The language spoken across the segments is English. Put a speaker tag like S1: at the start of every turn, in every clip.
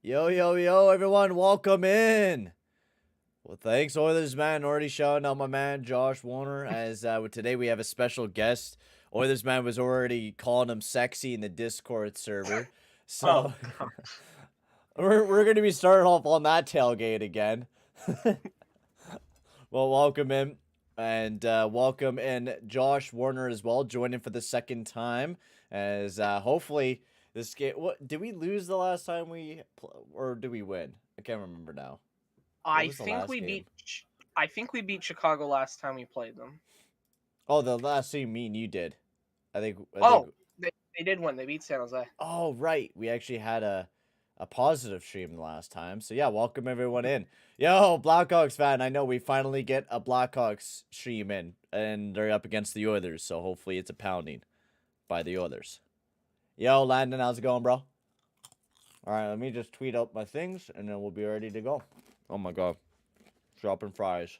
S1: Yo, yo, yo, everyone, welcome in. Well, thanks, Oilers man. Already shouting out my man, Josh Warner, as today we have a special guest. Oilers man was already calling him sexy in the Discord server. So,
S2: Oh, God.
S1: we're going to be starting off on that tailgate again. Well, welcome in. And welcome in Josh Warner as well, joining for the second time. As hopefully this game. What did we lose the last time or did we win? I can't remember now. What
S2: I
S1: was the
S2: think
S1: last
S2: we
S1: game?
S2: beat. I think we beat Chicago last time we played them.
S1: Oh, the last game me and you did. I think.
S2: Oh, they did win. They beat San Jose.
S1: Oh, right. We actually had a positive stream the last time. So yeah, welcome everyone in. Yo, Blackhawks fan. I know we finally get a Blackhawks stream in, and they're up against the Oilers. So hopefully it's a pounding by the Oilers. Yo, Landon, how's it going, bro? All right, let me just tweet out my things, and then we'll be ready to go. Oh my god, dropping fries.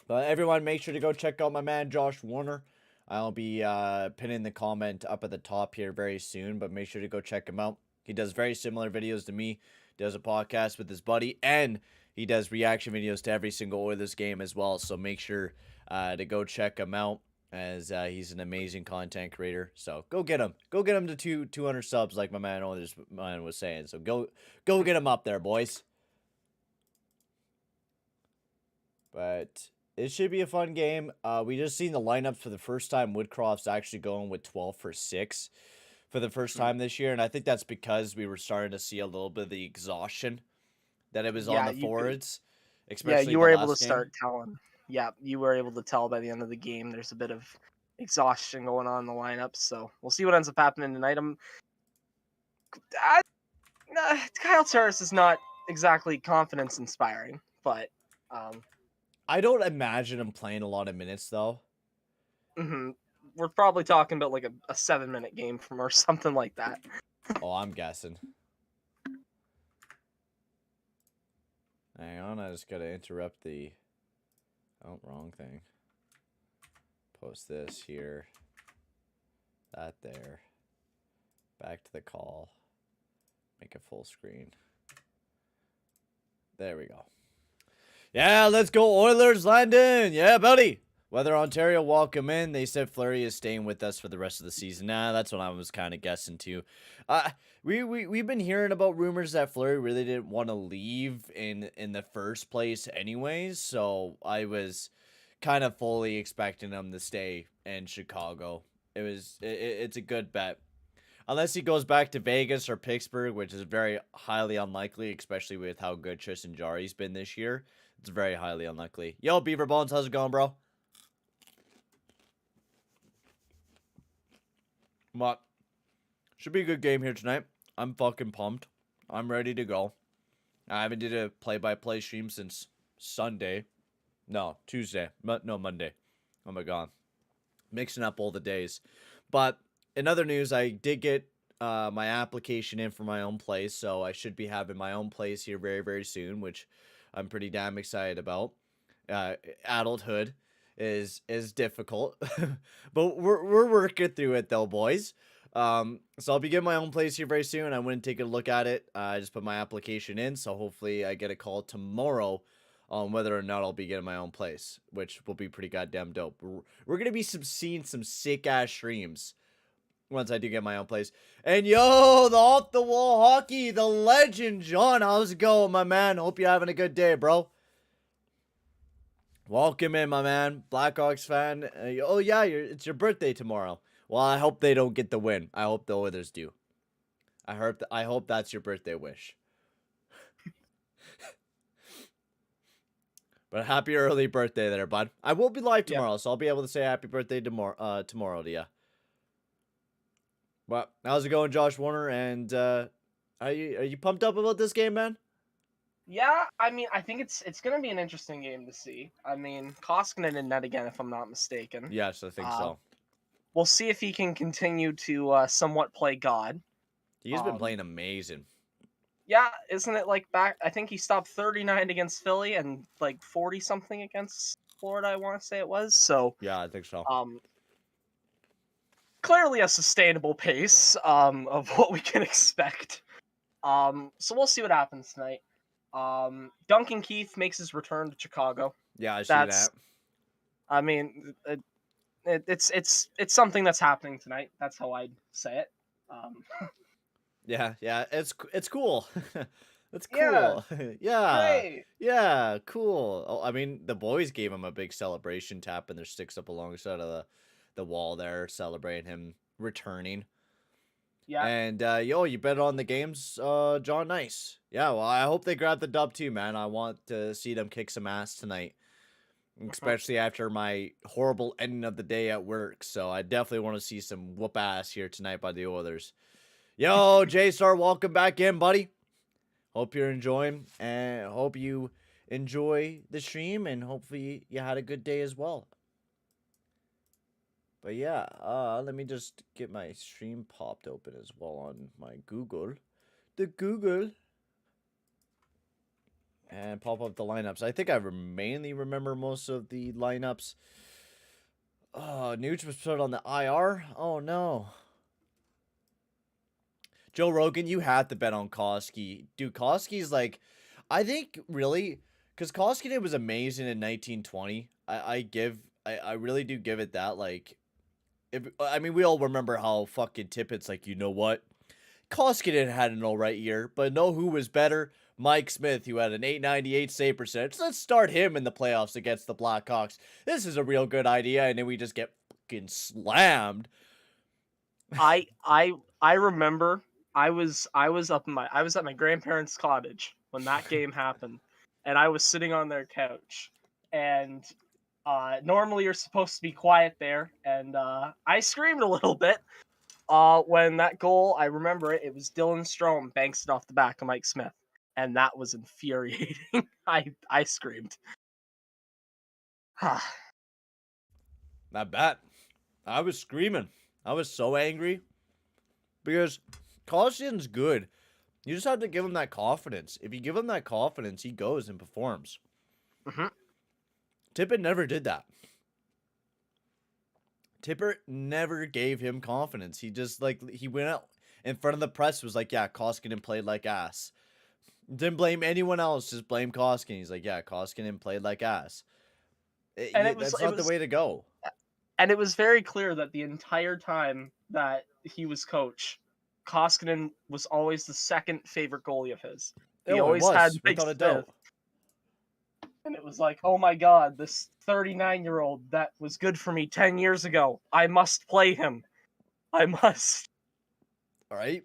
S1: But everyone, make sure to go check out my man Josh Warner. I'll be pinning the comment up at the top here very soon, but make sure to go check him out. He does very similar videos to me. Does a podcast with his buddy, and he does reaction videos to every single Oilers game as well. So make sure to go check him out, as he's an amazing content creator. So go get him. Go get him to 200 subs, like my man Oilers man was saying. So go get him up there, boys. But it should be a fun game. We just seen the lineups for the first time. Woodcroft's actually going with 12 for 6 for the first time this year, and I think that's because we were starting to see a little bit of the exhaustion that it was on the forwards, especially
S2: you were
S1: the
S2: able to
S1: last game.
S2: start telling. Yeah, you were able to tell by the end of the game. There's a bit of exhaustion going on in the lineup, so we'll see what ends up happening tonight. Kyle Turris is not exactly confidence inspiring, but
S1: I don't imagine him playing a lot of minutes though.
S2: We're probably talking about like a 7-minute game from or something like that.
S1: Oh, I'm guessing. Hang on, I just gotta interrupt the... Oh, wrong thing. Post this here. That there. Back to the call. Make it full screen. There we go. Yeah, let's go Oilers, Landon. Yeah, buddy. Weather Ontario, welcome in. They said Fleury is staying with us for the rest of the season. Nah, that's what I was kind of guessing too. We've been hearing about rumors that Fleury really didn't want to leave in the first place anyways, so I was kind of fully expecting him to stay in Chicago. It's a good bet. Unless he goes back to Vegas or Pittsburgh, which is very highly unlikely, especially with how good Tristan Jarry's been this year. It's very highly unlikely. Yo, Beaver Bones, how's it going, bro? What? Should be a good game here tonight. I'm fucking pumped. I'm ready to go. I haven't did a play-by-play stream since Sunday. No, Tuesday. No, Monday. Oh my god. Mixing up all the days. But in other news, I did get my application in for my own place, so I should be having my own place here very, very soon, which I'm pretty damn excited about. Adulthood is difficult, but we're working through it though, boys. So I'll be getting my own place here very soon. I went and take a look at it. I just put my application in, so hopefully I get a call tomorrow on whether or not I'll be getting my own place, which will be pretty goddamn dope. We're gonna be seeing some sick ass streams once I do get my own place. And yo, the off the wall hockey, the legend, John, how's it going, my man? Hope you're having a good day, bro. Welcome in, my man. Blackhawks fan. Oh yeah, it's your birthday tomorrow. Well, I hope they don't get the win. I hope the Oilers do. I hope that's your birthday wish. But happy early birthday there, bud. I will be live tomorrow, so I'll be able to say happy birthday tomorrow to you. Well, how's it going, Josh Warner? And are you pumped up about this game, man?
S2: Yeah, I mean, I think it's going to be an interesting game to see. I mean, Koskinen in net again, if I'm not mistaken.
S1: Yes, I think so.
S2: We'll see if he can continue to somewhat play God.
S1: He's been playing amazing.
S2: Yeah, isn't it like back? I think he stopped 39 against Philly and like 40 something against Florida. I want to say it was. So,
S1: Yeah, I think so.
S2: um, clearly a sustainable pace of what we can expect. So we'll see what happens tonight. Duncan Keith makes his return to Chicago.
S1: Yeah, I see
S2: That's,
S1: that.
S2: I mean, it's something that's happening tonight. That's how I'd say it. Um,
S1: Yeah, yeah, it's cool. It's
S2: yeah,
S1: cool. Yeah,
S2: hooray!
S1: yeah, cool. Oh, I mean, the boys gave him a big celebration, tapping their sticks up alongside of the wall there, celebrating him returning.
S2: Yeah,
S1: And yo, you bet on the games, John. Nice. Yeah, well, I hope they grab the dub too, man. I want to see them kick some ass tonight,
S2: mhm.
S1: especially after my horrible ending of the day at work. So I definitely want to see some whoop ass here tonight by the Oilers. Yo, J Star, welcome back in, buddy. Hope you're enjoying, and hope you enjoy the stream, and hopefully you had a good day as well. But yeah, let me just get my stream popped open as well on my Google. The Google. And pop up the lineups. I think I mainly remember most of the lineups. Oh, Nuge was put on the IR. Oh no. Joe Rogan, you had to bet on Koski. Dude, Koski's like, I think really, because Koskinen was amazing in 1920. I really do give it that. Like, I mean, we all remember how fucking Tippett's like, you know what? Koskinen had an alright year, but know who was better? Mike Smith, who had an 898 save percentage. Let's start him in the playoffs against the Blackhawks. This is a real good idea, and then we just get fucking slammed.
S2: I remember I was at my grandparents' cottage when that game happened, and I was sitting on their couch, and normally you're supposed to be quiet there, and I screamed a little bit when that goal. I remember it. It was Dylan Strome banks it off the back of Mike Smith, and that was infuriating. I screamed.
S1: Not bad. I was screaming. I was so angry because Koskinen's good. You just have to give him that confidence. If you give him that confidence, he goes and performs.
S2: Mhm.
S1: Tippett never did that. Tippett never gave him confidence. He just he went out in front of the press, was like, yeah, Koskinen played like ass. Didn't blame anyone else, just blame Koskinen. He's like, yeah, Koskinen played like ass.
S2: And
S1: That's not the way to go.
S2: it was very clear that the entire time that he was coach, Koskinen was always the second favorite goalie of his. He
S1: Oh, it
S2: always had
S1: was,
S2: Mike
S1: without a
S2: Smith,
S1: doubt.
S2: and it was like, oh my god, this 39-year-old that was good for me 10 years ago. I must play him. I must.
S1: All right.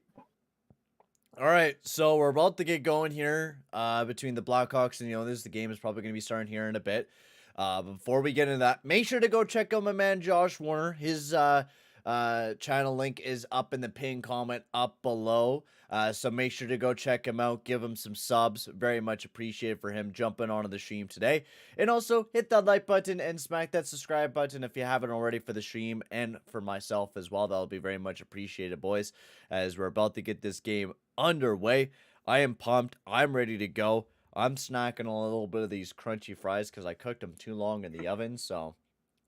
S1: All right, so we're about to get going here between the Blackhawks and the Oilers. The game is probably going to be starting here in a bit. Before we get into that, make sure to go check out my man Josh Warner. His channel link is up in the pinned comment up below. So make sure to go check him out. Give him some subs. Very much appreciated for him jumping onto the stream today. And also hit that like button and smack that subscribe button if you haven't already for the stream and for myself as well. That'll be very much appreciated, boys, as we're about to get this game underway. I am pumped. I'm ready to go. I'm snacking on a little bit of these crunchy fries because I cooked them too long in the oven, so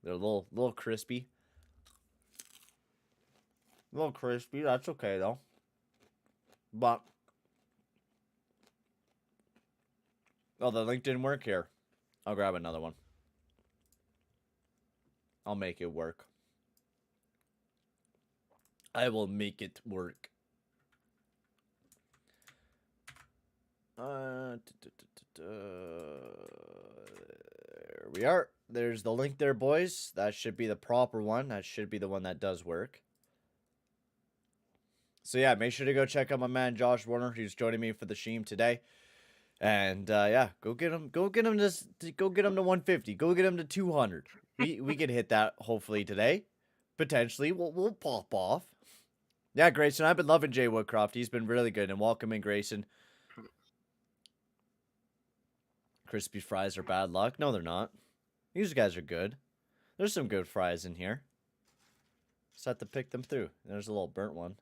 S1: they're a little crispy. A little crispy. That's okay though. But oh, the link didn't work here. I'll grab another one. I'll make it work. I will make it work. There we are. There's the link there, boys. That should be the proper one. That should be the one that does work. So yeah, make sure to go check out my man Josh Warner, who's joining me for the stream today. And yeah, go get him to 150. Go get him to 200. We could hit that hopefully today. Potentially, we'll pop off. Yeah, Grayson, I've been loving Jay Woodcroft. He's been really good. And welcome in, Grayson. Crispy fries are bad luck. No, they're not. These guys are good. There's some good fries in here. Just have to pick them through. There's a little burnt one.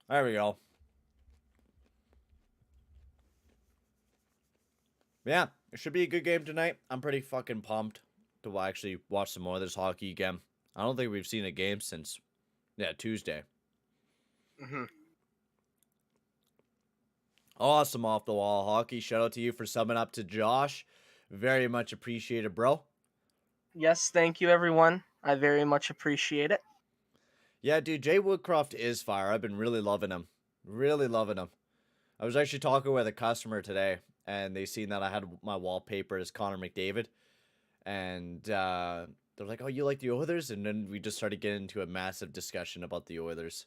S1: There we go. Yeah, it should be a good game tonight. I'm pretty fucking pumped to actually watch some more of this hockey again. I don't think we've seen a game since, Tuesday.
S2: Mm-hmm.
S1: Awesome off the wall hockey. Shout out to you for summing up to Josh. Very much appreciated, bro.
S2: Yes, thank you, everyone. I very much appreciate it.
S1: Yeah, dude, Jay Woodcroft is fire. I've been really loving him. Really loving him. I was actually talking with a customer today, and they seen that I had my wallpaper as Connor McDavid. And they're like, oh, you like the Oilers? And then we just started getting into a massive discussion about the Oilers.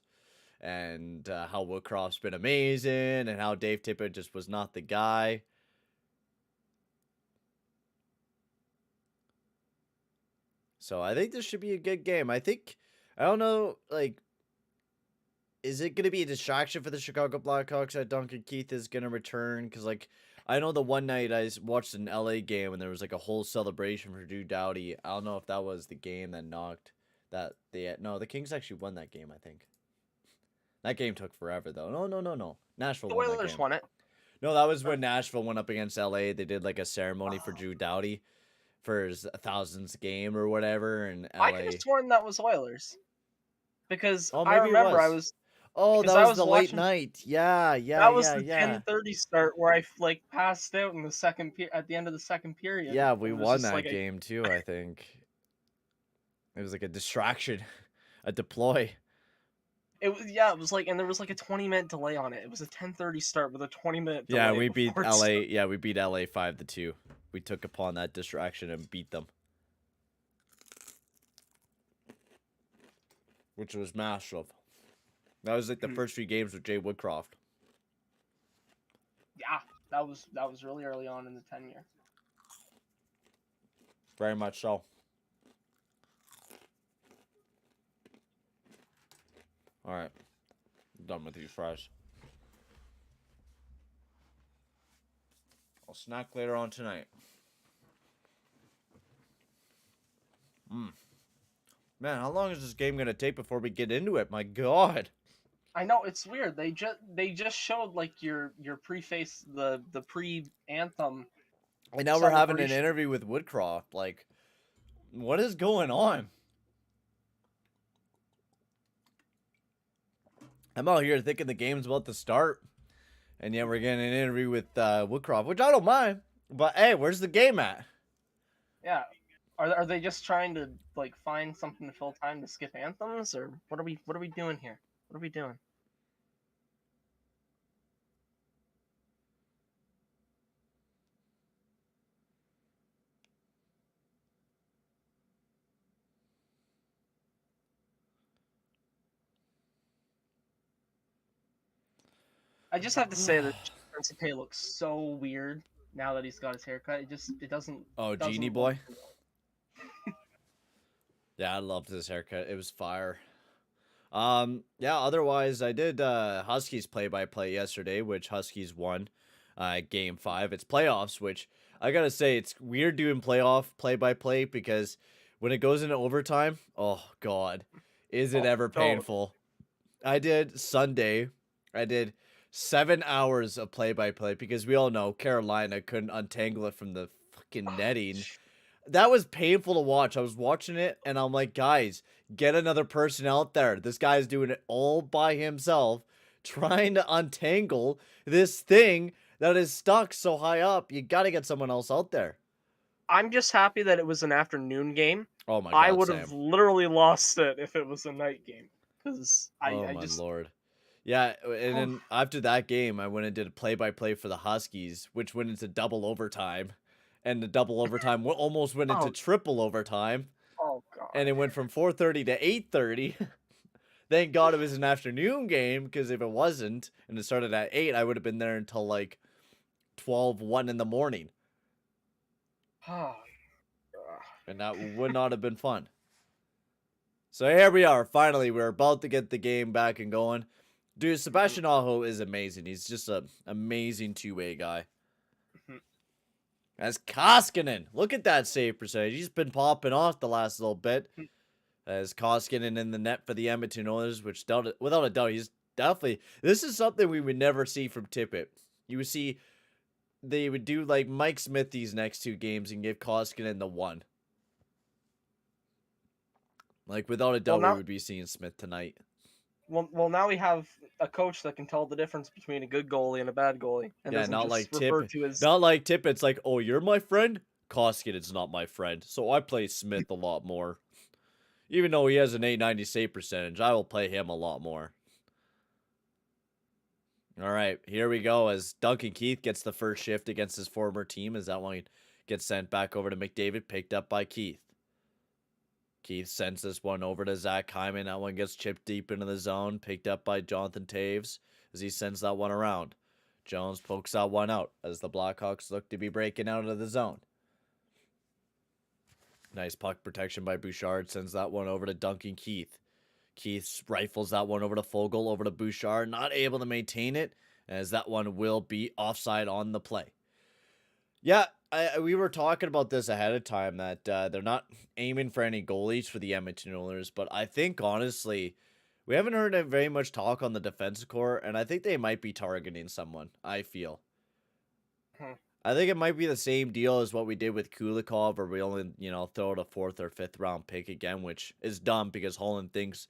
S1: And how Woodcroft's been amazing, and how Dave Tippett just was not the guy. So I think this should be a good game. I don't know, like, is it going to be a distraction for the Chicago Blackhawks that Duncan Keith is going to return? Because, like, I know the one night I watched an LA game and there was, like, a whole celebration for Drew Doughty. I don't know if that was the game that knocked that. No, the Kings actually won that game, I think. That game took forever, though. No. Nashville
S2: The
S1: won that
S2: Oilers
S1: game.
S2: won it.
S1: No, that was when Nashville went up against LA. They did, like, a ceremony for Drew Doughty for his 1000th game or whatever, and LA.
S2: I could have sworn that was Oilers. Because
S1: Oh,
S2: I
S1: maybe it
S2: remember
S1: was.
S2: I was...
S1: Oh,
S2: because
S1: that
S2: I
S1: was
S2: was
S1: the late
S2: watching-
S1: night. Yeah.
S2: That was the
S1: yeah.
S2: 10:30 start where I like passed out in the at the end of the second period.
S1: Yeah, we
S2: It was
S1: won
S2: just
S1: that
S2: like
S1: game too, I think. It was like a distraction, a deploy.
S2: It was like, and there was like a 20-minute delay on it. It was a 10:30 start with a 20-minute delay.
S1: Yeah, we beat
S2: before it
S1: LA.
S2: started.
S1: Yeah, we beat LA 5-2. We took upon that distraction and beat them, which was massive. That was like the first few games with Jay Woodcroft.
S2: Yeah, that was really early on in the tenure.
S1: Very much so. All right, done with these fries. I'll snack later on tonight. Man, how long is this game gonna take before we get into it? My God.
S2: I know, it's weird. They just showed like your preface, the pre-anthem.
S1: And now we're having an
S2: celebration.
S1: interview with Woodcroft. Like, what is going on? I'm out here thinking the game's about to start, and yet we're getting an interview with Woodcroft, which I don't mind. But hey, where's the game at?
S2: Yeah. Are they just trying to like find something to fill time to skip anthems, or what are we doing here? What are we doing? I just have to say that Principe looks so weird now that he's got his haircut. It doesn't.
S1: Oh,
S2: doesn't
S1: Genie
S2: look
S1: Boy?
S2: real.
S1: Yeah, I loved his haircut. It was fire. Yeah, otherwise I did Huskies play-by-play yesterday, which Huskies won game 5. It's playoffs, which I gotta say, it's weird doing playoff play-by-play because when it goes into overtime, oh God, is it ever
S2: don't.
S1: painful. I did 7 hours of play-by-play because we all know Carolina couldn't untangle it from the fucking netting. That was painful to watch. I was watching it and I'm like, guys, get another person out there. This guy's doing it all by himself, trying to untangle this thing that is stuck so high up. You got to get someone else out there.
S2: I'm just happy that it was an afternoon game.
S1: Oh my God,
S2: I would have literally lost it if it was a night game. Because
S1: oh
S2: I
S1: my
S2: just...
S1: Lord. Yeah, and then after that game, I went and did a play-by-play for the Huskies, which went into double overtime. And the double overtime almost went into triple overtime.
S2: Oh God.
S1: And it went from 4:30 to 8:30. Thank God it was an afternoon game, because if it wasn't, and it started at 8, I would have been there until like 1 in the morning. And that would not have been fun. So here we are. Finally, we're about to get the game back and going. Dude, Sebastian Aho is amazing. He's just an amazing two-way guy. As Koskinen, look at that save percentage. He's been popping off the last little bit. As Koskinen in the net for the Edmonton Oilers, which without a doubt, he's definitely. This is something we would never see from Tippett. You would see they would do like Mike Smith these next 2 games and give Koskinen the 1. Like, without a doubt, we would be seeing Smith tonight.
S2: Well, now we have a coach that can tell the difference between a good goalie and a bad goalie, and doesn't
S1: not
S2: just
S1: like
S2: refer
S1: Tippett.
S2: to as
S1: Not like Tippett's like, oh, you're my friend? Koskinen's not my friend. So I play Smith a lot more. Even though he has an 890 save percentage, I will play him a lot more. All right, here we go as Duncan Keith gets the first shift against his former team as that one gets sent back over to McDavid, picked up by Keith. Keith sends this one over to Zach Hyman. That one gets chipped deep into the zone, picked up by Jonathan Taves as he sends that one around. Jones pokes that one out as the Blackhawks look to be breaking out of the zone. Nice puck protection by Bouchard, sends that one over to Duncan Keith. Keith rifles that one over to Fogle, over to Bouchard, not able to maintain it, as that one will be offside on the play. Yeah, we were talking about this ahead of time, that they're not aiming for any goalies for the Edmonton Oilers, but I think, honestly, we haven't heard very much talk on the defensive core, and I think they might be targeting someone, I feel. I think it might be the same deal as what we did with Kulikov, where we only, throw out a 4th or 5th round pick again, which is dumb because Holland thinks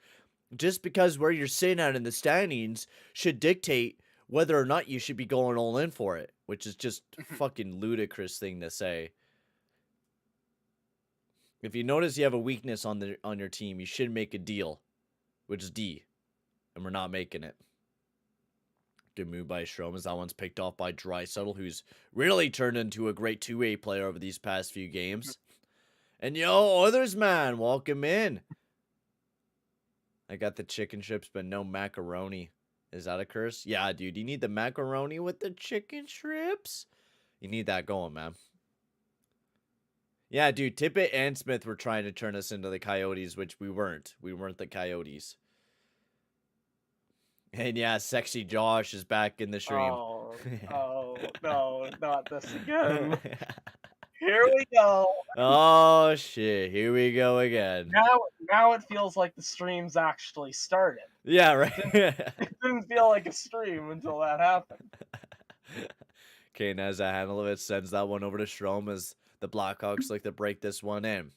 S1: just because where you're sitting at in the standings should dictate whether or not you should be going all in for it, which is just fucking ludicrous thing to say. If you notice you have a weakness on your team, you should make a deal, which is D, and we're not making it. Good move by Strome as that one's picked off by Draisaitl, who's really turned into a great 2-way player over these past few games. And Oilers man, welcome in. I got the chicken strips, but no macaroni. Is that a curse? Yeah, dude, you need the macaroni with the chicken strips. You need that going, man. Yeah, dude, Tippett and Smith were trying to turn us into the Coyotes, which we weren't. We weren't the Coyotes. And yeah, Sexy Josh is back in the stream.
S2: Oh, no, not this again. Here we go.
S1: Oh, shit. Here we go again.
S2: Now it feels like the stream's actually started.
S1: Yeah, right.
S2: It didn't feel like a stream until that happened.
S1: Kane has a handle of it, sends that one over to Strome as the Blackhawks like to break this one in.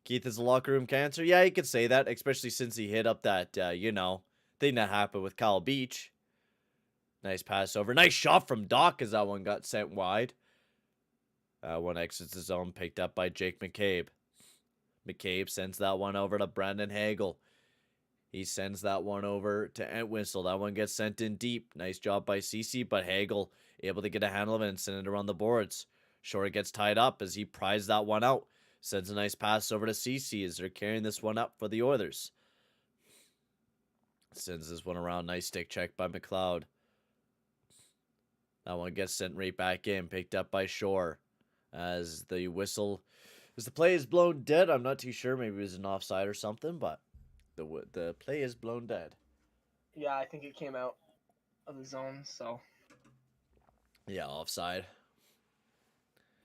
S1: Keith is a locker room cancer? Yeah, you could say that, especially since he hit up that, thing that happened with Kyle Beach. Nice pass over. Nice shot from Doc as that one got sent wide. One exits the zone, picked up by Jake McCabe. McCabe sends that one over to Brandon Hagel. He sends that one over to Entwistle. That one gets sent in deep. Nice job by CC, but Hagel able to get a handle of it and send it around the boards. Short gets tied up as he pries that one out. Sends a nice pass over to CC as they're carrying this one up for the Oilers. Sends this one around. Nice stick check by McLeod. That one gets sent right back in. Picked up by Shore. As the whistle... As the play is blown dead. I'm not too sure. Maybe it was an offside or something. But the play is blown dead.
S2: Yeah, I think it came out of the zone, so...
S1: Yeah, offside.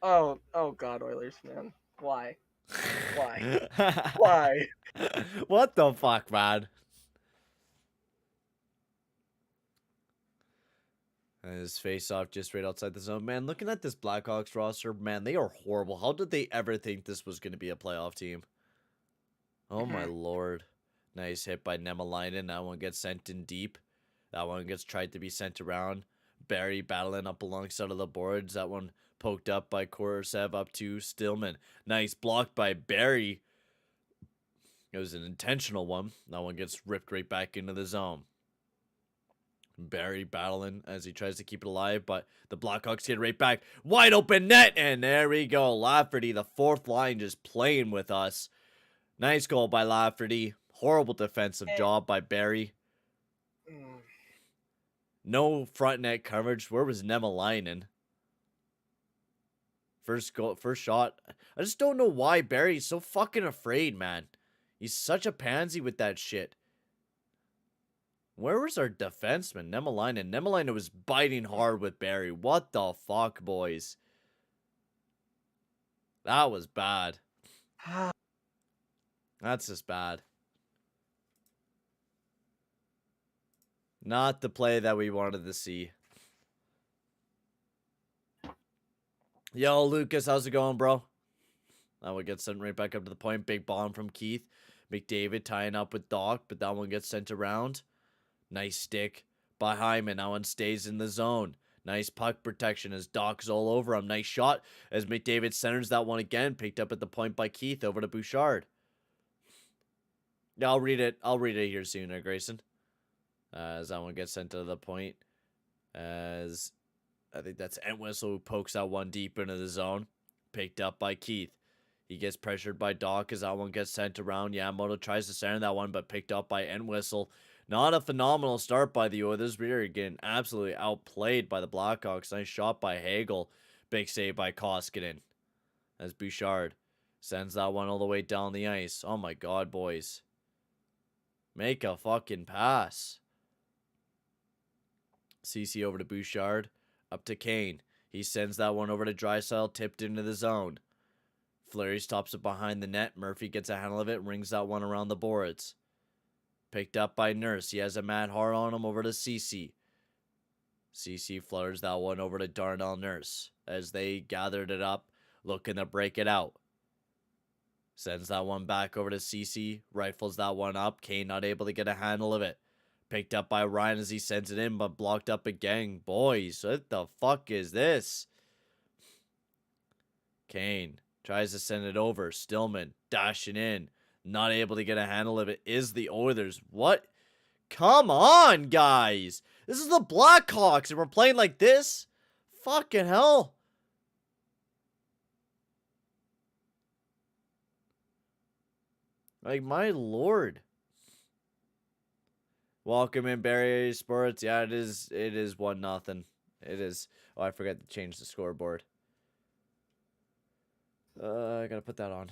S2: Oh God, Oilers, man. Why? Why? Why?
S1: What the fuck, man? And his face-off just right outside the zone. Man, looking at this Blackhawks roster, man, they are horrible. How did they ever think this was going to be a playoff team? Oh, my lord. Nice hit by Nemalainen. That one gets sent in deep. That one gets tried to be sent around. Barry battling up alongside of the boards. That one poked up by Korosev up to Stillman. Nice block by Barry. It was an intentional one. That one gets ripped right back into the zone. Barry battling as he tries to keep it alive, but the Blackhawks get right back. Wide open net, and there we go. Lafferty, the 4th line, just playing with us. Nice goal by Lafferty. Horrible defensive job by Barry. No front net coverage. Where was Nemalainen? First goal, first shot. I just don't know why Barry's so fucking afraid, man. He's such a pansy with that shit. Where was our defenseman, Nemalainen? Nemalainen was biting hard with Barry. What the fuck, boys? That was bad. That's just bad. Not the play that we wanted to see. Yo, Lucas, how's it going, bro? That one gets sent right back up to the point. Big bomb from Keith. McDavid tying up with Doc, but that one gets sent around. Nice stick by Hyman. That one stays in the zone. Nice puck protection as Doc's all over him. Nice shot as McDavid centers that one again. Picked up at the point by Keith over to Bouchard. Yeah, I'll read it. I'll read it here sooner, Grayson. As that one gets sent to the point. As I think that's Entwistle who pokes that one deep into the zone. Picked up by Keith. He gets pressured by Doc as that one gets sent around. Yamamoto tries to center that one, but picked up by Entwistle. Not a phenomenal start by the Oilers. We are getting absolutely outplayed by the Blackhawks. Nice shot by Hagel. Big save by Koskinen. As Bouchard sends that one all the way down the ice. Oh my god, boys. Make a fucking pass. CC over to Bouchard. Up to Kane. He sends that one over to Draisaitl. Tipped into the zone. Fleury stops it behind the net. Murphy gets a handle of it. Rings that one around the boards. Picked up by Nurse. He has a Matt Hart on him over to CC. CC flutters that one over to Darnell Nurse. As they gathered it up. Looking to break it out. Sends that one back over to CC. Rifles that one up. Kane not able to get a handle of it. Picked up by Ryan as he sends it in, but blocked up again. Boys, what the fuck is this? Kane tries to send it over. Stillman dashing in. Not able to get a handle of it. Is the Oilers. What? Come on, guys. This is the Blackhawks and we're playing like this? Fucking hell. Like, my lord. Welcome in, Barry Sports. Yeah, it is 1-0. It is. Oh, I forgot to change the scoreboard. I gotta put that on.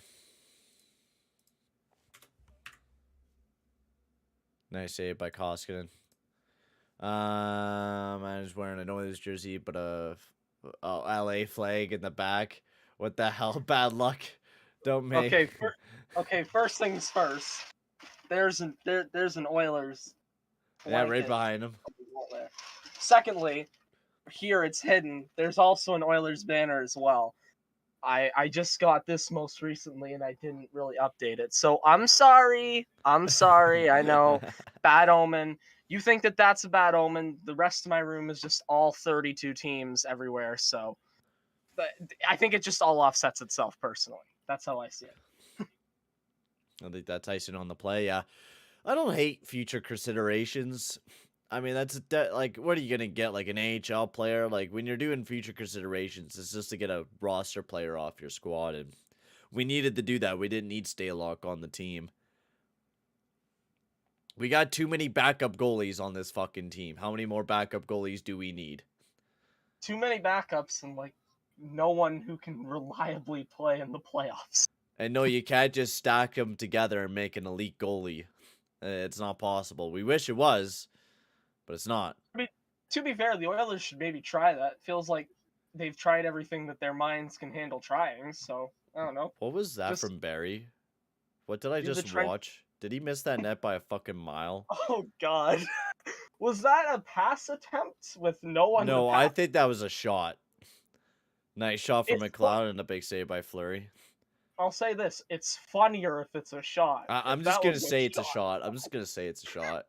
S1: Nice save by Koskinen. I was wearing an Oilers jersey, but a LA flag in the back. What the hell? Bad luck. Don't make.
S2: Okay. First things first. There's an Oilers.
S1: Yeah, right behind him.
S2: Secondly, here it's hidden. There's also an Oilers banner as well. I just got this most recently and I didn't really update it. So I'm sorry. I know. Bad omen. You think that that's a bad omen. The rest of my room is just all 32 teams everywhere. So but I think it just all offsets itself personally. That's how I see it.
S1: I think that's icing on the play, yeah. I don't hate future considerations. I mean, that's like, what are you going to get? Like an AHL player? Like, when you're doing future considerations, it's just to get a roster player off your squad. And we needed to do that. We didn't need Stalock on the team. We got too many backup goalies on this fucking team. How many more backup goalies do we need?
S2: Too many backups and, like, no one who can reliably play in the playoffs.
S1: And no, you can't just stack them together and make an elite goalie. It's not possible. We wish it was, but it's not.
S2: I mean, to be fair, the Oilers should maybe try that. Feels like they've tried everything that their minds can handle trying, so I don't know.
S1: What was that from Barry? What did I just watch? Did he miss that net by a fucking mile?
S2: Oh, God. Was that a pass attempt with no one?
S1: No, I think that was a shot. Nice shot from McLeod and a big save by Fleury.
S2: I'll say this. It's funnier if it's a shot.
S1: I'm just going to say it's a shot. I'm just going to say it's a shot.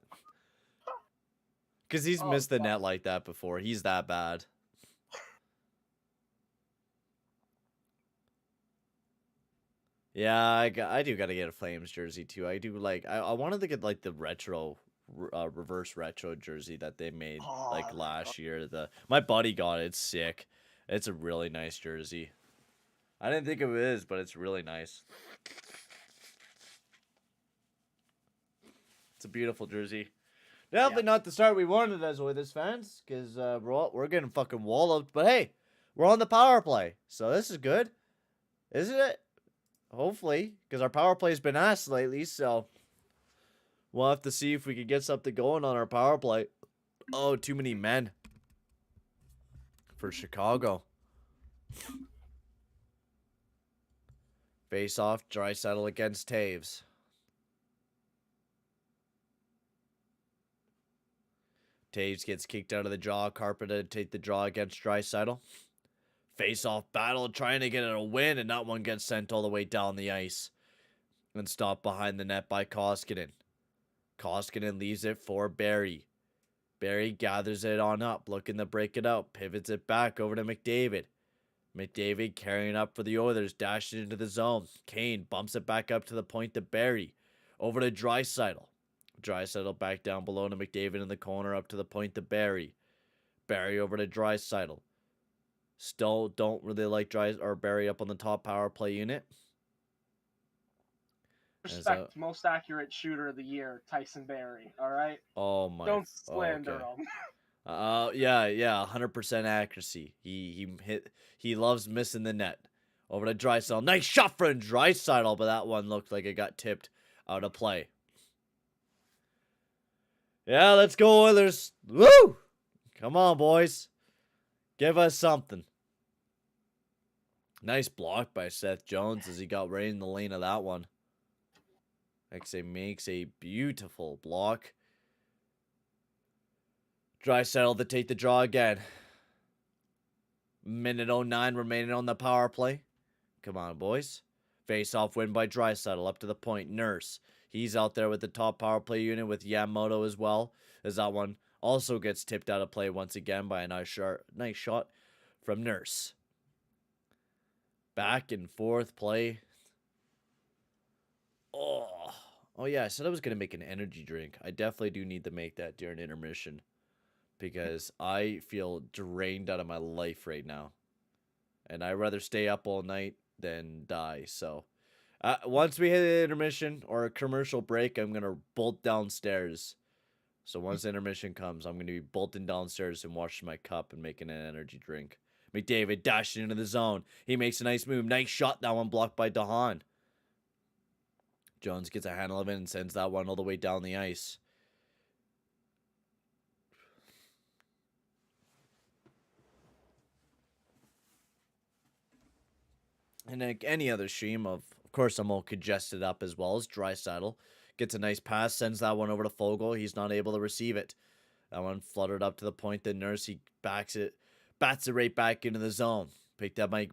S1: Because he's missed the net like that before. He's that bad. Yeah, I do got to get a Flames jersey too. I do like, I wanted to get like the retro, reverse retro jersey that they made like last year. My buddy got it. It's sick. It's a really nice jersey. I didn't think it was, but it's really nice. It's a beautiful jersey. Definitely not the start we wanted as Oilers fans, because we're getting fucking walloped. But hey, we're on the power play, so this is good, isn't it? Hopefully, because our power play's been ass lately, so we'll have to see if we can get something going on our power play. Oh, too many men for Chicago. Face off, Draisaitl against Taves. Taves gets kicked out of the draw. Carpenter to take the draw against Draisaitl. Face-off battle, trying to get it a win, and that one gets sent all the way down the ice. And stopped behind the net by Koskinen. Koskinen leaves it for Barrie. Barrie gathers it on up, looking to break it out. Pivots it back over to McDavid. McDavid carrying up for the Oilers, dashing into the zone. Kane bumps it back up to the point to Barrie. Over to Draisaitl. Draisaitl back down below to McDavid in the corner, up to the point to Barrie. Barrie over to Draisaitl. Still don't really like Barrie up on the top power play unit.
S2: Respect, most accurate shooter of the year, Tyson Barrie. All right.
S1: Oh my!
S2: Don't slander him.
S1: Yeah, 100% accuracy. He loves missing the net. Over to Draisaitl. Nice shot from Draisaitl, but that one looked like it got tipped out of play. Yeah, let's go Oilers. Woo! Come on, boys. Give us something. Nice block by Seth Jones as he got right in the lane of that one. Actually makes a beautiful block. Draisaitl to take the draw again. Minute 09 remaining on the power play. Come on, boys. Face-off win by Draisaitl up to the point. Nurse. He's out there with the top power play unit with Yamamoto as well. As that one also gets tipped out of play once again by a nice shot from Nurse. Back and forth play. Oh yeah, I said I was going to make an energy drink. I definitely do need to make that during intermission. Because I feel drained out of my life right now. And I'd rather stay up all night than die. So, once we hit the intermission or a commercial break, I'm going to bolt downstairs. So once intermission comes, I'm going to be bolting downstairs and washing my cup and making an energy drink. McDavid dashing into the zone. He makes a nice move. Nice shot. That one blocked by DeHaan. Jones gets a handle of it and sends that one all the way down the ice. And like any other stream, of course, I'm all congested up as well as Draisaitl. Gets a nice pass, sends that one over to Fogle. He's not able to receive it. That one fluttered up to the point. The Nurse, he bats it right back into the zone. Picked up by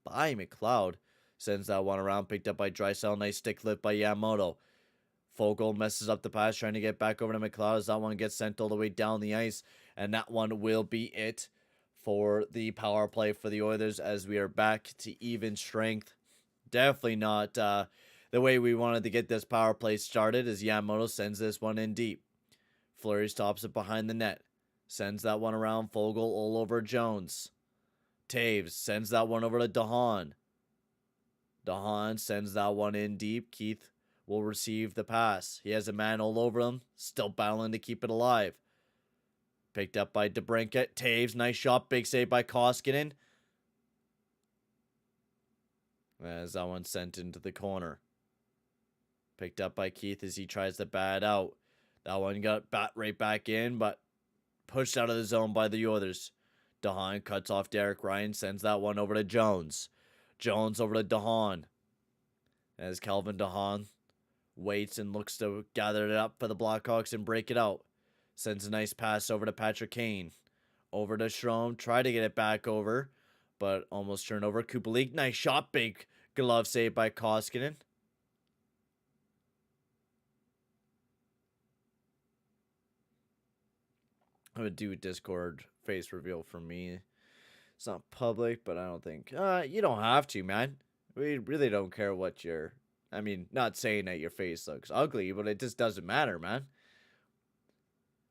S1: McLeod. Sends that one around, picked up by Draisaitl. Nice stick lift by Yamamoto. Fogle messes up the pass, trying to get back over to McLeod as that one gets sent all the way down the ice. And that one will be it for the power play for the Oilers as we are back to even strength. Definitely not the way we wanted to get this power play started, as Yamamoto sends this one in deep. Fleury stops it behind the net. Sends that one around. Fogle all over Jones. Taves sends that one over to DeHaan. DeHaan sends that one in deep. Keith will receive the pass. He has a man all over him. Still battling to keep it alive. Picked up by DeBrincat. Taves, nice shot. Big save by Koskinen. As that one sent into the corner. Picked up by Keith as he tries to bat out. That one got bat right back in, but pushed out of the zone by the Oilers. DeHaan cuts off Derek Ryan. Sends that one over to Jones. Jones over to DeHaan. As Calvin DeHaan waits and looks to gather it up for the Blackhawks and break it out. Sends a nice pass over to Patrick Kane. Over to Strome. Try to get it back over, but almost turned over. Kupalik. Nice shot. Big glove save by Koskinen. I would do a Discord face reveal for me. It's not public, but I don't think... you don't have to, man. We really don't care what your... I mean, not saying that your face looks ugly, but it just doesn't matter, man.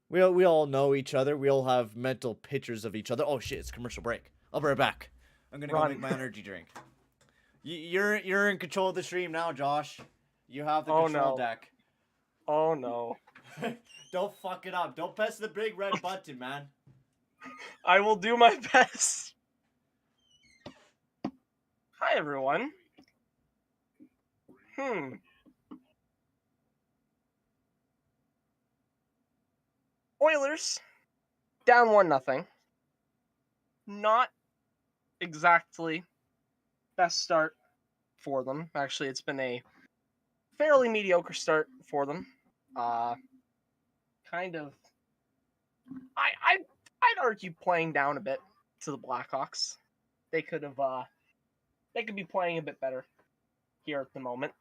S1: We all know each other. We all have mental pictures of each other. Oh, shit, it's commercial break. I'll be right back. I'm going to go make my energy drink. You're in control of the stream now, Josh. You have the control deck.
S2: Oh, no.
S1: Don't fuck it up. Don't press the big red button, man.
S2: I will do my best. Hi, everyone. Oilers down 1-0. Not exactly best start for them. Actually, it's been a fairly mediocre start for them. Kind of argue playing down a bit to the Blackhawks. They could be playing a bit better here at the moment.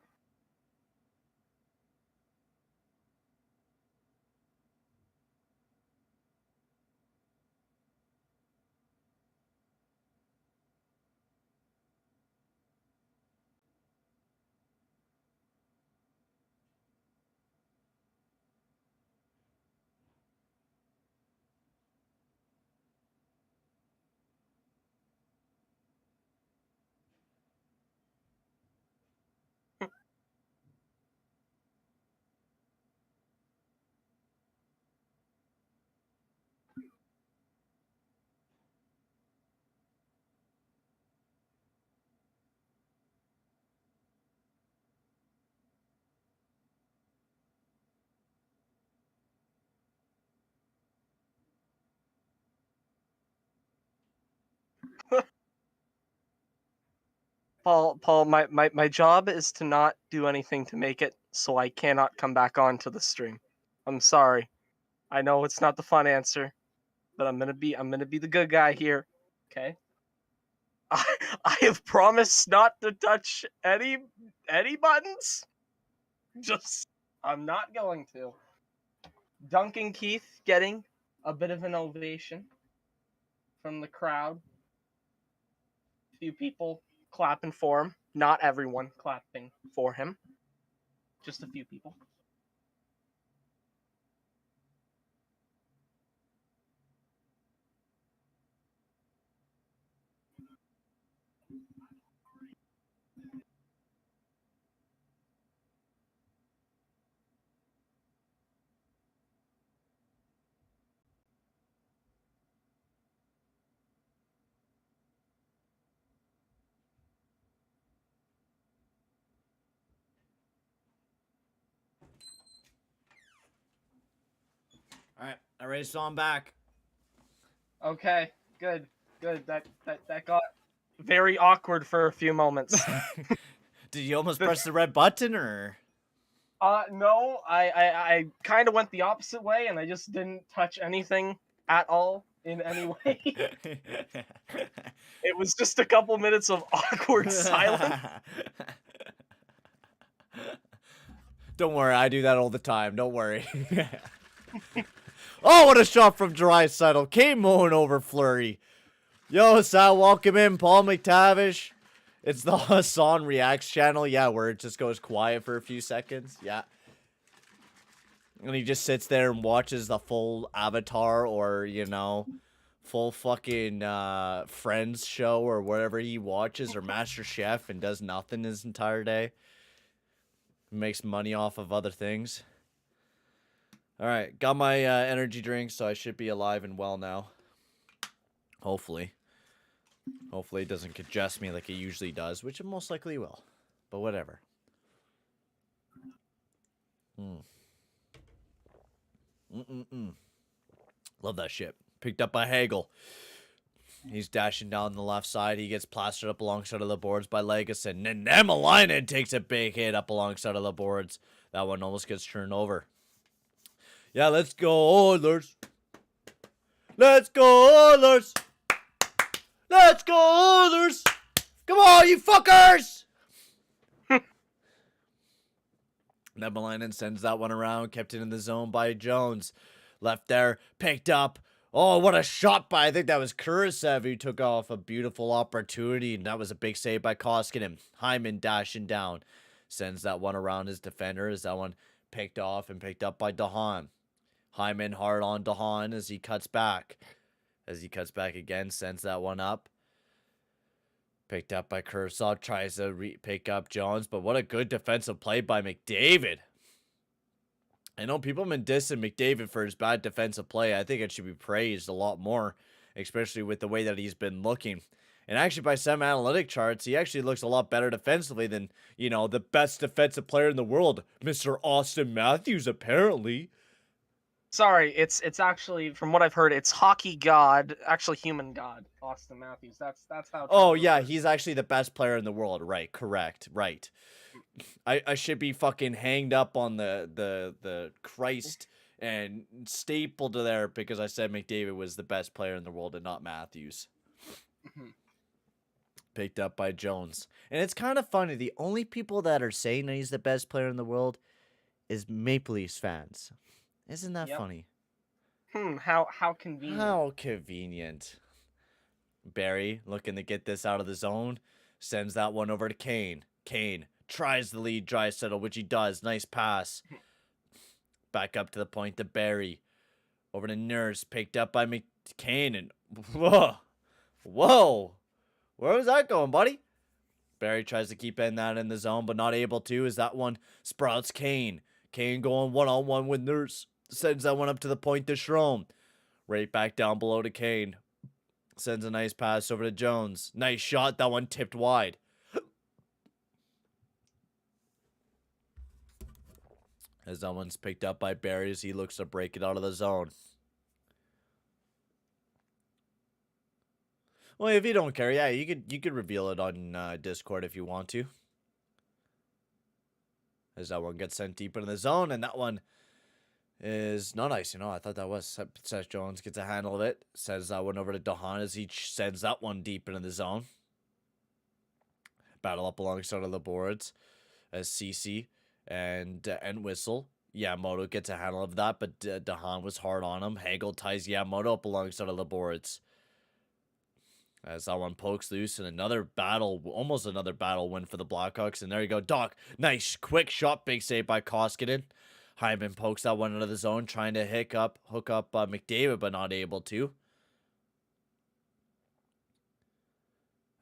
S2: Paul, my job is to not do anything to make it so I cannot come back onto the stream. I'm sorry. I know it's not the fun answer, but I'm gonna be the good guy here. Okay. I have promised not to touch any buttons. Just I'm not going to. Duncan Keith getting a bit of an ovation from the crowd. A few people clapping for him. Not everyone clapping for him. Just a few people.
S1: All right, I raised on back.
S2: Okay, good. That got very awkward for a few moments.
S1: Did you almost press the red button, or?
S2: No, I kind of went the opposite way, and I just didn't touch anything at all in any way. It was just a couple minutes of awkward silence.
S1: Don't worry, I do that all the time. Don't worry. Oh, what a shot from Draisaitl. Came on over Fleury. Yo, Sal, welcome in. Paul McTavish. It's the Hassan Reacts channel. Yeah, where it just goes quiet for a few seconds. Yeah. And he just sits there and watches the full Avatar or, you know, full fucking Friends show or whatever he watches, or Master Chef, and does nothing his entire day. Makes money off of other things. Alright, got my energy drink, so I should be alive and well now. Hopefully. Hopefully it doesn't congest me like it usually does, which it most likely will. But whatever. Love that shit. Picked up by Hagel. He's dashing down the left side. He gets plastered up alongside of the boards by Legason. And Nemalainen takes a big hit up alongside of the boards. That one almost gets turned over. Yeah, let's go Oilers. Let's go Oilers. Let's go Oilers. Come on, you fuckers. Nemalainen sends that one around. Kept it in the zone by Jones. Left there. Picked up. Oh, what a shot by, I think that was Kurisev who took off a beautiful opportunity. And that was a big save by Koskinen. Hyman dashing down. Sends that one around his defender. Is that one picked off and picked up by DeHaan. Hyman hard on DeHaan as he cuts back. As he cuts back again, sends that one up. Picked up by Kershaw. Tries to pick up Jones. But what a good defensive play by McDavid. I know people have been dissing McDavid for his bad defensive play. I think it should be praised a lot more, especially with the way that he's been looking. And actually, by some analytic charts, he actually looks a lot better defensively than, you know, the best defensive player in the world, Mr. Austin Matthews, apparently.
S2: Sorry, it's actually, from what I've heard, it's hockey god, actually human god, Austin Matthews. That's how.
S1: Oh yeah, he's actually the best player in the world. Right, correct, right. I should be fucking hanged up on the Christ And stapled to there because I said McDavid was the best player in the world and not Matthews.
S2: Mhm.
S1: Picked up by Jones. And it's kind of funny. The only people that are saying that he's the best player in the world is Maple Leafs fans. Isn't that
S2: Yep.
S1: funny?
S2: How convenient.
S1: How convenient. Barry looking to get this out of the zone. Sends that one over to Kane. Kane tries the lead Draisaitl, which he does. Nice pass. Back up to the point to Barry. Over to Nurse. Picked up by Kane. And whoa. Whoa. Where was that going, buddy? Barry tries to keep in that in the zone, but not able to, as that one sprouts Kane. Kane going one-on-one with Nurse. Sends that one up to the point to Strome. Right back down below to Kane. Sends a nice pass over to Jones. Nice shot. That one tipped wide. As that one's picked up by Barry as he looks to break it out of the zone. Well, if you don't care, yeah, you could reveal it on Discord if you want to. As that one gets sent deep into the zone, and that one is not ice. I thought that was. Seth Jones gets a handle of it. Sends that one over to Dahan as he sends that one deep into the zone. Battle up alongside of the boards as CC and Whistle. Yamamoto gets a handle of that, but Dahan was hard on him. Hagel ties Yamamoto up alongside of the boards. As that one pokes loose, and another battle, almost another battle win for the Blackhawks. And there you go, Doc. Nice, quick shot, big save by Koskinen. Hyman pokes that one into the zone, trying to hook up McDavid, but not able to.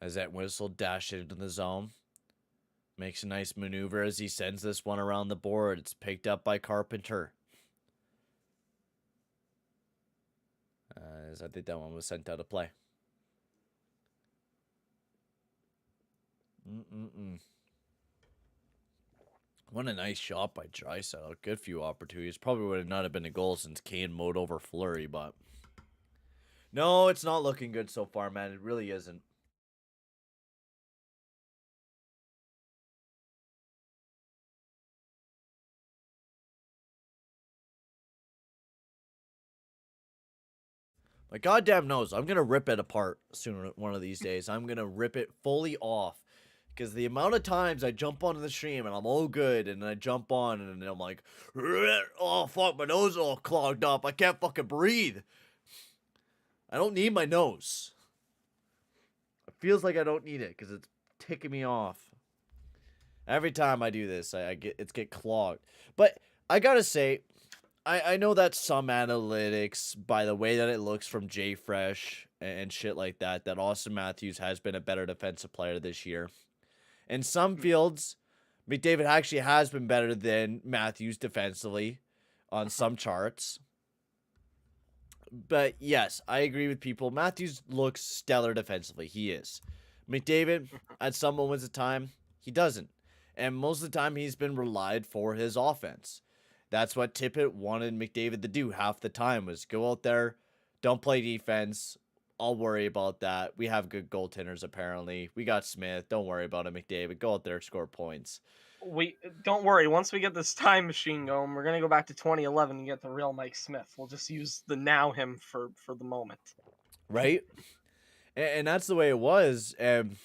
S1: As that Whistle dashed into the zone. Makes a nice maneuver as he sends this one around the board. It's picked up by Carpenter. As I think that one was sent out of play. What a nice shot by Draisaitl. Good few opportunities. Probably would have not have been a goal since Kane mowed over Fleury, but no, it's not looking good so far, man. It really isn't. My goddamn nose. I'm going to rip it apart soon one of these days. I'm going to rip it fully off. Because the amount of times I jump onto the stream and I'm all good, and I jump on and I'm like, oh fuck, my nose is all clogged up. I can't fucking breathe. I don't need my nose. It feels like I don't need it because it's ticking me off. Every time I do this, I get clogged. But I gotta say, I know that some analytics, by the way that it looks from JFresh and shit like that, that Austin Matthews has been a better defensive player this year. In some fields, McDavid actually has been better than Matthews defensively on some charts. But yes, I agree with people. Matthews looks stellar defensively. He is. McDavid, at some moments of time, he doesn't. And most of the time, he's been relied for his offense. That's what Tippett wanted McDavid to do half the time, was go out there, don't play defense. I'll worry about that. We have good goaltenders, apparently. We got Smith. Don't worry about it, McDavid. Go out there, score points.
S2: Don't worry. Once we get this time machine going, we're gonna go back to 2011 and get the real Mike Smith. We'll just use the now him for the moment.
S1: Right? And that's the way it was. And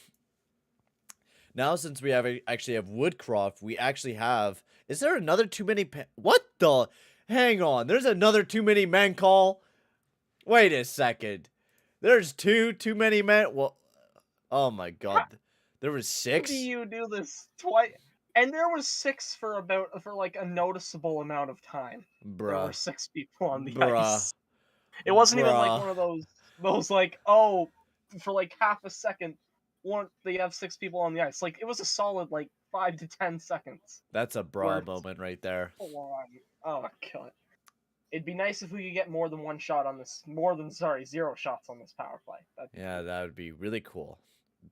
S1: now, since we actually have Woodcroft, we actually have. Is there another too many? What the? Hang on. There's another too many men call. Wait a second. There's too many men. Well, oh my god. There was 6.
S2: How do you do this twice? And there was 6 for like a noticeable amount of time.
S1: Bruh.
S2: There were 6 people on the
S1: Bruh.
S2: ice. It wasn't even like
S1: Bruh.
S2: one of those like, oh, for like half a second, they have 6 people on the ice. Like, it was a solid like 5 to 10 seconds.
S1: That's a bra moment right there.
S2: Oh god. It'd be nice if we could get more than 1 shot on this. 0 shots on this power play.
S1: Yeah, that would be really cool.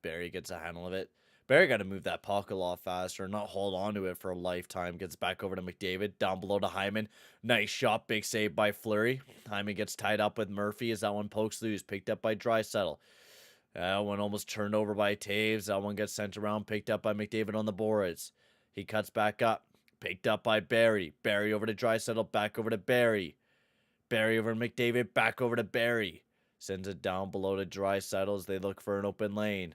S1: Barry gets a handle of it. Barry got to move that puck a lot faster, not hold on to it for a lifetime. Gets back over to McDavid, down below to Hyman. Nice shot, big save by Fleury. Hyman gets tied up with Murphy as that one pokes loose, picked up by Draisaitl. That one almost turned over by Taves. That one gets sent around, picked up by McDavid on the boards. He cuts back up, Picked up by Barry. Barry over to Draisaitl, back over to Barry. Barry over to McDavid, back over to Barry. Sends it down below to Draisaitl as they look for an open lane.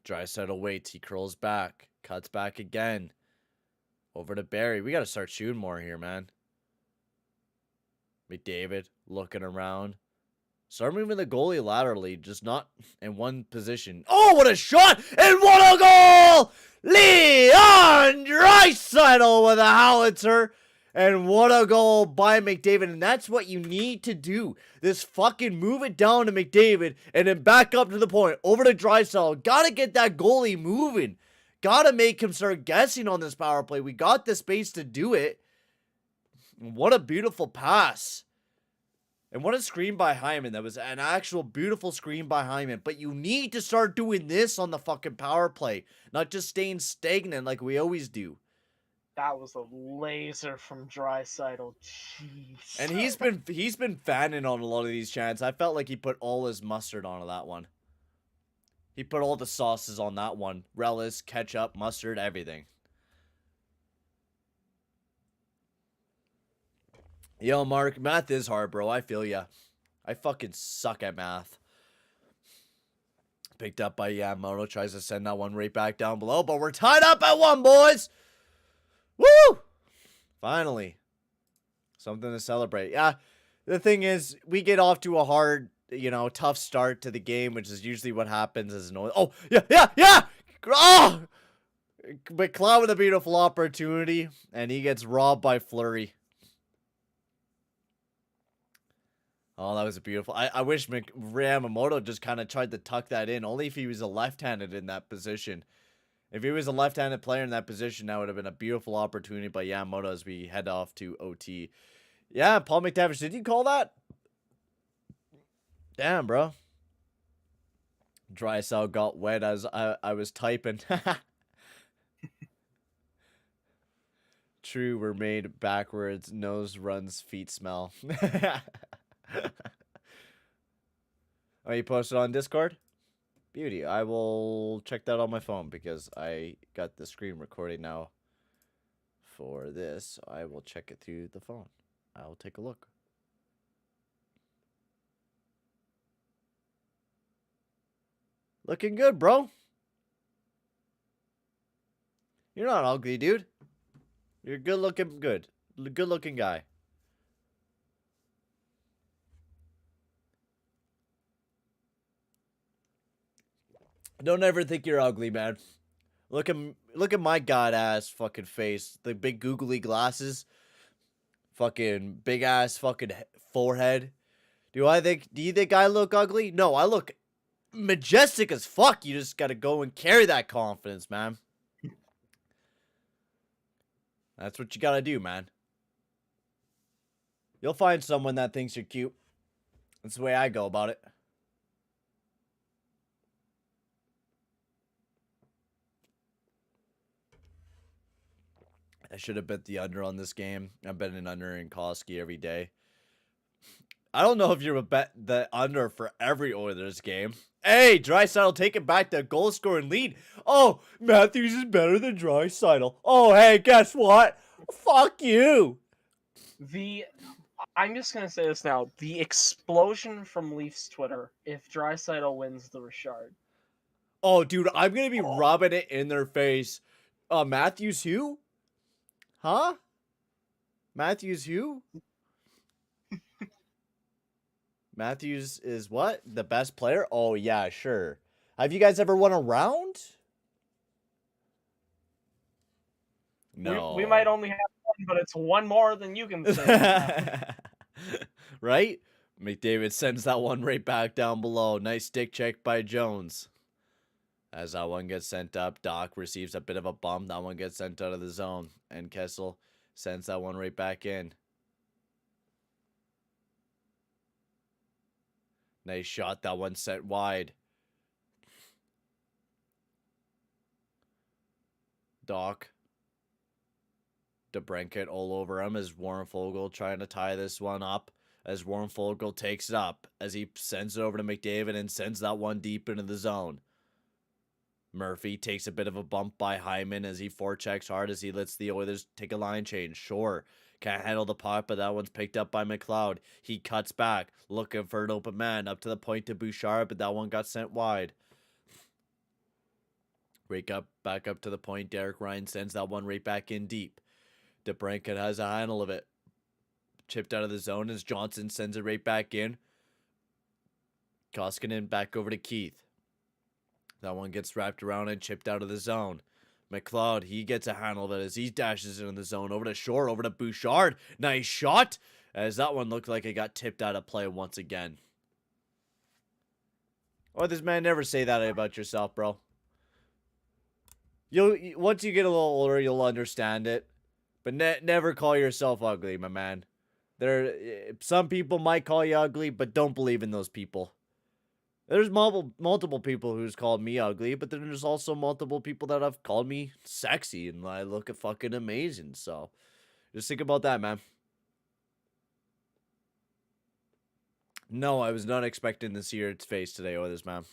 S1: Draisaitl waits. He curls back. Cuts back again. Over to Barry. We got to start shooting more here, man. McDavid looking around. Start moving the goalie laterally, just not in one position. Oh, what a shot! And what a goal! Leon Draisaitl with a howitzer. And what a goal by McDavid. And that's what you need to do. This fucking move it down to McDavid and then back up to the point. Over to Draisaitl. Gotta get that goalie moving. Gotta make him start guessing on this power play. We got the space to do it. What a beautiful pass. And what a screen by Hyman. That was an actual beautiful screen by Hyman. But you need to start doing this on the fucking power play. Not just staying stagnant like we always do.
S2: That was a laser from Draisaitl. Jeez.
S1: And he's been fanning on a lot of these chances. I felt like he put all his mustard onto that one. He put all the sauces on that one. Relish, ketchup, mustard, everything. Yo, Mark, math is hard, bro. I feel ya. I fucking suck at math. Picked up by Yamamoto. Tries to send that one right back down below. But we're tied up at 1, boys. Woo! Finally. Something to celebrate. Yeah, the thing is, we get off to a hard, tough start to the game, which is usually what happens as an... Oh, yeah! Oh! McLeod with a beautiful opportunity, and he gets robbed by Fleury. Oh, that was a beautiful... I wish Yamamoto just kind of tried to tuck that in, only if he was a left-handed in that position. If he was a left-handed player in that position, that would have been a beautiful opportunity by Yamamoto as we head off to OT. Yeah, Paul McTavish, did you call that? Damn, bro. Draisaitl got wet as I was typing. True, we're made backwards. Nose runs, feet smell. Oh, you posted on Discord? Beauty. I will check that on my phone because I got the screen recording now for this. I will check it through the phone. I'll take a look. Looking good, bro. You're not ugly, dude. You're good looking guy. Don't ever think you're ugly, man. Look at my god-ass fucking face. The big googly glasses. Fucking big-ass fucking forehead. Do you think I look ugly? No, I look majestic as fuck. You just gotta go and carry that confidence, man. That's what you gotta do, man. You'll find someone that thinks you're cute. That's the way I go about it. I should have bet the under on this game. I'm betting under in Koski every day. I don't know if you're a bet the under for every Oilers game. Hey, Draisaitl taking back the goal scoring lead. Oh, Matthews is better than Draisaitl. Oh, hey, guess what? Fuck you.
S2: I'm just gonna say this now. The explosion from Leafs Twitter if Draisaitl wins the Richard.
S1: Oh, dude, I'm gonna be rubbing it in their face. Matthews who? Huh? Matthews who? Matthews is what? The best player? Oh, yeah, sure. Have you guys ever won a round? No.
S2: We might only have one, but it's one more than you can say.
S1: Right? McDavid sends that one right back down below. Nice stick check by Jones. As that one gets sent up, Doc receives a bit of a bump. That one gets sent out of the zone. And Kessel sends that one right back in. Nice shot. That one set wide. Doc. DeBrincat all over him as Warren Fogle trying to tie this one up. As Warren Fogle takes it up. As he sends it over to McDavid and sends that one deep into the zone. Murphy takes a bit of a bump by Hyman as he forechecks hard as he lets the Oilers take a line change. Sure, can't handle the puck, but that one's picked up by McLeod. He cuts back, looking for an open man, up to the point to Bouchard, but that one got sent wide. Back up to the point. Derek Ryan sends that one right back in deep. DeBrincat has a handle of it. Chipped out of the zone as Johnson sends it right back in. Koskinen back over to Keith. That one gets wrapped around and chipped out of the zone. McLeod, he gets a handle of it as he dashes into the zone. Over to Shore, over to Bouchard. Nice shot. As that one looked like it got tipped out of play once again. Oh, this man, never say that about yourself, bro. Once you get a little older, you'll understand it. But never call yourself ugly, my man. Some people might call you ugly, but don't believe in those people. There's multiple people who's called me ugly, but then there's also multiple people that have called me sexy, and I look fucking amazing. So, just think about that, man. No, I was not expecting to see your face today, Oilers, man.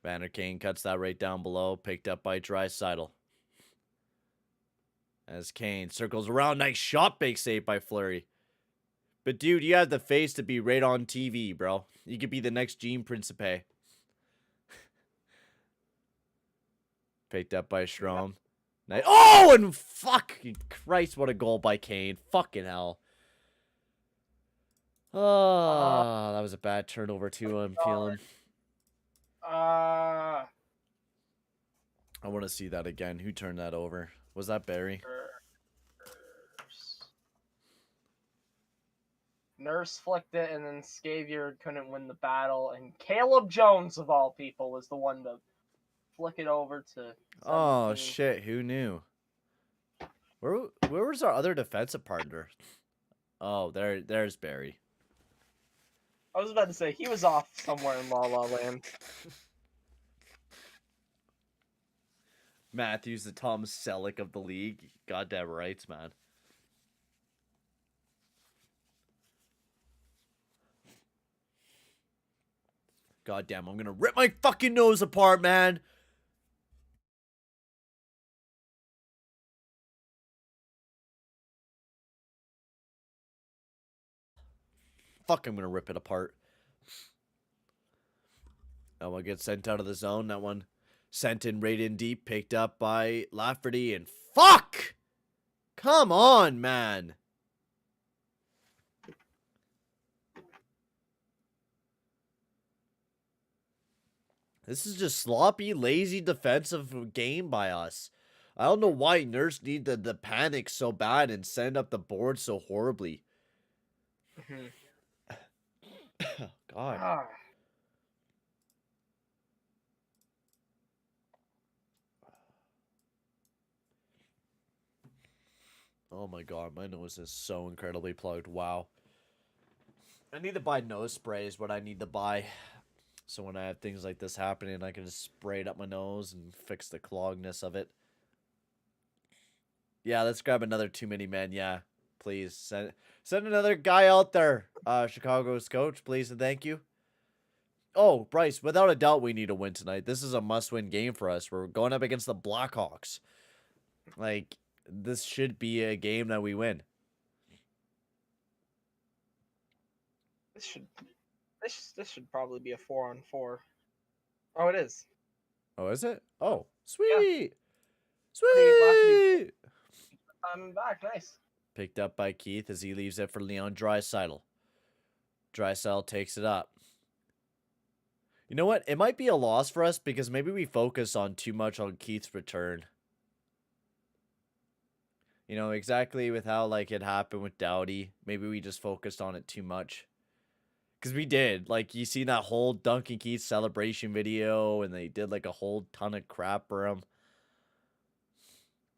S1: Vander Kane cuts that right down below, picked up by Draisaitl. As Kane circles around, nice shot, big save by Fleury. But dude, you have the face to be right on TV, bro. You could be the next Gene Principe. Picked up by Strome. Nice. Oh, and fucking Christ, what a goal by Kane. Fucking hell. Oh, that was a bad turnover too, I'm feeling. I want to see that again. Who turned that over? Was that Barry?
S2: Nurse flicked it, and then Scavier couldn't win the battle, and Caleb Jones, of all people, was the one to flick it over to 17.
S1: Oh, shit. Who knew? Where was our other defensive partner? Oh, there's Barry.
S2: I was about to say, he was off somewhere in La La Land.
S1: Matthews, the Tom Selleck of the league. Goddamn rights, man. Goddamn, I'm gonna rip my fucking nose apart, man. Fuck, I'm gonna rip it apart. That one gets sent out of the zone. That one sent in right in deep, picked up by Lafferty, and fuck! Come on, man. This is just sloppy, lazy defensive game by us. I don't know why Nurse needed the panic so bad and send up the board so horribly. God. Oh my god, my nose is so incredibly plugged. Wow. I need to buy nose spray is what I need to buy. So when I have things like this happening, I can just spray it up my nose and fix the cloggedness of it. Yeah, let's grab another too many men. Yeah, please. Send another guy out there, Chicago's coach, please and thank you. Oh, Bryce, without a doubt, we need to win tonight. This is a must-win game for us. We're going up against the Blackhawks. Like, this should be a game that we win.
S2: This should probably be a 4-on-4. Oh, it is.
S1: Oh, is it? Oh, sweet.
S2: Yeah.
S1: Sweet.
S2: I'm back. Nice.
S1: Picked up by Keith as he leaves it for Leon Draisaitl. Draisaitl takes it up. You know what? It might be a loss for us because maybe we focus on too much on Keith's return. You know, exactly with how, like, it happened with Doughty. Maybe we just focused on it too much. Because we did. Like, you seen that whole Duncan Keith celebration video, and they did, like, a whole ton of crap for him.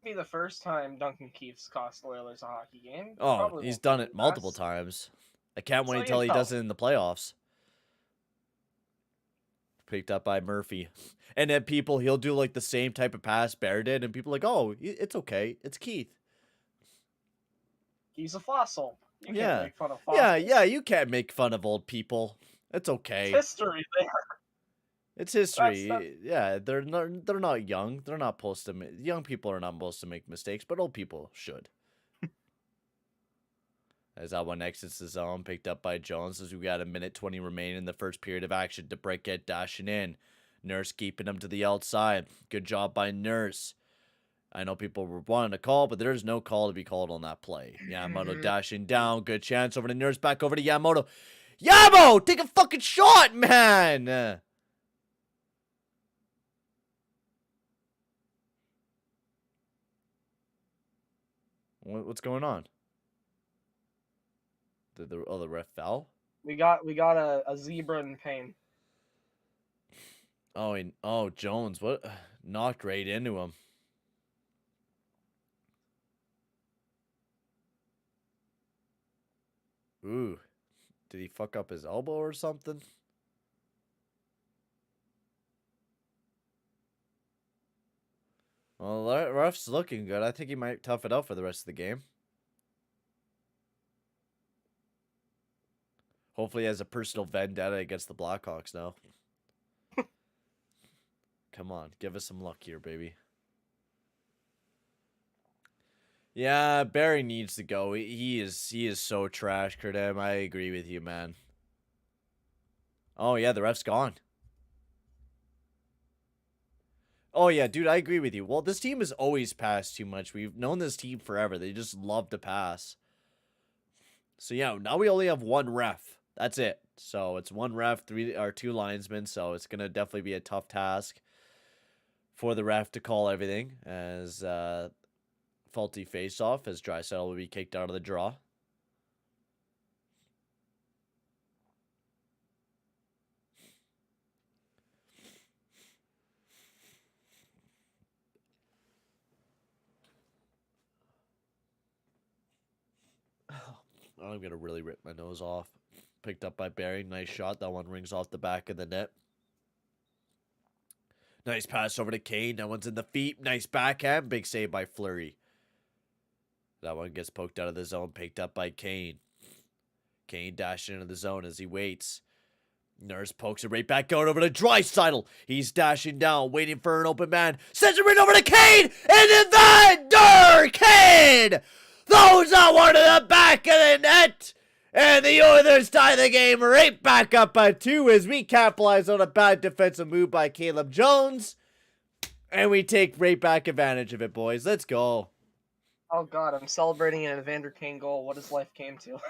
S2: Be the first time Duncan Keith's cost the Oilers a hockey game.
S1: Oh, he's done it multiple times. I can't wait until he does it in the playoffs. Picked up by Murphy. And then he'll do, like, the same type of pass Bear did, and people are like, oh, it's okay. It's Keith.
S2: He's a fossil. You can't make fun of
S1: fossils. Yeah, you can't make fun of old people. It's okay.
S2: It's history there.
S1: It's history.
S2: That's
S1: Yeah, they're not young. They're not supposed to. Young people are not supposed to make mistakes, but old people should. As that one exits the zone, picked up by Jones as we got a minute 20 remaining in the first period of action. DeBrincat dashing in. Nurse keeping him to the outside. Good job by Nurse. I know people were wanting to call, but there's no call to be called on that play. Yamamoto dashing down. Good chance over to Nurse. Back over to Yamamoto. Yamo! Take a fucking shot, man! What's going on? Did the ref foul?
S2: we got a zebra in pain.
S1: Oh, Jones, what? Knocked right into him. Ooh, did he fuck up his elbow or something? Well, ref's looking good. I think he might tough it out for the rest of the game. Hopefully he has a personal vendetta against the Blackhawks now. Come on, give us some luck here, baby. Yeah, Barry needs to go. He is so trash, Kurdem. I agree with you, man. Oh yeah, the ref's gone. Oh yeah, dude, I agree with you. Well, this team has always passed too much. We've known this team forever. They just love to pass. So yeah, now we only have one ref. That's it. So it's one ref, two linesmen. So it's gonna definitely be a tough task for the ref to call everything as faulty face-off as Draisaitl will be kicked out of the draw. I'm gonna really rip my nose off. Picked up by Barry. Nice shot. That one rings off the back of the net. Nice pass over to Kane. That one's in the feet. Nice backhand. Big save by Fleury. That one gets poked out of the zone. Picked up by Kane. Kane dashing into the zone as he waits. Nurse pokes it right back out over to Draisaitl. He's dashing down, waiting for an open man. Sends it right over to Kane. And Evander Kane throws that one to the back of the net. And the Oilers tie the game right back up by 2 as we capitalize on a bad defensive move by Caleb Jones. And we take right back advantage of it, boys. Let's go.
S2: Oh god, I'm celebrating an Evander Kane goal. What his life came to.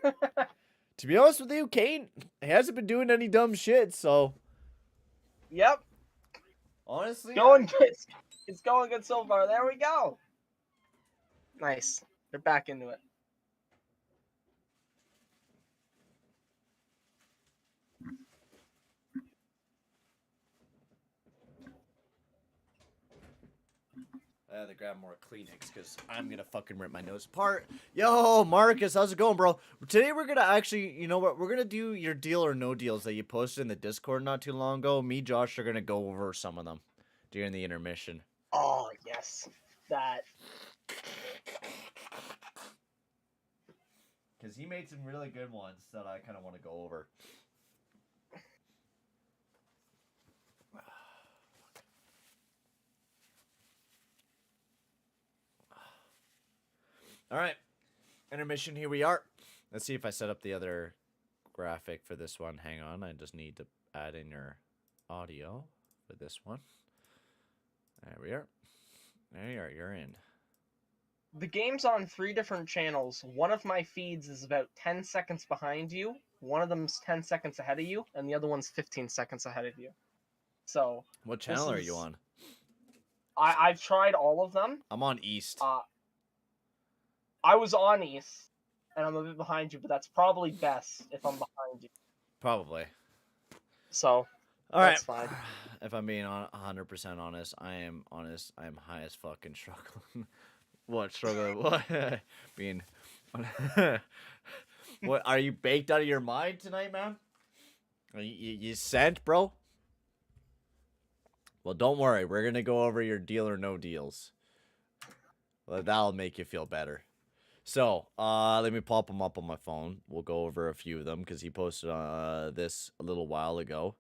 S1: To be honest with you, Kane hasn't been doing any dumb shit, so.
S2: Yep.
S1: Honestly.
S2: Going good. It's going good so far. There we go. Nice. They're back into it.
S1: I had to grab more Kleenex because I'm going to fucking rip my nose apart. Yo, Marcus, how's it going, bro? Today we're going to actually, you know what? We're going to do your deal or no deals that you posted in the Discord not too long ago. Me, Josh, are going to go over some of them during the intermission.
S2: Oh, yes. That.
S1: Because he made some really good ones that I kind of want to go over. All right, intermission, here we are. Let's see if I set up the other graphic for this one. Hang on, I just need to add in your audio for this one. There we are. There you are, you're in.
S2: The game's on 3 different channels. One of my feeds is about 10 seconds behind you. One of them's 10 seconds ahead of you, and the other one's 15 seconds ahead of you. So.
S1: What channel are you on?
S2: I've tried all of them.
S1: I'm on East.
S2: I was on East, and I'm a bit behind you, but that's probably best if I'm behind you.
S1: Probably.
S2: So,
S1: all
S2: that's
S1: right.
S2: fine.
S1: If I'm being 100% honest, I am high as fucking struggling. What struggling? What? Being. What? Are you baked out of your mind tonight, man? You sent, bro? Well, don't worry. We're gonna go over your deal or no deals. Well, that'll make you feel better. So, let me pop them up on my phone. We'll go over a few of them because he posted this a little while ago.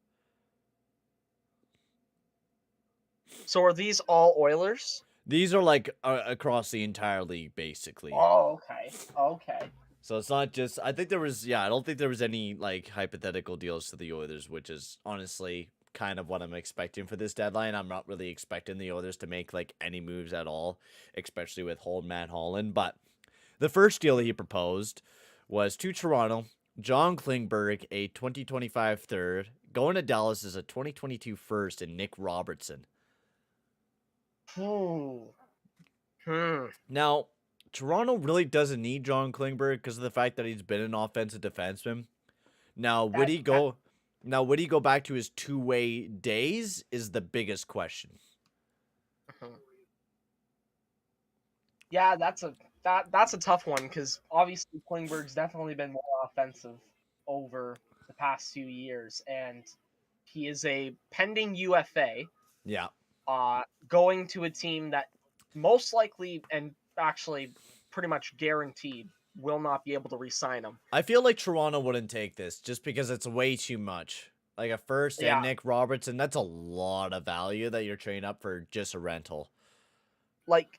S2: So are these all Oilers?
S1: These are like across the entire league, basically.
S2: Oh, okay. Okay.
S1: So it's not just. I think there was. Yeah, I don't think there was any like hypothetical deals to the Oilers, which is honestly kind of what I'm expecting for this deadline. I'm not really expecting the Oilers to make like any moves at all, especially with Matt Holland. But the first deal that he proposed was to Toronto, John Klingberg, a 2025 third, going to Dallas as a 2022 first, and Nick Robertson. Now, Toronto really doesn't need John Klingberg because of the fact that he's been an offensive defenseman. Now, would he go? Now, would he go back to his two-way days? Is the biggest question.
S2: Yeah, that's a tough one because obviously Klingberg's definitely been more offensive over the past few years, and he is a pending UFA.
S1: Yeah.
S2: Going to a team that most likely and actually pretty much guaranteed will not be able to re-sign him.
S1: I feel like Toronto wouldn't take this just because it's way too much. Like a first and Nick Robertson, that's a lot of value that you're trading up for just a rental.
S2: Like,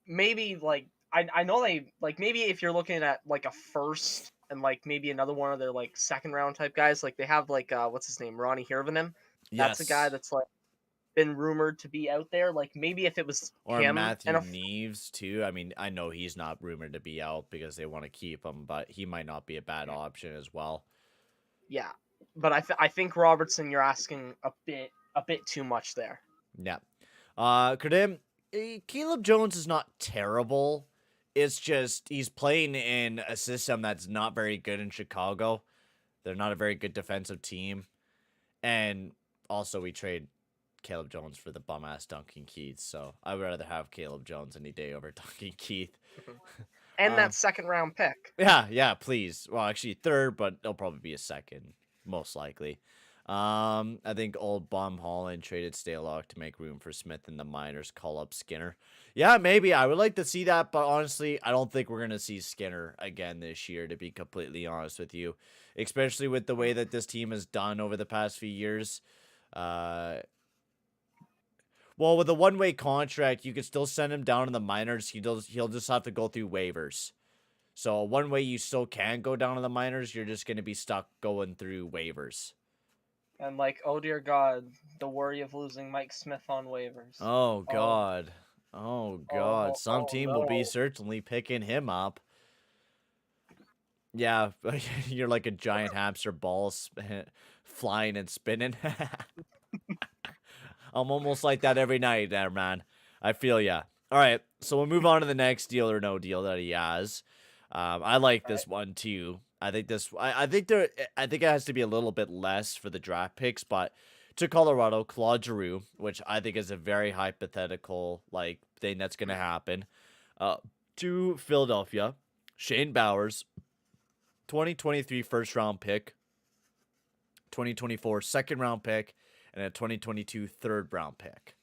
S2: maybe, like, I know they, like, maybe if you're looking at, like, a first and, like, maybe another one of their, like, second-round type guys, like, they have, like, what's his name, Ronnie Hirvonen. That's a guy that's, like, been rumored to be out there. Like, maybe if it was
S1: or
S2: him
S1: Matthew Neves too. I mean, I know he's not rumored to be out because they want to keep him, but he might not be a bad option as well.
S2: Yeah, but I think Robertson, you're asking a bit too much there.
S1: Yeah. Karim, Caleb Jones is not terrible. It's just he's playing in a system that's not very good in Chicago. They're not a very good defensive team, and also we trade Caleb Jones for the bum-ass Duncan Keith, so I would rather have Caleb Jones any day over Duncan Keith.
S2: And that second-round pick.
S1: Yeah, please. Well, actually third, but it'll probably be a second, most likely. I think old bum Holland traded Stalock to make room for Smith in the minors, call up Skinner. Yeah, maybe. I would like to see that, but honestly, I don't think we're going to see Skinner again this year, to be completely honest with you, especially with the way that this team has done over the past few years. Well, with a one-way contract, you could still send him down in the minors. He'll just have to go through waivers. So one way you still can go down in the minors, you're just going to be stuck going through waivers.
S2: And like, oh dear God, the worry of losing Mike Smith on waivers.
S1: Oh God. Oh God. Some team will be certainly picking him up. Yeah, you're like a giant hamster ball flying and spinning. I'm almost like that every night there, man. I feel ya. All right, so we'll move on to the next deal or no deal that he has. I like this one too. I think it has to be a little bit less for the draft picks, but to Colorado, Claude Giroux, which I think is a very hypothetical like thing that's gonna happen. To Philadelphia, Shane Bowers, 2023 first round pick, 2024 second round pick, and a 2022 third round pick.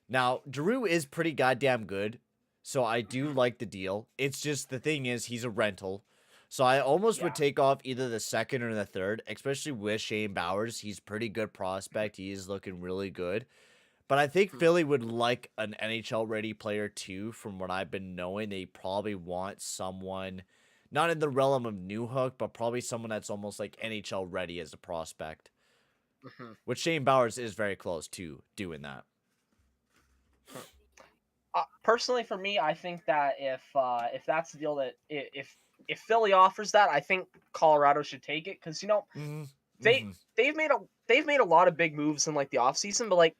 S1: Now, Giroux is pretty goddamn good, so I do like the deal. It's just the thing is he's a rental. So I almost would take off either the second or the third, especially with Shane Bowers. He's pretty good prospect. He is looking really good. But I think Philly would like an NHL ready player too, from what I've been knowing. They probably want someone not in the realm of Newhook, but probably someone that's almost like NHL ready as a prospect. Which Shane Bowers is very close to doing that.
S2: Personally, for me, I think that if that's the deal, that if Philly offers that, I think Colorado should take it, because they've made a lot of big moves in like the offseason, but like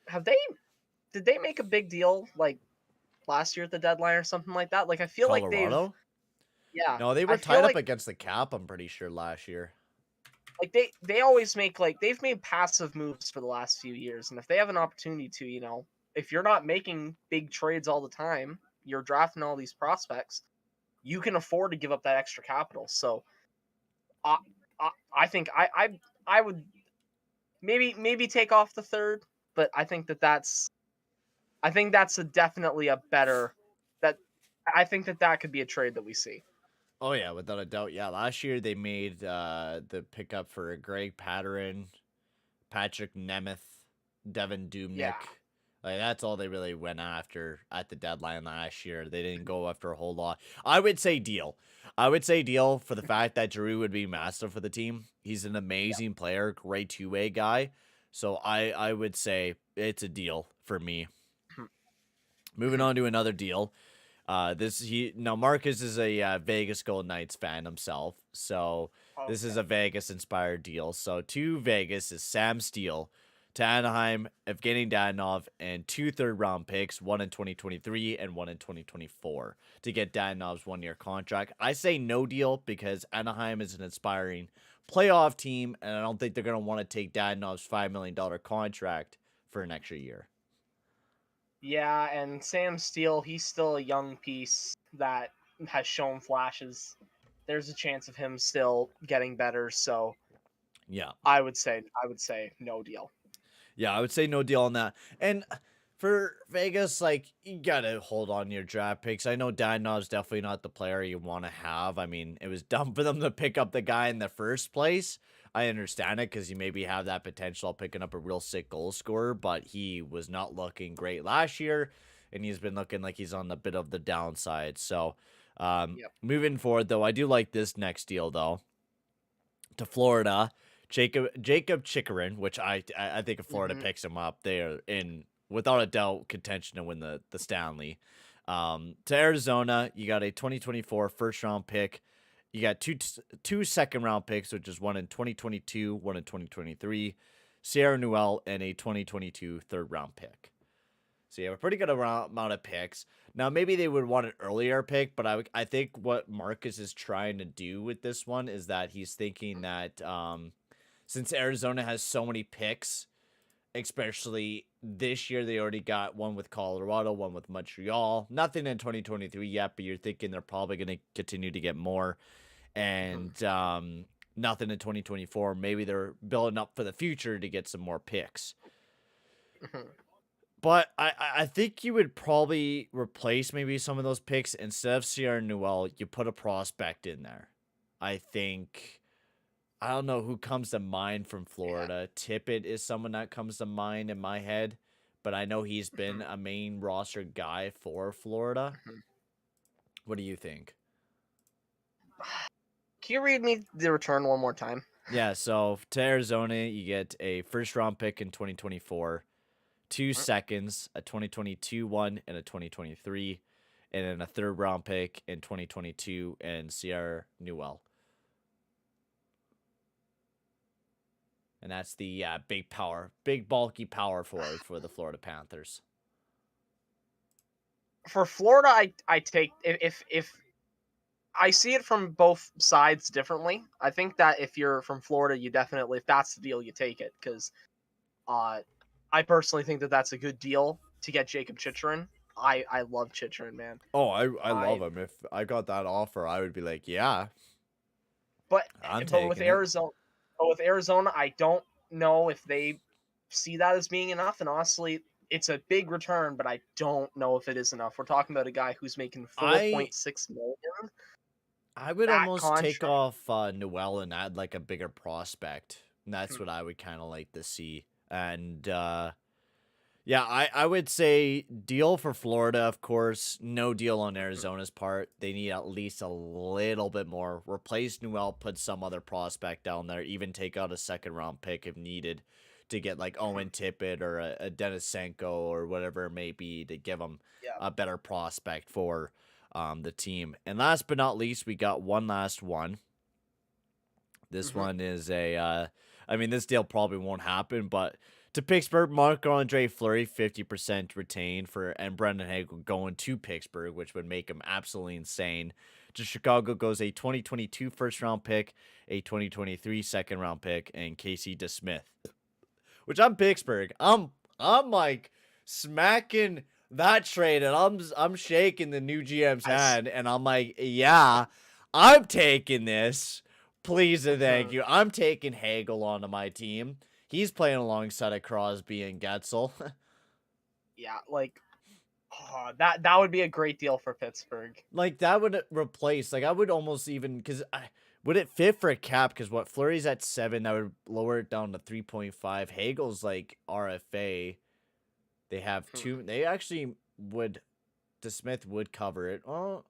S2: did they make a big deal like last year at the deadline or something like that? Like I feel
S1: Colorado?
S2: like
S1: No, they were tied up against the cap, I'm pretty sure, last year.
S2: Like they always make, like, they've made passive moves for the last few years, and if they have an opportunity to, if you're not making big trades all the time, you're drafting all these prospects, you can afford to give up that extra capital. So I think I would maybe take off the third, but I think that's definitely a better, I think that could be a trade that we see.
S1: Oh, yeah, without a doubt. Yeah, last year they made the pickup for Greg Patrick Nemeth, Devin Dubnyk.
S2: Yeah.
S1: Like, that's all they really went after at the deadline last year. They didn't go after a whole lot. I would say deal. I would say deal for the fact that Giroux would be massive for the team. He's an amazing player, great two-way guy. So I would say it's a deal for me. Moving on to another deal. Marcus is a Vegas Golden Knights fan himself. So this is a Vegas inspired deal. So to Vegas is Sam Steele. To Anaheim, Evgeny Dadonov, and 2 third-round picks, one in 2023 and one in 2024, to get Dadonov's one-year contract. I say no deal because Anaheim is an inspiring playoff team, and I don't think they're going to want to take Dadonov's $5 million contract for an extra year.
S2: Yeah, and Sam Steele, he's still a young piece that has shown flashes. There's a chance of him still getting better, so
S1: yeah,
S2: I would say no deal.
S1: Yeah, I would say no deal on that. And for Vegas, like, you gotta hold on to your draft picks. I know Dadonov's definitely not the player you want to have. I mean, it was dumb for them to pick up the guy in the first place. I understand it because you maybe have that potential of picking up a real sick goal scorer, but he was not looking great last year, and he's been looking like he's on a bit of the downside. So, moving forward, though, I do like this next deal, though, to Florida. Jacob Chikrin, which I think if Florida picks him up, they are in, without a doubt, contention to win the Stanley. To Arizona, you got a 2024 first-round pick. You got two second-round picks, which is one in 2022, one in 2023. Sierra Newell, and a 2022 third-round pick. So you have a pretty good amount of picks. Now, maybe they would want an earlier pick, but I think what Marcus is trying to do with this one is that he's thinking that since Arizona has so many picks, especially this year, they already got one with Colorado, one with Montreal. Nothing in 2023 yet, but you're thinking they're probably going to continue to get more. And nothing in 2024. Maybe they're building up for the future to get some more picks. But I think you would probably replace maybe some of those picks. Instead of Sierra Newell, you put a prospect in there. I don't know who comes to mind from Florida. Yeah. Tippett is someone that comes to mind in my head, but I know he's been a main roster guy for Florida. What do you think?
S2: Can you read me the return one more time?
S1: Yeah, so to Arizona, you get a first-round pick in 2024, 2 seconds, a 2022 one, and a 2023, and then a third-round pick in 2022 and Sierra Newell. And that's the big bulky power forward for the Florida Panthers.
S2: For Florida, I take if I see it from both sides differently. I think that if you're from Florida, you definitely, if that's the deal, you take it because I personally think that that's a good deal to get Jacob Chikrin. I love Chikrin, man.
S1: Oh, I love him. If I got that offer, I would be like, yeah.
S2: But with Arizona, I don't know if they see that as being enough. And honestly, it's a big return, but I don't know if it is enough. We're talking about a guy who's making $4.6 million.
S1: I would almost take off Newell and add like a bigger prospect. And that's what I would kind of like to see. And I would say deal for Florida, of course. No deal on Arizona's part. They need at least a little bit more. Replace Newell, put some other prospect down there, even take out a second-round pick if needed to get like Owen Tippett or a Denisenko or whatever it may be to give them a better prospect for the team. And last but not least, we got one last one. This one is this deal probably won't happen, but to Pittsburgh, Marc-Andre Fleury, 50% retained and Brendan Hagel going to Pittsburgh, which would make him absolutely insane. To Chicago goes a 2022 first-round pick, a 2023 second-round pick, and Casey DeSmith. Which I'm Pittsburgh. I'm like smacking that trade, and I'm shaking the new GM's hand, and I'm like, yeah, I'm taking this. Please and thank you. I'm taking Hagel onto my team. He's playing alongside of Crosby and Getzel.
S2: Yeah, like that would be a great deal for Pittsburgh.
S1: Like that would replace. Like I would almost even because Would it fit for a cap? Because what Fleury's at 7, that would lower it down to 3.5. Hagel's like RFA. They have 2. They actually would. DeSmith would cover it. Oh,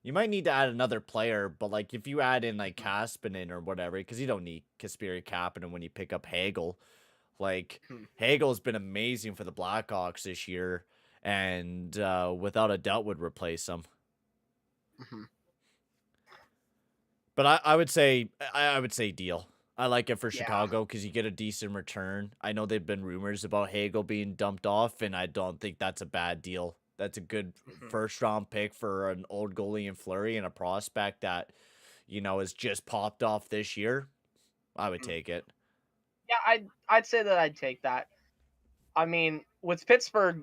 S1: you might need to add another player, but like if you add in like Kaspinen or whatever, because you don't need Kasperi Kapanen when you pick up Hagel. Like Hagel's been amazing for the Blackhawks this year, and without a doubt would replace him. But I would say deal. I like it for Chicago because you get a decent return. I know they've been rumors about Hagel being dumped off, and I don't think that's a bad deal. That's a good first round pick for an old goalie in Fleury and a prospect that, has just popped off this year. I would take it.
S2: Yeah, I'd say that I'd take that. I mean, with Pittsburgh,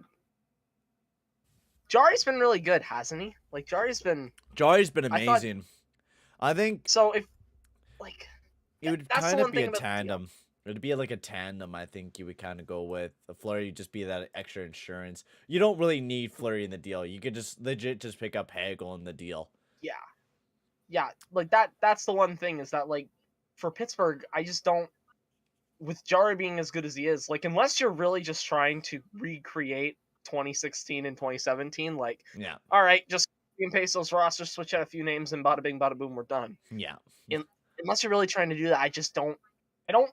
S2: Jari's been really good, hasn't he? Like Jari's been
S1: amazing. I think
S2: so. If
S1: it would kind of be a tandem. It'd be like a tandem, I think you would kind of go with. The Fleury just be that extra insurance. You don't really need Fleury in the deal. You could just legit just pick up Hagel in the deal.
S2: Yeah. Yeah, like that's the one thing is that, like, for Pittsburgh, I just don't, with Jari being as good as he is, like, unless you're really just trying to recreate 2016 and 2017, like, all right, just copy and paste those rosters, switch out a few names, and bada bing, bada boom, we're done.
S1: Yeah.
S2: Unless you're really trying to do that, I don't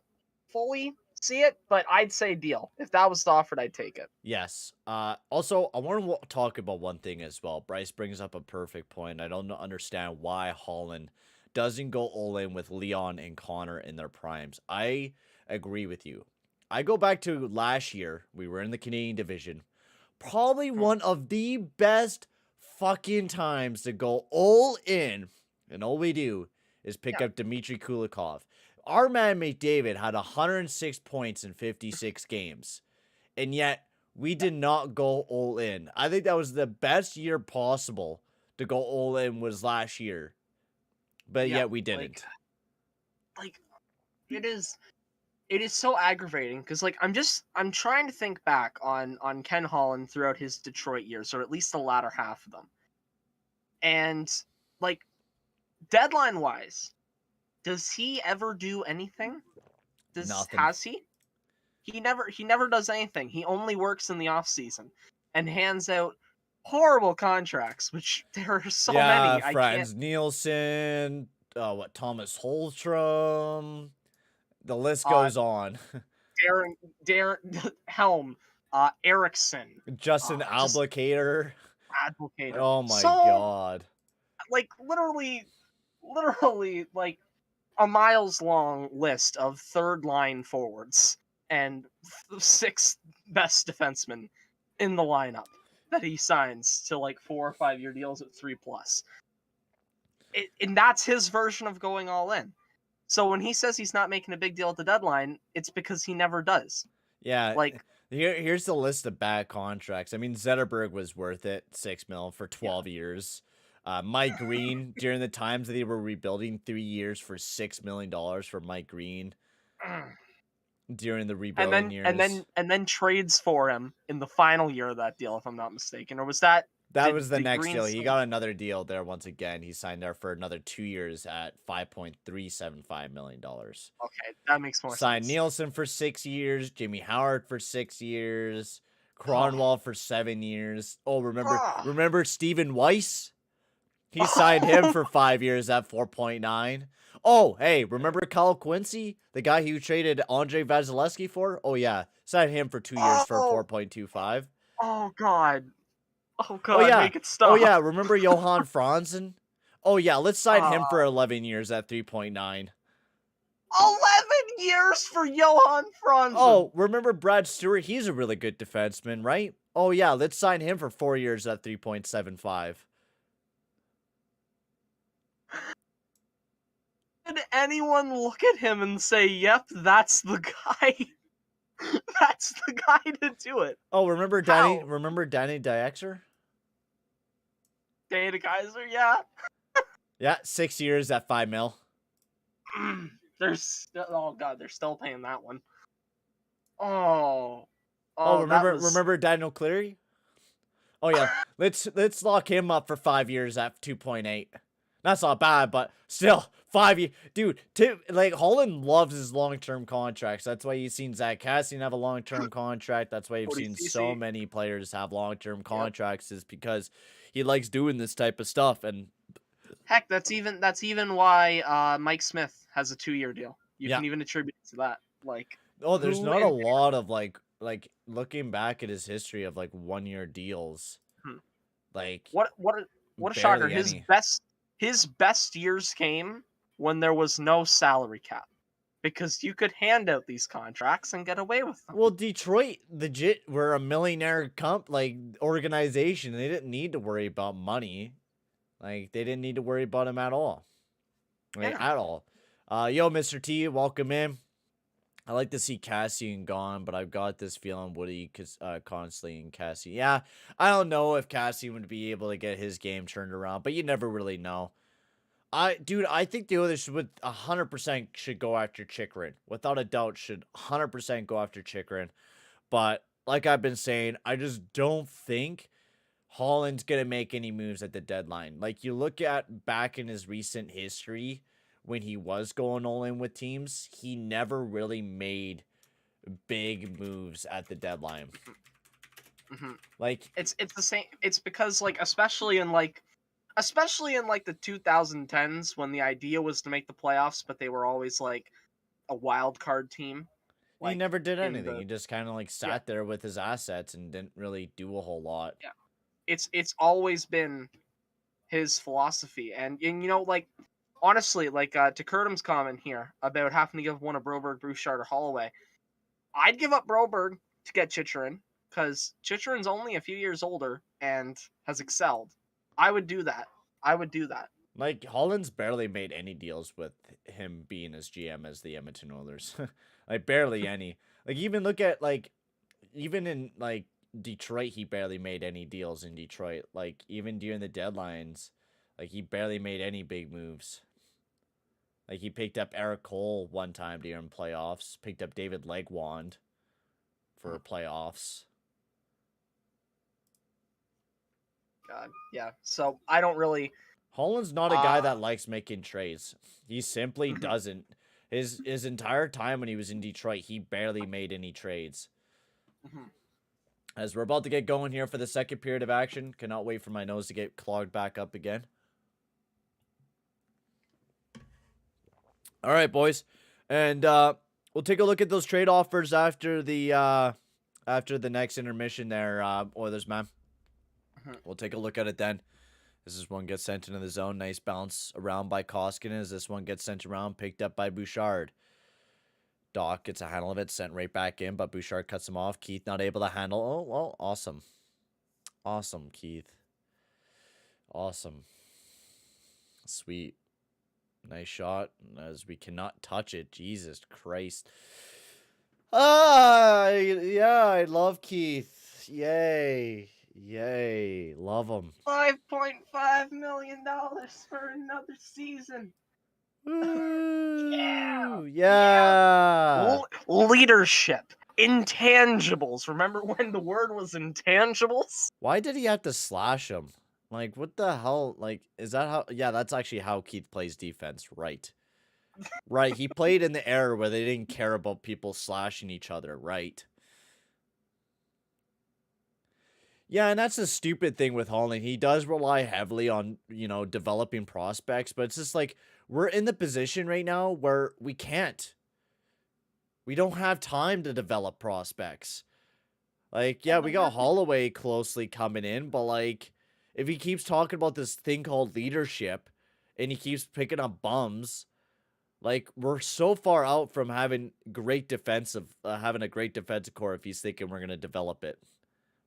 S2: fully see it, but I'd say deal. If that was offered, I'd take it.
S1: Yes. Also, I want to talk about one thing as well. Bryce brings up a perfect point. I don't understand why Holland doesn't go all in with Leon and Connor in their primes. I agree with you. I go back to last year. We were in the Canadian division. Probably one of the best fucking times to go all in. And all we do is pick up Dmitry Kulikov. Our man McDavid had 106 points in 56 games, and yet we did not go all in. I think that was the best year possible to go all in was last year, but yet we didn't.
S2: Like it is so aggravating because, like, I'm trying to think back on Ken Holland throughout his Detroit years, or at least the latter half of them, and like deadline wise. Does he ever do anything?
S1: Nothing.
S2: Has he? He never does anything. He only works in the off season and hands out horrible contracts, which there are so many.
S1: Franz Nielsen, Thomas Holstrom, the list goes on.
S2: Darren Helm, Erickson,
S1: Justin Abdelkader. Oh my god!
S2: Like literally, like a miles long list of third line forwards and 6 best defensemen in the lineup that he signs to like 4 or 5 year deals at 3+. And that's his version of going all in. So when he says he's not making a big deal at the deadline, it's because he never does.
S1: Yeah. Like here's the list of bad contracts. I mean, Zetterberg was worth it, $6 million for 12 years. Mike Green, during the times that they were rebuilding, 3 years for $6 million for Mike Green during the rebuilding years.
S2: And then trades for him in the final year of that deal, if I'm not mistaken. Or was that...
S1: That was the next deal. He got another deal there once again. He signed there for another 2 years at $5.375 million.
S2: Okay, that makes more sense.
S1: Signed Nielsen for 6 years, Jimmy Howard for 6 years, Cronwall for 7 years. Oh, remember Stephen Weiss? He signed him for 5 years at 4.9. Oh, hey, remember Kyle Quincy, the guy who traded Andre Vasilevsky for? Oh yeah, signed him for 2 years for 4.25.
S2: Oh god. Oh god,
S1: oh, yeah.
S2: Make it stop.
S1: Oh yeah, remember Johan Franzen? Oh yeah, let's sign him for 11 years at 3.9.
S2: 11 years for Johan Franzen.
S1: Oh, remember Brad Stewart? He's a really good defenseman, right? Oh yeah, let's sign him for 4 years at 3.75.
S2: Did anyone look at him and say, yep, that's the guy? That's the guy to do it.
S1: Oh, remember Danny? How? Remember Danny Diexer?
S2: Danny Kaiser, yeah.
S1: Yeah, 6 years at $5 million.
S2: Oh god, they're still paying that one. Oh,
S1: remember Daniel Cleary? Oh yeah, let's lock him up for 5 years at 2.8. That's not bad, but still, 5 years. Dude, like, Holland loves his long-term contracts. That's why you've seen Zach Cassian have a long-term contract. That's why you've
S2: Cody
S1: seen so
S2: Cece.
S1: many players have long-term
S2: Yep.
S1: contracts, is because he likes doing this type of stuff. And
S2: Heck, that's even why Mike Smith has a 2-year deal. You
S1: yeah,
S2: can even attribute it to that. Like,
S1: oh, there's
S2: who
S1: not a
S2: in
S1: lot of like looking back at his history of like 1-year deals,
S2: Hmm.
S1: like
S2: what a shocker.
S1: barely any.
S2: His best years came when there was no salary cap. Because you could hand out these contracts and get away with them.
S1: Well, Detroit legit were a millionaire organization. They didn't need to worry about money. Like, they didn't need to worry about him at all. Like,
S2: Yeah.
S1: at all. Yo, Mr. T, welcome in. I like to see Cassian gone, but I've got this feeling Woody constantly in Cassian. Yeah, I don't know if Cassian would be able to get his game turned around, but you never really know. Dude, I think the others would 100% should go after Chikrin. Without a doubt, should 100% go after Chikrin. But like I've been saying, I just don't think Holland's gonna make any moves at the deadline. Like, you look at back in his recent history when he was going all in with teams, he never really made big moves at the deadline.
S2: Mm-hmm.
S1: Like,
S2: it's the same. It's because like especially in like the 2010s when the idea was to make the playoffs, but they were always like a wild card team.
S1: he
S2: Like
S1: never did
S2: in
S1: anything.
S2: the
S1: He just kind of like
S2: yeah
S1: sat there with his assets and didn't really do a whole lot.
S2: yeah, it's always been his philosophy, and you know like honestly like to Curtum's comment here about having to give one of Broberg, Bouchard, or Holloway, I'd give up Broberg to get Chicherin because Chicherin's only a few years older and has excelled. I would do that. I would do that.
S1: Like, Holland's barely made any deals with him being as GM as the Edmonton Oilers. Like, barely any. Like, even look at, like, even in, like, Detroit, he barely made any deals in Detroit. Like, even during the deadlines, like, he barely made any big moves. Like, he picked up Eric Cole one time during playoffs, picked up David Legwand for playoffs.
S2: God, yeah. So I don't really.
S1: Holland's not a guy that likes making trades. He simply doesn't. His entire time when he was in Detroit, he barely made any trades. As we're about to get going here for the second period of action, cannot wait for my nose to get clogged back up again. All right, boys, and we'll take a look at those trade offers after the next intermission there, Oilers man. We'll take a look at it then. This is one gets sent into the zone. Nice bounce around by Koskinen as this one gets sent around, picked up by Bouchard. Doc gets a handle of it, sent right back in, but Bouchard cuts him off. Keith not able to handle. Oh, well, awesome. Awesome, Keith. Awesome. Sweet. Nice shot, as we cannot touch it. Jesus Christ. Yeah, I love Keith. Yay. Yay. Love him.
S2: $5.5 million for another season.
S1: Yeah.
S2: Leadership. Intangibles. Remember when the word was intangibles?
S1: Why did he have to slash him? Like, what the hell? Like, is that how? Yeah, that's actually how Keith plays defense. Right. Right. He played in the era where they didn't care about people slashing each other. Right. Yeah, and that's the stupid thing with Holland. He does rely heavily on, developing prospects, but it's just like, we're in the position right now where we can't. We don't have time to develop prospects. Like, yeah, we got Holloway closely coming in, but like, if he keeps talking about this thing called leadership and he keeps picking up bums, like, we're so far out from having a great defensive core if he's thinking we're going to develop it.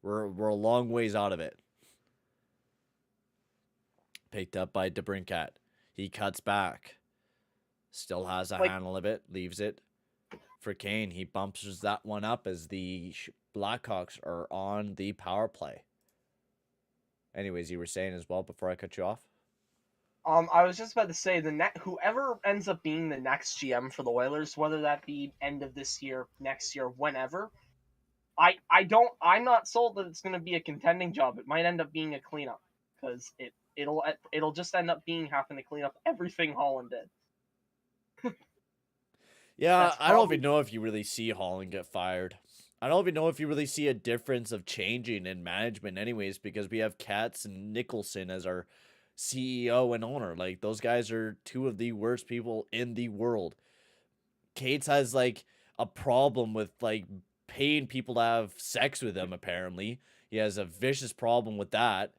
S1: We're a long ways out of it. Picked up by DeBrincat. He cuts back. Still has a handle of it. Leaves it for Kane. He bumps that one up as the Blackhawks are on the power play. Anyways, you were saying as well before I cut you off?
S2: I was just about to say whoever ends up being the next GM for the Oilers, whether that be end of this year, next year, whenever, I'm not sold that it's going to be a contending job. It might end up being a cleanup because it'll just end up being having to clean up everything Holland did.
S1: Yeah,
S2: That's
S1: I don't
S2: probably
S1: even know if you really see Holland get fired. I don't even know if you really see a difference of changing in management anyways, because we have Katz and Nicholson as our CEO and owner. Like, those guys are two of the worst people in the world. Cates has, like, a problem with, like, paying people to have sex with him, apparently. He has a vicious problem with that.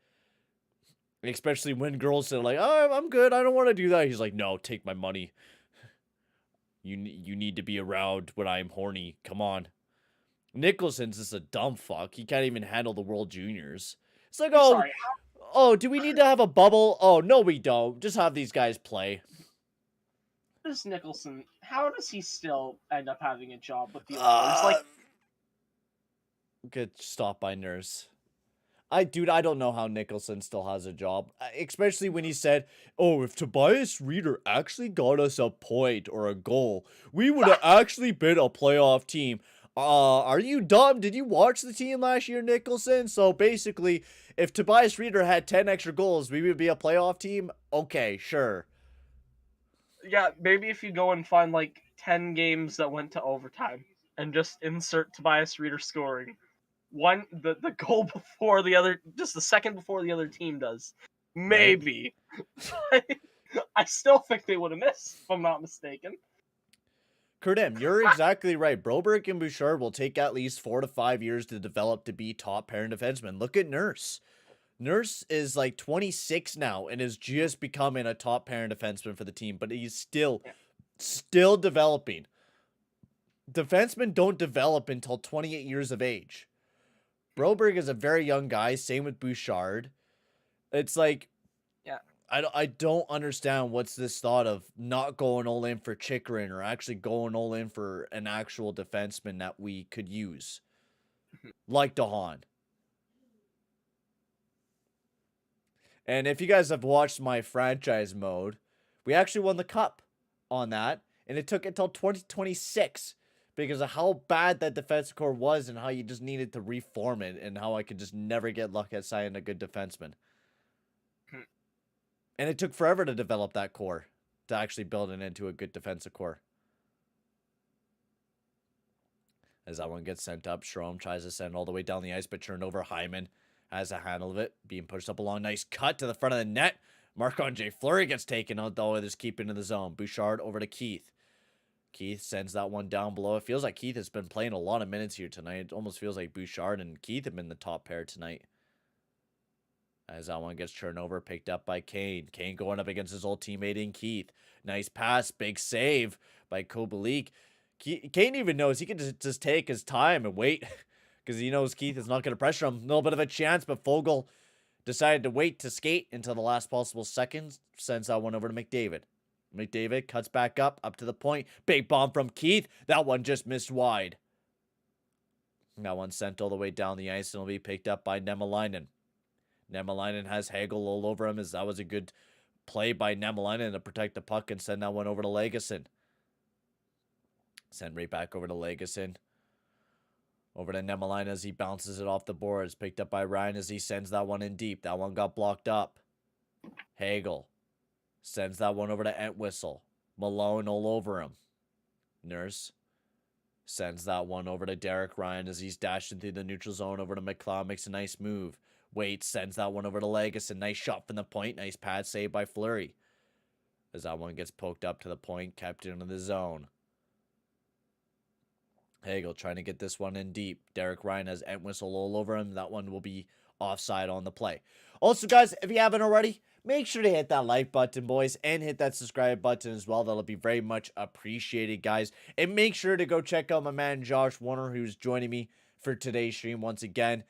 S1: Especially when girls say, like, oh, I'm good, I don't want to do that. He's like, no, take my money. You need to be around when I'm horny. Come on. Nicholson's just a dumb fuck. He can't even handle the World Juniors. It's like,
S2: I'm sorry.
S1: do we need to have a bubble? Oh, no, we don't. Just have these guys play.
S2: How does Nicholson? How does he still end up having a job with the Oilers? Like,
S1: Get stopped by nurse. Dude, I don't know how Nicholson still has a job. Especially when he said, oh, if Tobias Reeder actually got us a point or a goal, we would have actually been a playoff team. Are you dumb? Did you watch the team last year, Nicholson? So basically, if Tobias Reeder had 10 extra goals, we would be a playoff team? Okay, sure.
S2: yeah, maybe if you go and find like 10 games that went to overtime and just insert Tobias Reeder scoring. The goal before the other, just the second before the other team does. Maybe. Right? I still think they would have missed, if I'm not mistaken.
S1: Kurdem, you're exactly right. Broberg and Bouchard will take at least 4 to 5 years to develop to be top pairing defensemen. Look at Nurse. Nurse is like 26 now and is just becoming a top pairing defenseman for the team, but he's still developing. Defensemen don't develop until 28 years of age. Broberg is a very young guy. Same with Bouchard. It's like,
S2: yeah,
S1: I don't understand what's this thought of not going all in for Chikrin or actually going all in for an actual defenseman that we could use, like DeHaan. And if you guys have watched my franchise mode, we actually won the cup on that, and it took until 2026 because of how bad that defensive core was and how you just needed to reform it and how I could just never get luck at signing a good defenseman. And it took forever to develop that core, to actually build it into a good defensive core. As that one gets sent up, Strome tries to send all the way down the ice, but turned over. Hyman has a handle of it, being pushed up along. Nice cut to the front of the net. Marc-Andre Fleury gets taken out, though. Others keep into the zone. Bouchard over to Keith. Keith sends that one down below. It feels like Keith has been playing a lot of minutes here tonight. It almost feels like Bouchard and Keith have been the top pair tonight. As that one gets turned over, picked up by Kane. Kane going up against his old teammate in Keith. Nice pass, big save by Kobelik. Kane even knows he can just take his time and wait because he knows Keith is not going to pressure him. A little bit of a chance, but Fogle decided to wait to skate until the last possible seconds. Sends that one over to McDavid. McDavid cuts back up to the point. Big bomb from Keith. That one just missed wide. That one sent all the way down the ice and will be picked up by Nemalainen. Nemalainen has Hagel all over him as that was a good play by Nemalainen to protect the puck and send that one over to Legason. Send right back over to Legason. Over to Nemalainen as he bounces it off the boards. Picked up by Ryan as he sends that one in deep. That one got blocked up. Hagel sends that one over to Entwistle. Malone all over him. Nurse sends that one over to Derek Ryan as he's dashing through the neutral zone over to McLeod. Makes a nice move. Wait, sends that one over to Legason. Nice shot from the point. Nice pad save by Fleury. As that one gets poked up to the point, kept into the zone. Hagel trying to get this one in deep. Derek Ryan has Entwistle all over him. That one will be offside on the play. Also, guys, if you haven't already, make sure to hit that like button, boys, and hit that subscribe button as well. That'll be very much appreciated, guys. And make sure to go check out my man Josh Warner, who's joining me for today's stream once again.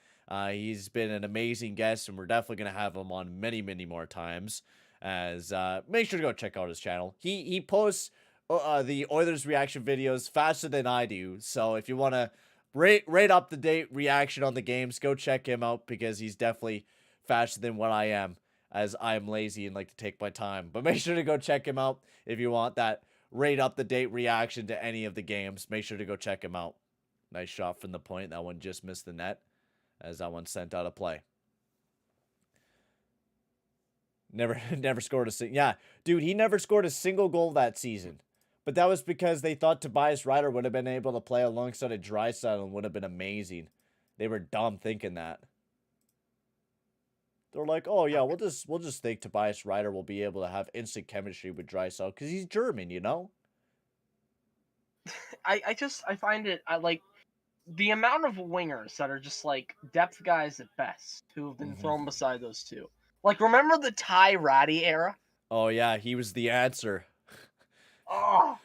S1: He's been an amazing guest, and we're definitely going to have him on many, many more times. As make sure to go check out his channel. He posts the Oilers reaction videos faster than I do. So if you want to rate up the date reaction on the games, go check him out because he's definitely faster than what I am, as I'm lazy and like to take my time. But make sure to go check him out if you want that rate up the date reaction to any of the games. Make sure to go check him out. Nice shot from the point. That one just missed the net as that one sent out of play. Never scored yeah, dude, he never scored a single goal that season. But that was because they thought Tobias Ryder would have been able to play alongside a Draisaitl and would have been amazing. They were dumb thinking that. They're like, oh yeah, we'll just think Tobias Ryder will be able to have instant chemistry with Draisaitl because he's German, you know.
S2: I find it, I like the amount of wingers that are just like depth guys at best who have been thrown beside those two. Like, remember the Ty Ratty era?
S1: Oh yeah, he was the answer.
S2: Oh,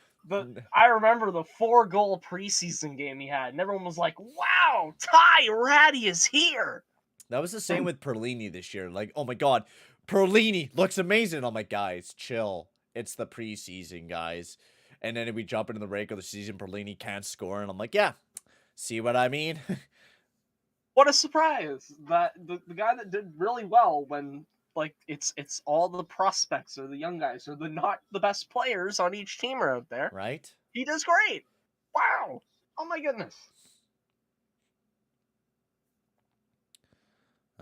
S2: I remember the 4-goal preseason game he had, and everyone was like, "Wow, Ty Ratty is here."
S1: That was the same with Perlini this year. Like, oh my god, Perlini looks amazing. I'm like, guys, chill. It's the preseason, guys. And then we jump into the regular season, Perlini can't score, and I'm like, yeah, see what I mean?
S2: What a surprise! That the guy that did really well when, like, it's all the prospects or the young guys or the not the best players on each team are out there.
S1: Right?
S2: He does great. Wow. Oh my goodness.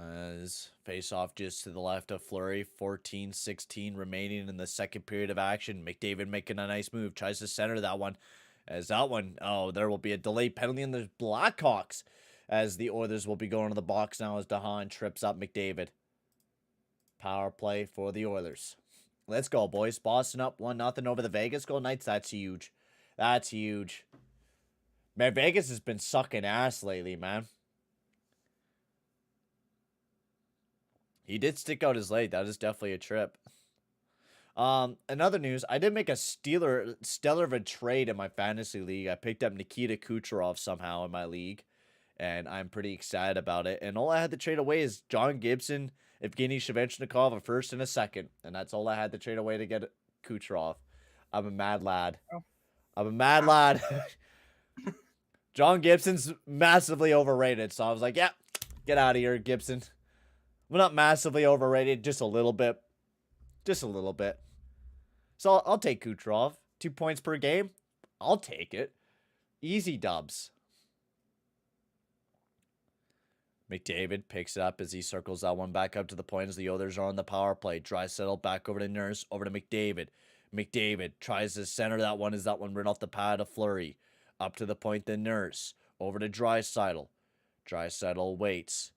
S1: As face off just to the left of Fleury, 14-16 remaining in the second period of action. McDavid making a nice move, tries to center that one. As that one, oh, there will be a delayed penalty in the Blackhawks. As the Oilers will be going to the box now as DeHaan trips up McDavid. Power play for the Oilers. Let's go, boys. Boston up 1-0 over the Vegas Golden Knights. That's huge. That's huge. Man, Vegas has been sucking ass lately, man. He did stick out his leg. That is definitely a trip. In other news, I did make a stellar of a trade in my fantasy league. I picked up Nikita Kucherov somehow in my league, and I'm pretty excited about it. And all I had to trade away is John Gibson, Evgeny Shevchnikov, a first and a second. And that's all I had to trade away to get Kucherov. I'm a mad lad. I'm a mad lad. John Gibson's massively overrated. So I was like, yeah, get out of here, Gibson. Well, not massively overrated, just a little bit. Just a little bit. So I'll take Kucherov. 2 points per game. I'll take it. Easy dubs. McDavid picks it up as he circles that one back up to the point as the Oilers are on the power play. Draisaitl back over to Nurse, over to McDavid. McDavid tries to center that one as that one right off the pad of Fleury. Up to the point then Nurse. Over to Draisaitl. Draisaitl waits.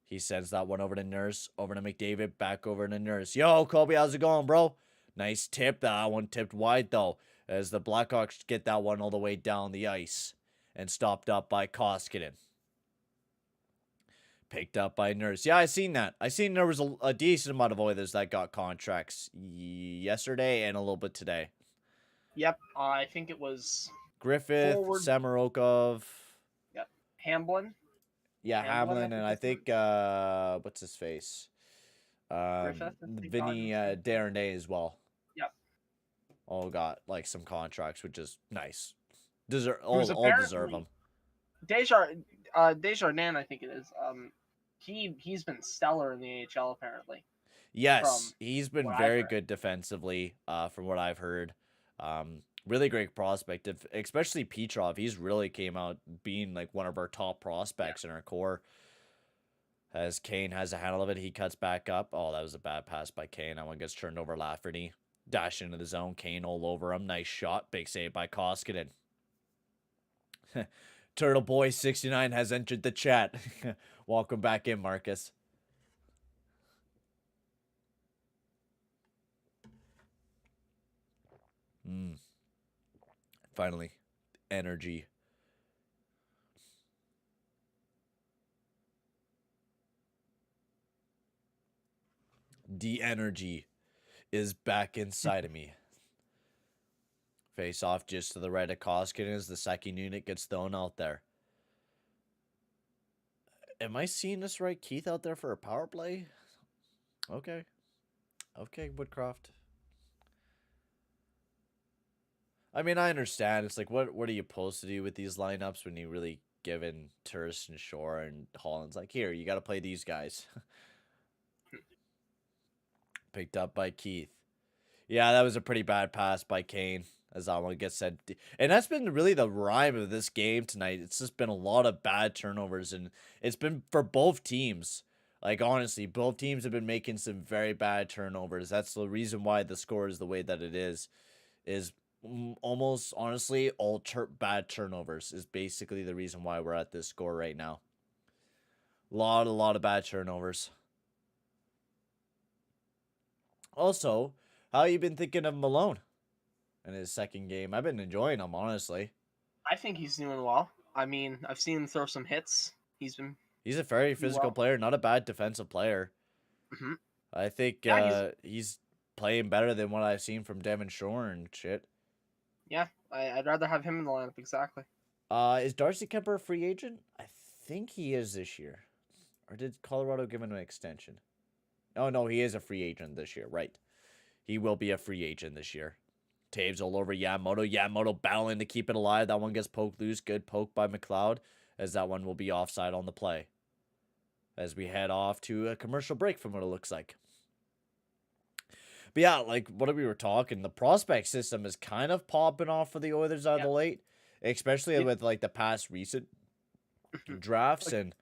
S1: He sends that one over to Nurse, over to McDavid, back over to Nurse. Yo, Kobe, how's it going, bro? Nice tip. That one tipped wide, though, as the Blackhawks get that one all the way down the ice and stopped up by Koskinen. Picked up by Nurse. Yeah, I seen that. I seen there was a decent amount of Oilers that got contracts yesterday and a little bit today.
S2: Yep, I think it was
S1: Griffith, Samorukov.
S2: Yep, Hamblin.
S1: Yeah, Hamlin, and I think what's his face? Vinny Darnay as well.
S2: Yep.
S1: All got like some contracts, which is nice. All deserve them.
S2: Desjardins, I think it is. He's been stellar in the AHL apparently.
S1: Yes, he's been very good defensively, from what I've heard. Really great prospect, especially Petrov. He's really came out being like one of our top prospects in our core. As Kane has a handle of it, he cuts back up. Oh, that was a bad pass by Kane. That one gets turned over Lafferty. Dash into the zone. Kane all over him. Nice shot. Big save by Koskinen. Turtle Boy 69 has entered the chat. Welcome back in, Marcus. Finally, energy. The energy is back inside of me. Face off just to the right of Koskinen as the second unit gets thrown out there. Am I seeing this right? Keith out there for a power play? Okay. Okay, Woodcroft. I mean, I understand. It's like, what are you supposed to do with these lineups when you really given Turris and Shore and Holland's like, here, you got to play these guys. Picked up by Keith. Yeah, that was a pretty bad pass by Kane, as that one gets said. And that's been really the rhyme of this game tonight. It's just been a lot of bad turnovers, and it's been for both teams. Like, honestly, both teams have been making some very bad turnovers. That's the reason why the score is the way that it is almost, honestly, all bad turnovers is basically the reason why we're at this score right now. A lot of bad turnovers. Also, how you been thinking of Malone in his second game? I've been enjoying him, honestly.
S2: I think he's doing well. I mean, I've seen him throw some hits. He's been
S1: He's a very
S2: pretty
S1: physical
S2: well.
S1: player, not a bad defensive player.
S2: Hmm.
S1: I think
S2: Yeah,
S1: he's playing better than what I've seen from Devin Shore and shit.
S2: yeah. I'd rather have him in the lineup. Exactly.
S1: Is Darcy Kemper a free agent? I think he is this year. Or did Colorado give him an extension? Oh, no, he is a free agent this year. Right. He will be a free agent this year. Taves all over Yamamoto. Yamamoto battling to keep it alive. That one gets poked loose. Good poke by McLeod, as that one will be offside on the play. As we head off to a commercial break from what it looks like. But yeah, like what we were talking, the prospect system is kind of popping off for the Oilers out of the late, especially with like the past recent drafts. And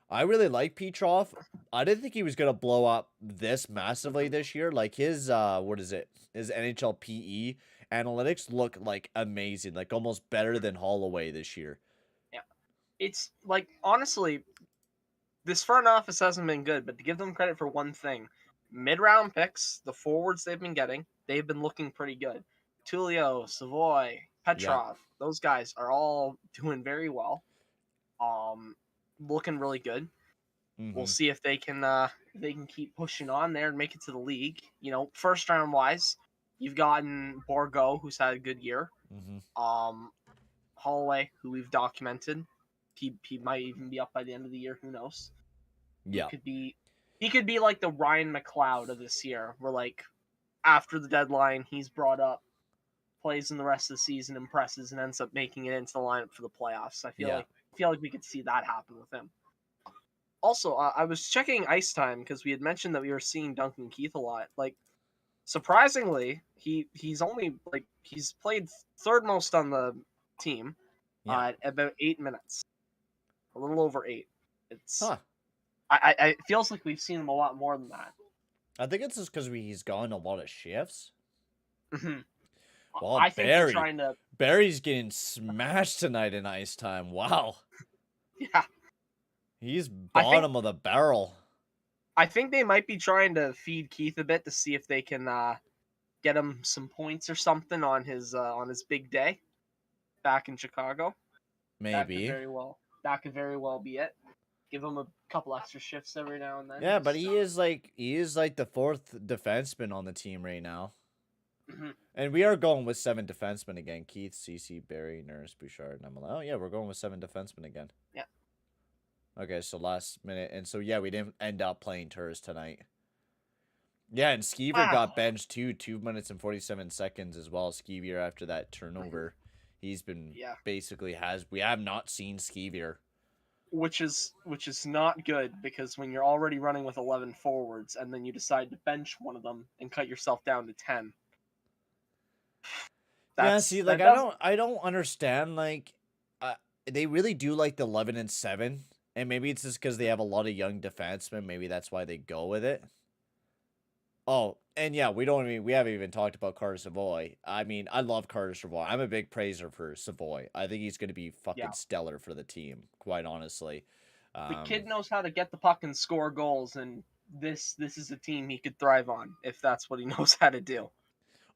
S1: I really like Petrov. I didn't think he was gonna blow up this massively this year. Like his his NHL PE analytics look like amazing, like almost better than Holloway this year.
S2: Yeah, it's like honestly, this front office hasn't been good, but to give them credit for one thing, mid-round picks, the forwards they've been getting, they've been looking pretty good. Tulio, Savoy,
S1: Yeah.
S2: Petrov, those guys are all doing very well. Looking really good. We'll
S1: Mm-hmm.
S2: see if they can keep pushing on there and make it to the league. You know, first round wise, you've gotten Borgo, who's had a good year.
S1: Mm-hmm.
S2: Holloway, who we've documented. He might even be up by the end of the year. Who knows?
S1: Yeah.
S2: He could be like the Ryan McLeod of this year, where like after the deadline he's brought up, plays in the rest of the season, impresses, and ends up making it into the lineup for the playoffs. I feel like we could see that happen with him. Also, I was checking ice time because we had mentioned that we were seeing Duncan Keith a lot. Like, surprisingly, he's only like he's played third most on the team, at about 8 minutes, a little over 8. It's it feels like we've seen him a lot more than that.
S1: I think it's just because he's gone a lot of shifts.
S2: Mm-hmm.
S1: Well,
S2: I think they're trying to.
S1: Barry's getting smashed tonight in ice time. Wow.
S2: Yeah.
S1: He's bottom of the barrel.
S2: I think they might be trying to feed Keith a bit to see if they can get him some points or something on his big day back in Chicago.
S1: Maybe.
S2: That could very well be it. Give him a couple extra shifts every now and then.
S1: Yeah, but he is like the fourth defenseman on the team right now.
S2: Mm-hmm.
S1: And we are going with 7 defensemen again. Keith, CC, Barry, Nurse, Bouchard, and Emily. Oh yeah, we're going with 7 defensemen again.
S2: Yeah.
S1: Okay, so last minute, and so yeah, we didn't end up playing Turris tonight. Yeah, and Skeever got benched too, 2 minutes and 47 seconds as well. Skeever after that turnover, he's been we have not seen Skeever.
S2: Which is not good because when you're already running with 11 forwards and then you decide to bench one of them and cut yourself down to 10.
S1: Yeah, see, like I don't understand. Like, they really do like the 11 and 7, and maybe it's just because they have a lot of young defensemen. Maybe that's why they go with it. Oh, and yeah, we haven't even talked about Carter Savoy. I mean, I love Carter Savoy. I'm a big praiser for Savoy. I think he's going to be fucking stellar for the team, quite honestly.
S2: The kid knows how to get the puck and score goals, and this is a team he could thrive on if that's what he knows how to do.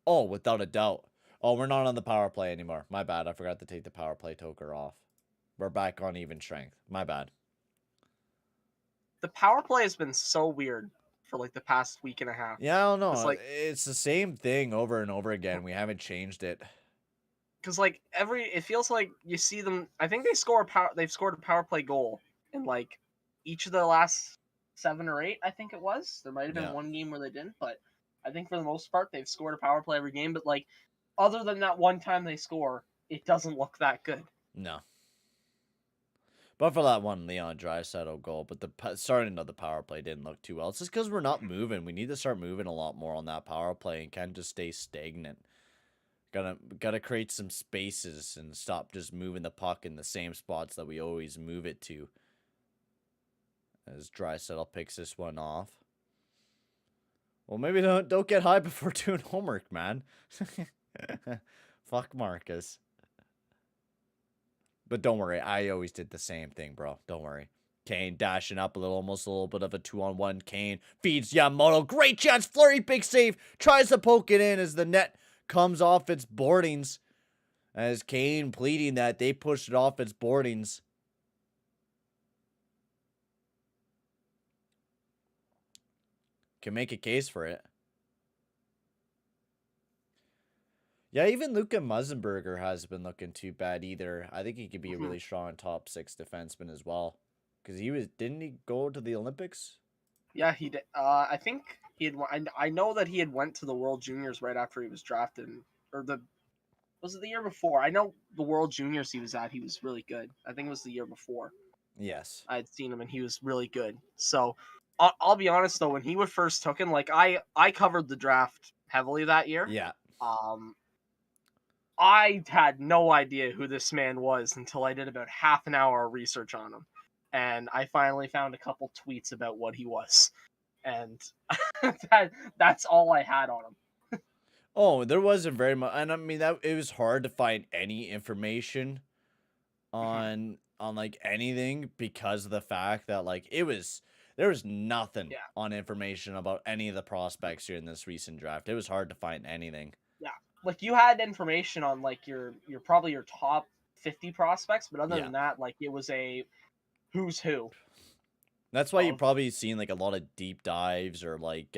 S1: Oh, without a doubt. Oh, we're not on the power play anymore. My bad. I forgot to take the power play toker off. We're back on even strength. My bad.
S2: The power play has been so weird for like the past week and a half.
S1: Yeah, I don't know. It's the same thing over and over again. We haven't changed it.
S2: Because like it feels like you see them. I think they've scored a power play goal in like each of the last 7 or 8. I think it was. There might have been one game where they didn't, but I think for the most part they've scored a power play every game. But like, other than that one time they score, it doesn't look that good.
S1: No. But for that one Leon Draisaitl goal, but the starting of the power play didn't look too well. It's just because we're not moving. We need to start moving a lot more on that power play and can't just stay stagnant. Gotta create some spaces and stop just moving the puck in the same spots that we always move it to. As Draisaitl picks this one off. Well, maybe don't get high before doing homework, man. Fuck Marcus. But don't worry, I always did the same thing, bro. Don't worry. Kane dashing up a little, almost a little bit of a 2-on-1. Kane feeds Yamamoto. Great chance. Flurry, big save. Tries to poke it in as the net comes off its boardings. As Kane pleading that they pushed it off its boardings. Can make a case for it. Yeah, even Luka Musenberger hasn't been looking too bad either. I think he could be a really strong top 6 defenseman as well. Because didn't he go to the Olympics?
S2: Yeah, he did. I think he had. I know that he had went to the World Juniors right after he was drafted, was it the year before? I know the World Juniors he was at. He was really good. I think it was the year before.
S1: Yes,
S2: I had seen him and he was really good. So I'll be honest though, when he was first taken, like I covered the draft heavily that year.
S1: yeah.
S2: I had no idea who this man was until I did about half an hour of research on him. And I finally found a couple tweets about what he was. And that's all I had on him.
S1: Oh, there wasn't very much, and I mean that it was hard to find any information on like anything because of the fact that like there was nothing on information about any of the prospects here in this recent draft. It was hard to find anything.
S2: Yeah. Like you had information on like your probably your top 50 prospects, but other than that, like it was a who's who.
S1: That's why you've probably seen like a lot of deep dives or like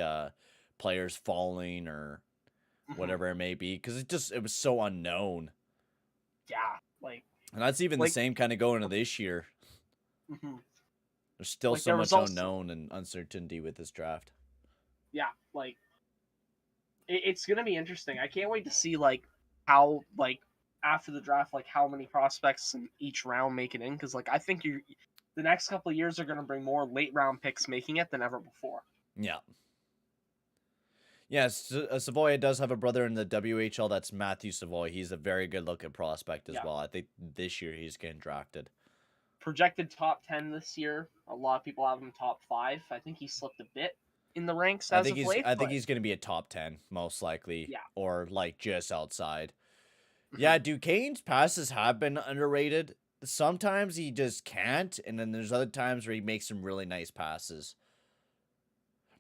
S1: players falling or whatever it may be, because it was so unknown.
S2: Yeah, like,
S1: and that's even the same kind of going into this year. There's still so much unknown and uncertainty with this draft.
S2: Yeah, like it's gonna be interesting. I can't wait to see like how like after the draft, like how many prospects in each round make it in, because like I think the next couple of years are gonna bring more late round picks making it than ever before.
S1: Yeah. Yes, Savoy does have a brother in the WHL. That's Matthew Savoy. He's a very good-looking prospect as well. I think this year he's getting drafted.
S2: Projected top 10 this year. A lot of people have him top 5. I think he slipped a bit in the ranks as of late.
S1: I think he's going to be a top 10, most likely.
S2: Yeah.
S1: Or, like, just outside. Yeah, Duquesne's passes have been underrated. Sometimes he just can't, and then there's other times where he makes some really nice passes.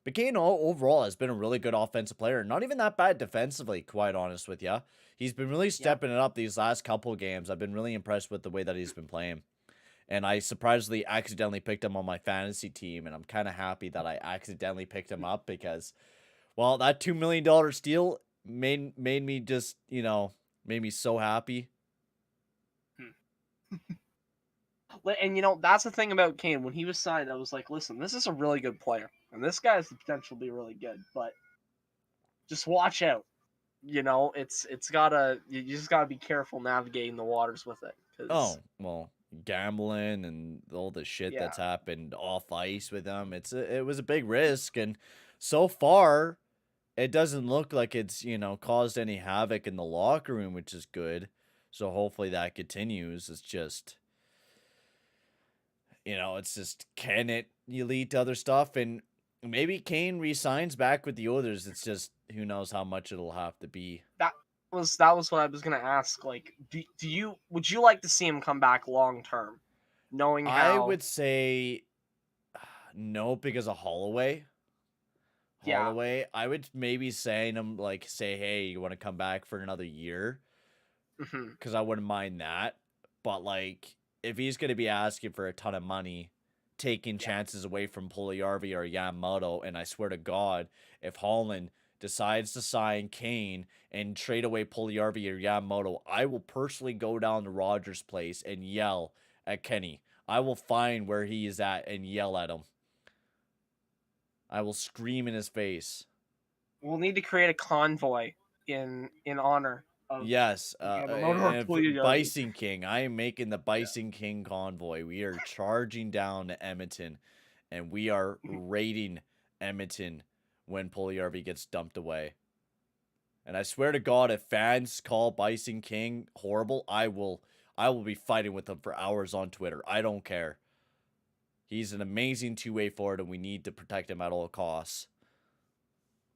S1: But Kane overall has been a really good offensive player. Not even that bad defensively, quite honest with you. He's been really stepping it up these last couple games. I've been really impressed with the way that he's been playing. And I surprisingly accidentally picked him on my fantasy team, and I'm kind of happy that I accidentally picked him up because, well, that $2 million steal made me just, made me so happy.
S2: And, that's the thing about Kane. When he was signed, I was like, listen, this is a really good player. And this guy has the potential to be really good. But just watch out. You just gotta be careful navigating the waters with it.
S1: Oh, well, gambling and all the shit that's happened off ice with him. It was a big risk. And so far, it doesn't look like it's, caused any havoc in the locker room, which is good. So hopefully that continues. It's just... it's just, can it lead to other stuff? And maybe Kane re-signs back with the Oilers. It's just, who knows how much it'll have to be.
S2: That was what I was going to ask. Like, would you like to see him come back long term? Knowing how...
S1: I would say no, because of Holloway. Holloway, I would maybe say, hey, you want to come back for another year? Because I wouldn't mind that. But, if he's going to be asking for a ton of money, taking chances away from Puljujarvi or Yamamoto, and I swear to God, if Holland decides to sign Kane and trade away Puljujarvi or Yamamoto, I will personally go down to Rogers' place and yell at Kenny. I will find where he is at and yell at him. I will scream in his face.
S2: We'll need to create a convoy in honor.
S1: Yes, Bison King. I am making the Bison King convoy. We are charging down to Edmonton, and we are raiding Edmonton when Puljujarvi gets dumped away. And I swear to God, if fans call Bison King horrible, I will be fighting with them for hours on Twitter. I don't care. He's an amazing two-way forward, and we need to protect him at all costs.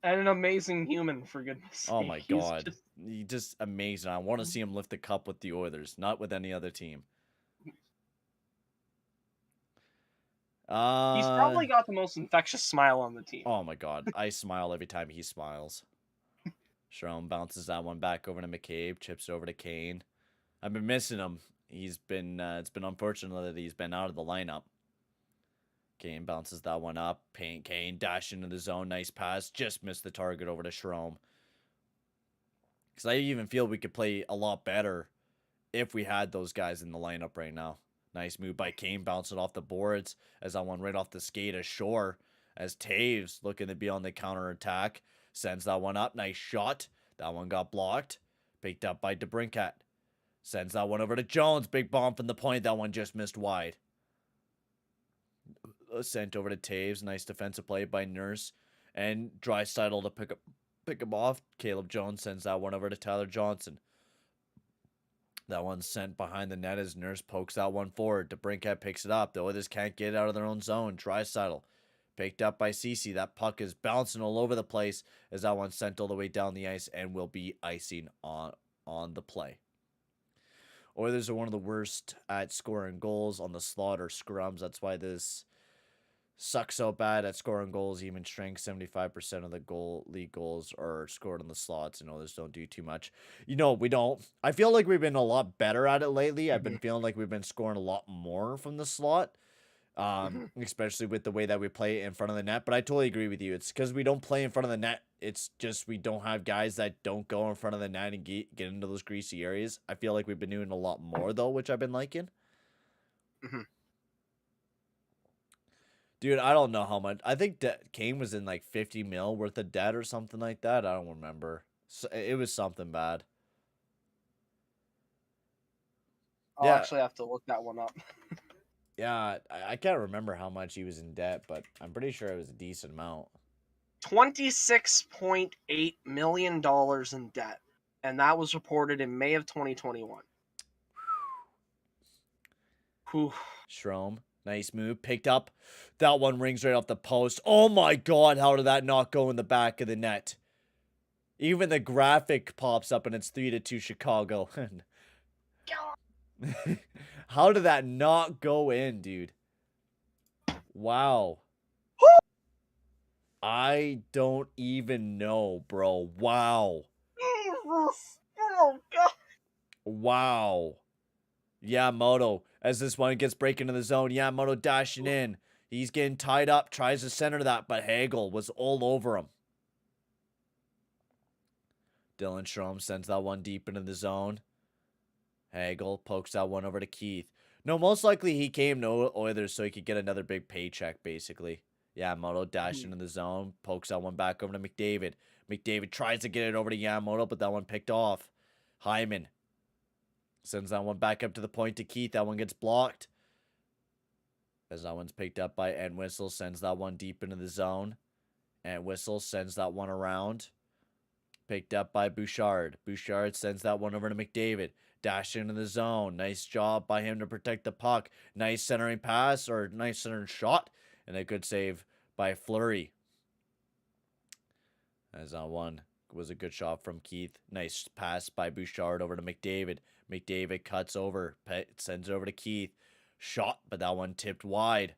S2: And an amazing human, for goodness sake.
S1: Oh my god. He's just amazing. I want to see him lift the cup with the Oilers, not with any other team.
S2: He's probably got the most infectious smile on the team.
S1: Oh my god. I smile every time he smiles. Strome bounces that one back over to McCabe, chips it over to Kane. I've been missing him. He's been it's been unfortunate that he's been out of the lineup. Kane bounces that one up. Kane dash into the zone. Nice pass. Just missed the target over to Strome. Because I even feel we could play a lot better if we had those guys in the lineup right now. Nice move by Kane. Bouncing off the boards as that one right off the skate ashore. As Taves looking to be on the counter attack. Sends that one up. Nice shot. That one got blocked. Picked up by DeBrincat. Sends that one over to Jones. Big bomb from the point. That one just missed wide. Sent over to Taves. Nice defensive play by Nurse. And Draisaitl to pick him off. Caleb Jones sends that one over to Tyler Johnson. That one's sent behind the net as Nurse pokes that one forward. DeBrincat picks it up. The Oilers can't get it out of their own zone. Draisaitl picked up by Ceci. That puck is bouncing all over the place as that one's sent all the way down the ice and will be icing on the play. Oilers are one of the worst at scoring goals on the slot or scrums. That's why this sucks so bad at scoring goals. Even strength, 75% of the league goals are scored on the slots, and Oilers don't do too much. We don't. I feel like we've been a lot better at it lately. I've been feeling like we've been scoring a lot more from the slot. Especially with the way that we play in front of the net. But I totally agree with you. It's because we don't play in front of the net. It's just we don't have guys that don't go in front of the net and get into those greasy areas. I feel like we've been doing a lot more, though, which I've been liking. Dude, I don't know how much. I think Kane was in like 50 mil worth of debt or something like that. I don't remember. So, it was something bad.
S2: I'll actually have to look that one up.
S1: Yeah, I can't remember how much he was in debt, but I'm pretty sure it was a decent amount.
S2: $26.8 million in debt. And that was reported in May of 2021. Whew.
S1: Strome, nice move. Picked up. That one rings right off the post. Oh my god, how did that not go in the back of the net? Even the graphic pops up and it's 3-2 Chicago. How did that not go in, dude? Wow. I don't even know, bro. Wow.
S2: Jesus. Oh, God.
S1: Wow. Yamamoto, as this one gets breaking into the zone. Yamamoto dashing in. He's getting tied up. Tries to center that, but Hagel was all over him. Dylan Strome sends that one deep into the zone. Hagel pokes that one over to Keith. No, most likely he came to Oilers so he could get another big paycheck, basically. Yamamoto dashed into the zone. Pokes that one back over to McDavid. McDavid tries to get it over to Yamamoto, but that one picked off. Hyman sends that one back up to the point to Keith. That one gets blocked. As that one's picked up by Entwistle. Sends that one deep into the zone. Entwistle sends that one around. Picked up by Bouchard. Bouchard sends that one over to McDavid. Dash into the zone. Nice job by him to protect the puck. Nice centering pass or nice centering shot. And a good save by Fleury. As that one was a good shot from Keith. Nice pass by Bouchard over to McDavid. McDavid cuts over. Sends it over to Keith. Shot, but that one tipped wide.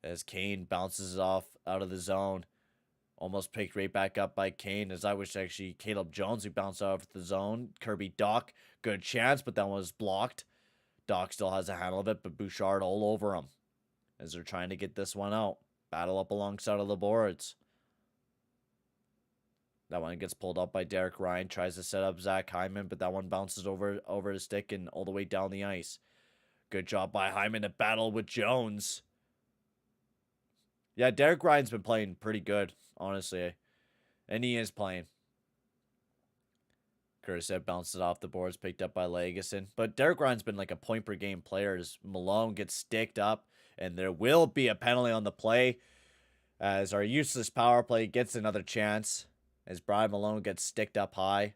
S1: As Kane bounces it off out of the zone. Almost picked right back up by Kane. As I wish actually Caleb Jones who bounced off the zone. Kirby Dach, good chance, but that one was blocked. Dach still has a handle of it, but Bouchard all over him. As they're trying to get this one out. Battle up alongside of the boards. That one gets pulled up by Derek Ryan. Tries to set up Zach Hyman, but that one bounces over his stick and all the way down the ice. Good job by Hyman to battle with Jones. Yeah, Derek Ryan's been playing pretty good, honestly. And he is playing. Kursev bounced it off the boards, picked up by Legason. But Derek Ryan's been like a point per game player as Malone gets sticked up. And there will be a penalty on the play as our useless power play gets another chance. As Brian Malone gets sticked up high.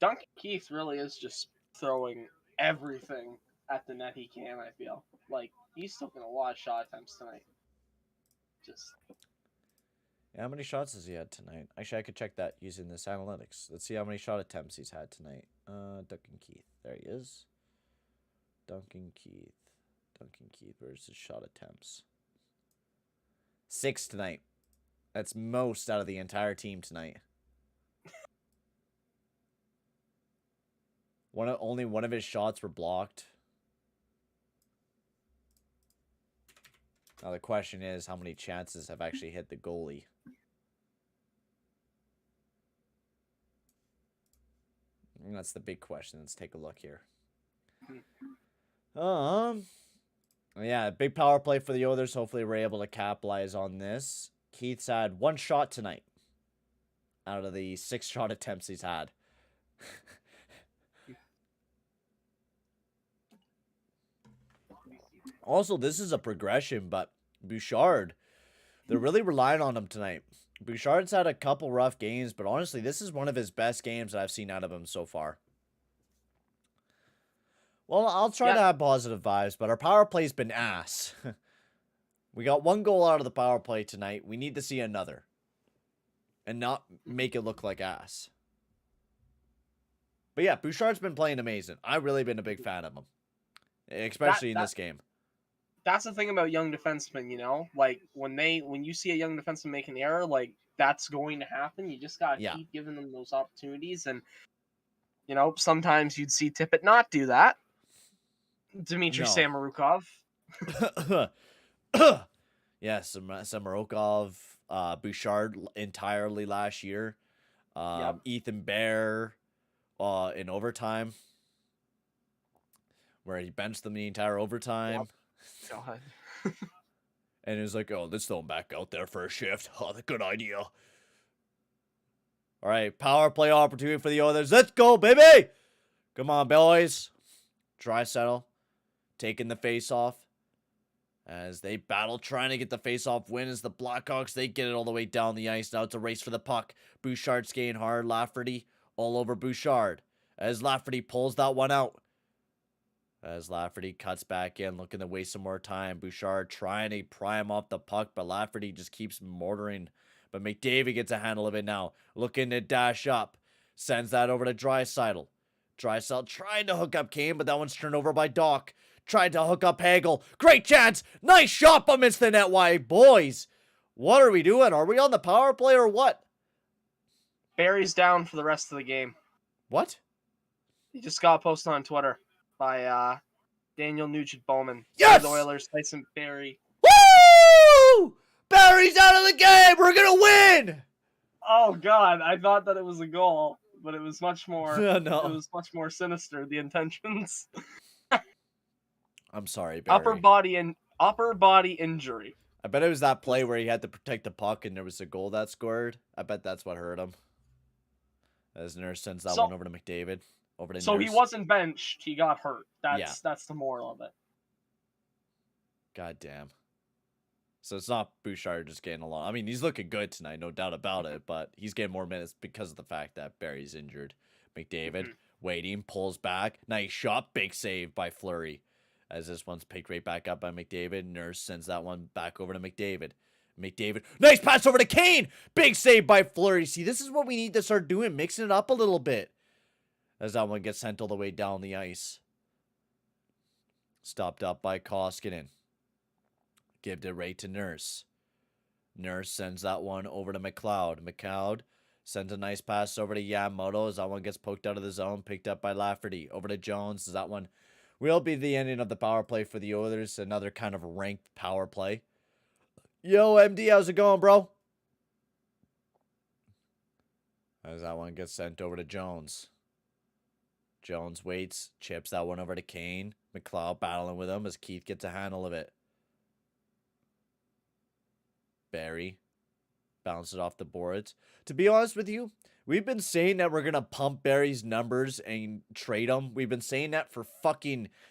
S2: Duncan Keith really is just throwing everything at the net he can. I feel like he's taking a lot of shot attempts tonight. Just
S1: How many shots has he had tonight? Actually, I could check that using this analytics. Let's see how many shot attempts he's had tonight. Duncan Keith. There he is. Duncan Keith. Where's his shot attempts? 6 tonight. That's most out of the entire team tonight. Only one of his shots were blocked. Now the question is, how many chances have actually hit the goalie? And that's the big question. Let's take a look here. Yeah, big power play for the Oilers. Hopefully we're able to capitalize on this. Keith's had 1 shot tonight out of the 6 shot attempts he's had. Also, this is a progression, but Bouchard, they're really relying on him tonight. Bouchard's had a couple rough games, but honestly, this is one of his best games that I've seen out of him so far. Well, I'll try to have positive vibes, but our power play's been ass. We got 1 goal out of the power play tonight. We need to see another. And not make it look like ass. But yeah, Bouchard's been playing amazing. I've really been a big fan of him. Especially in this game.
S2: That's the thing about young defensemen, you know? Like, when you see a young defenseman make an error, like, that's going to happen. You just gotta keep giving them those opportunities. And, you know, sometimes you'd see Tippett not do that. Dmitry Samorukov.
S1: Yes, Samorukov, Bouchard entirely last year. Ethan Bear in overtime, where he benched them the entire overtime.
S2: God.
S1: And it was like, oh, let's throw him back out there for a shift. Oh, that's a good idea. All right, power play opportunity for the Oilers. Let's go, baby! Come on, boys. Draisaitl taking the face-off as they battle trying to get the face-off win as the Blackhawks, they get it all the way down the ice. Now it's a race for the puck. Bouchard skating hard. Lafferty all over Bouchard as Lafferty pulls that one out. As Lafferty cuts back in, looking to waste some more time. Bouchard trying to pry him off the puck, but Lafferty just keeps mortaring. But McDavid gets a handle of it now. Looking to dash up. Sends that over to Draisaitl. Draisaitl trying to hook up Kane, but that one's turned over by Doc. Tried to hook up Hagel. Great chance. Nice shot but missed the net wide. Boys, what are we doing? Are we on the power play or what?
S2: Barry's down for the rest of the game.
S1: What?
S2: He just got posted on Twitter by Daniel Nugent-Bowman.
S1: Yes!
S2: The Oilers Tyson Barry.
S1: Woo! Barry's out of the game. We're going to win.
S2: Oh, God. I thought that it was a goal, but it was much more.
S1: No.
S2: It was much more sinister, the intentions.
S1: I'm sorry, Barry.
S2: Upper body injury.
S1: I bet it was that play where he had to protect the puck and there was a goal that scored. I bet that's what hurt him. As Nurse sends that one over to McDavid.
S2: So he wasn't benched. He got hurt. That's the moral of it.
S1: God damn. So it's not Bouchard just getting along. I mean, he's looking good tonight, no doubt about it. But he's getting more minutes because of the fact that Barry's injured. McDavid waiting, pulls back. Nice shot. Big save by Fleury. As this one's picked right back up by McDavid. Nurse sends that one back over to McDavid. Nice pass over to Kane. Big save by Fleury. See, this is what we need to start doing. Mixing it up a little bit. As that one gets sent all the way down the ice. Stopped up by Koskinen. Gives it right to Nurse. Nurse sends that one over to McLeod. McLeod sends a nice pass over to Yamamoto as that one gets poked out of the zone. Picked up by Lafferty. Over to Jones as that one will be the ending of the power play for the Oilers. Another kind of ranked power play. Yo, MD, how's it going, bro? As that one gets sent over to Jones. Jones waits, chips that one over to Kane. McLeod battling with him as Keith gets a handle of it. Barry bounces off the boards. To be honest with you, we've been saying that we're going to pump Barry's numbers and trade him. We've been saying that for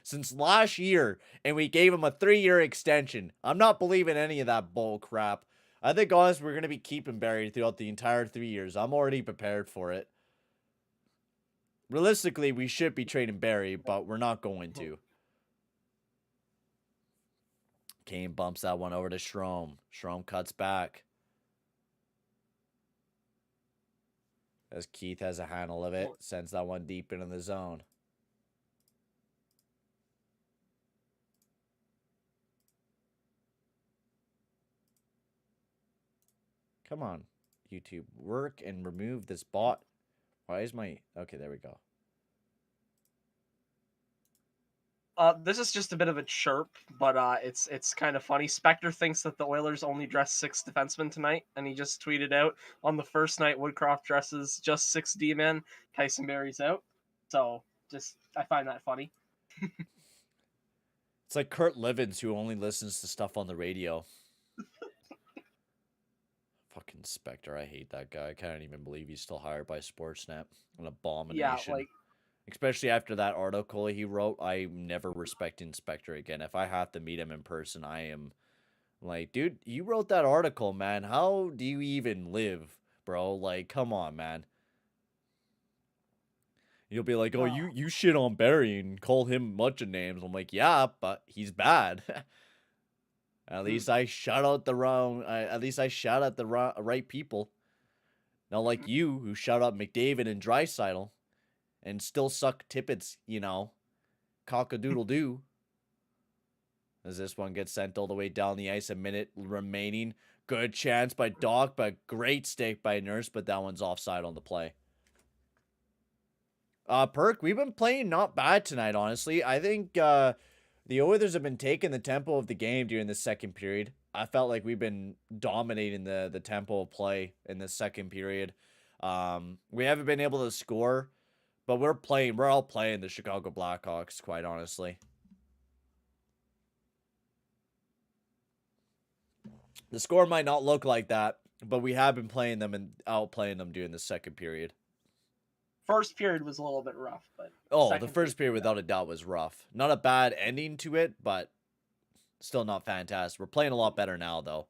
S1: since last year, and we gave him a 3-year extension. I'm not believing any of that bull crap. I think, honestly, we're going to be keeping Barry throughout the entire 3 years. I'm already prepared for it. realistically, we should be trading Barry, but we're not going to. Kane bumps that one over to Strome. Strome cuts back. As Keith has a handle of it. Sends that one deep into the zone. Come on, YouTube. Work and remove this bot. Why is my... Okay, there we go.
S2: This is just a bit of a chirp, but it's kind of funny. Spectre thinks that the Oilers only dress 6 defensemen tonight, and he just tweeted out, on the first night, Woodcroft dresses just 6 D-men, Tyson Barry's out. So, I find that funny.
S1: It's like Kurt Livens, who only listens to stuff on the radio. Fucking Spectre, I hate that guy. I can't even believe he's still hired by Sportsnet. An abomination.
S2: Yeah, like...
S1: Especially after that article he wrote, I'm never respecting Spectre again. If I have to meet him in person, I am like, dude, you wrote that article, man. How do you even live, bro? Like, come on, man. You'll be like, oh, you shit on Barry and call him a bunch of names. I'm like, yeah, but he's bad. At least I shout out the right people. Not like you, who shout out McDavid and Draisaitl. And still suck Tippett's, cock-a-doodle-doo. As this one gets sent all the way down the ice, a minute remaining. Good chance by Doc, but great stick by Nurse, but that one's offside on the play. Perk, we've been playing not bad tonight, honestly. I think the Oilers have been taking the tempo of the game during the second period. I felt like we've been dominating the tempo of play in the second period. We haven't been able to score. But we're all playing the Chicago Blackhawks, quite honestly. The score might not look like that, but we have been playing them and outplaying them during the second period.
S2: First period was a little bit rough, but...
S1: the first period, without a doubt, was rough. Not a bad ending to it, but still not fantastic. We're playing a lot better now, though.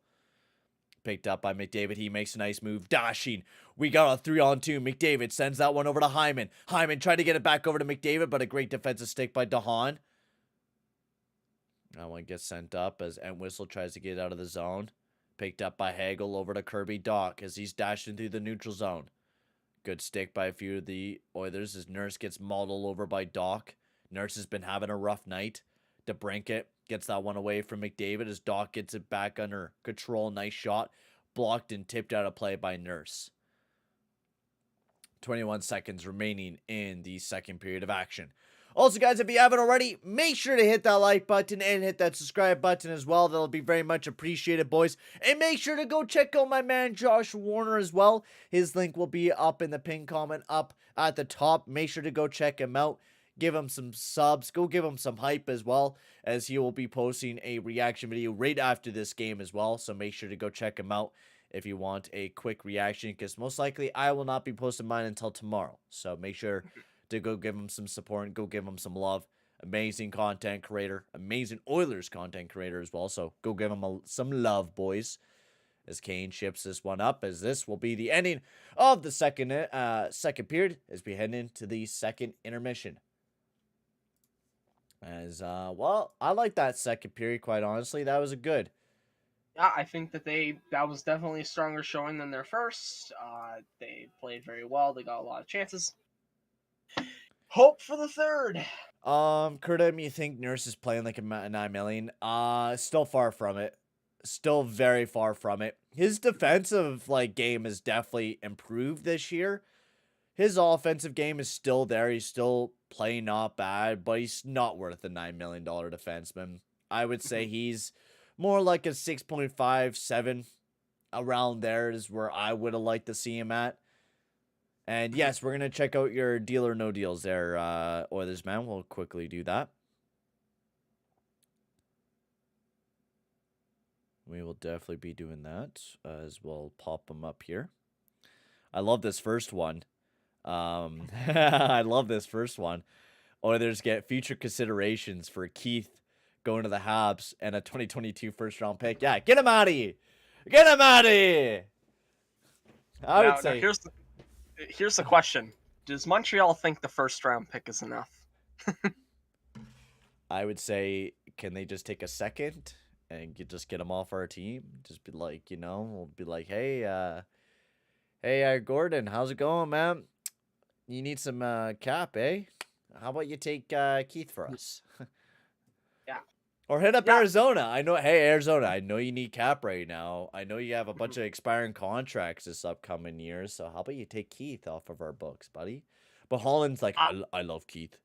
S1: Picked up by McDavid. He makes a nice move. Dashing. We got a 3-on-2. McDavid sends that one over to Hyman. Hyman tried to get it back over to McDavid, but a great defensive stick by DeHaan. That one gets sent up as Entwistle tries to get out of the zone. Picked up by Hagel over to Kirby Dach as he's dashing through the neutral zone. Good stick by a few of the Oilers as Nurse gets mauled all over by Dach. Nurse has been having a rough night. DeBrincat gets that one away from McDavid as Doc gets it back under control. Nice shot. Blocked and tipped out of play by Nurse. 21 seconds remaining in the second period of action. Also, guys, if you haven't already, make sure to hit that like button and hit that subscribe button as well. That'll be very much appreciated, boys. And make sure to go check out my man Josh Warner as well. His link will be up in the pinned comment up at the top. Make sure to go check him out. Give him some subs. Go give him some hype as well, as he will be posting a reaction video right after this game as well. So make sure to go check him out if you want a quick reaction, because most likely I will not be posting mine until tomorrow. So make sure to go give him some support and go give him some love. Amazing content creator. Amazing Oilers content creator as well. So go give him some love, boys. As Kane ships this one up, as this will be the ending of the second period as we head into the second intermission. As, well, I like that second period, quite honestly. That was a good.
S2: Yeah, I think that was definitely a stronger showing than their first. They played very well. They got a lot of chances. Hope for the third.
S1: Curtin, you think Nurse is playing like a 9 million? Still far from it. Still very far from it. His defensive, game has definitely improved this year. His offensive game is still there. He's still playing not bad, but he's not worth a $9 million defenseman. I would say he's more like a 6.5, 7. Around there is where I would have liked to see him at. And yes, we're going to check out your deal or no deals there, Oilers, man. We'll quickly do that. We will definitely be doing that as we'll pop them up here. I love this first one. I love this first one. Oilers get future considerations for Keith going to the Habs and a 2022 first round pick. Yeah, get him out of here. Get him out of here. I would say.
S2: Here's the question. Does Montreal think the first round pick is enough?
S1: I would say, can they just take a second and just get them off our team? Just be like, we'll be like, hey, Gordon, how's it going, man? You need some cap, eh? How about you take Keith for us?
S2: Yeah.
S1: Or hit up
S2: Yeah.
S1: Arizona. Hey, Arizona, I know you need cap right now. I know you have a bunch of expiring contracts this upcoming year, so how about you take Keith off of our books, buddy? But Holland's like, I love Keith.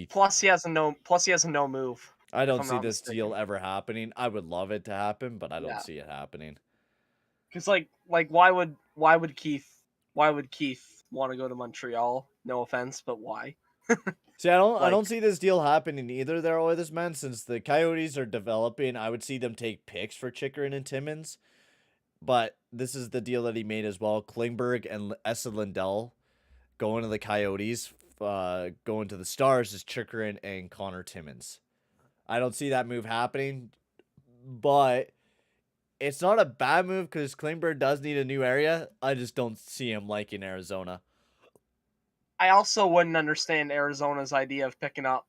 S2: Plus he has a no move.
S1: I don't
S2: I'm
S1: see
S2: not
S1: this
S2: mistaken.
S1: deal ever happening. I would love it to happen, but I don't see it happening.
S2: Because like why would Keith want to go to Montreal? No offense, but why?
S1: See, I don't see this deal happening either there, Oilers, man. Since the Coyotes are developing, I would see them take picks for Chychrun and Timmins. But this is the deal that he made as well. Klingberg and Esa Lindell going to the Coyotes, going to the Stars is Chychrun and Connor Timmins. I don't see that move happening, but it's not a bad move because Klingberg does need a new area. I just don't see him liking Arizona.
S2: I also wouldn't understand Arizona's idea of picking up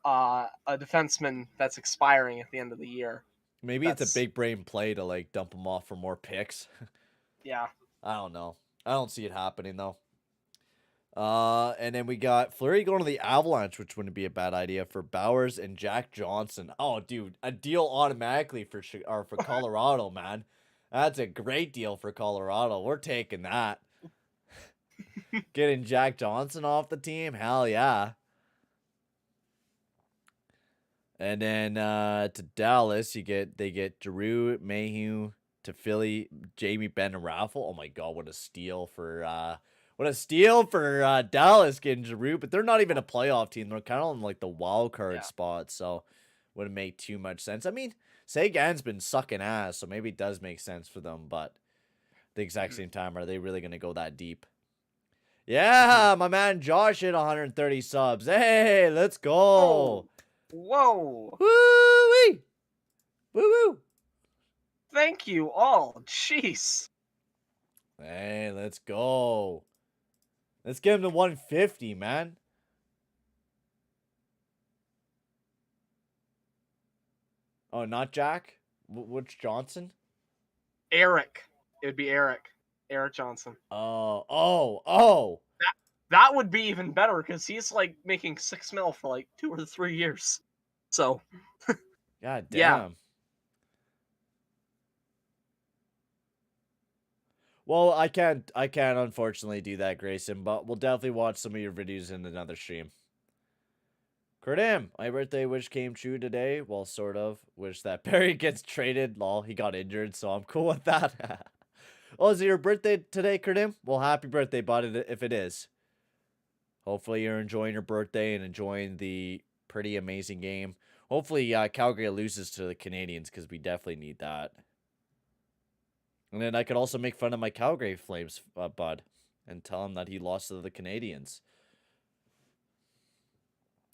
S2: a defenseman that's expiring at the end of the year.
S1: Maybe it's a big brain play to like dump him off for more picks.
S2: Yeah.
S1: I don't know. I don't see it happening though. And then we got Fleury going to the Avalanche, which wouldn't be a bad idea for Bowers and Jack Johnson. Oh, dude, a deal automatically for Colorado, man. That's a great deal for Colorado. We're taking that. Getting Jack Johnson off the team, hell yeah. And then to Dallas, they get Giroux, Mayhew, to Philly, Jamie Benn and Raffle. Oh my god, what a steal for Dallas getting Giroux, but they're not even a playoff team. They're kind of on like the wild card spot, so wouldn't make too much sense. I mean, Sagan's been sucking ass, so maybe it does make sense for them, but at the exact same time, are they really gonna go that deep? Yeah, my man Josh hit 130 subs. Hey, let's go.
S2: Oh. Whoa.
S1: Woo-wee. Woo-woo.
S2: Thank you all. Jeez.
S1: Hey, let's go. Let's get him to 150, man. Oh, not Jack? Which Johnson?
S2: Eric. It would be Eric. Eric Johnson.
S1: Oh.
S2: That would be even better because he's like making $6 million for like 2 or 3 years. So.
S1: God damn.
S2: Yeah.
S1: Well, I can't unfortunately do that, Grayson, but we'll definitely watch some of your videos in another stream. Kurdam, my birthday wish came true today. Well, sort of. Wish that Perry gets traded. Lol, he got injured, so I'm cool with that. Oh, is it your birthday today, Kurdam? Well, happy birthday, bud, if it is. Hopefully you're enjoying your birthday and enjoying the pretty amazing game. Hopefully Calgary loses to the Canadiens because we definitely need that. And then I could also make fun of my Calgary Flames, bud, and tell him that he lost to the Canadiens.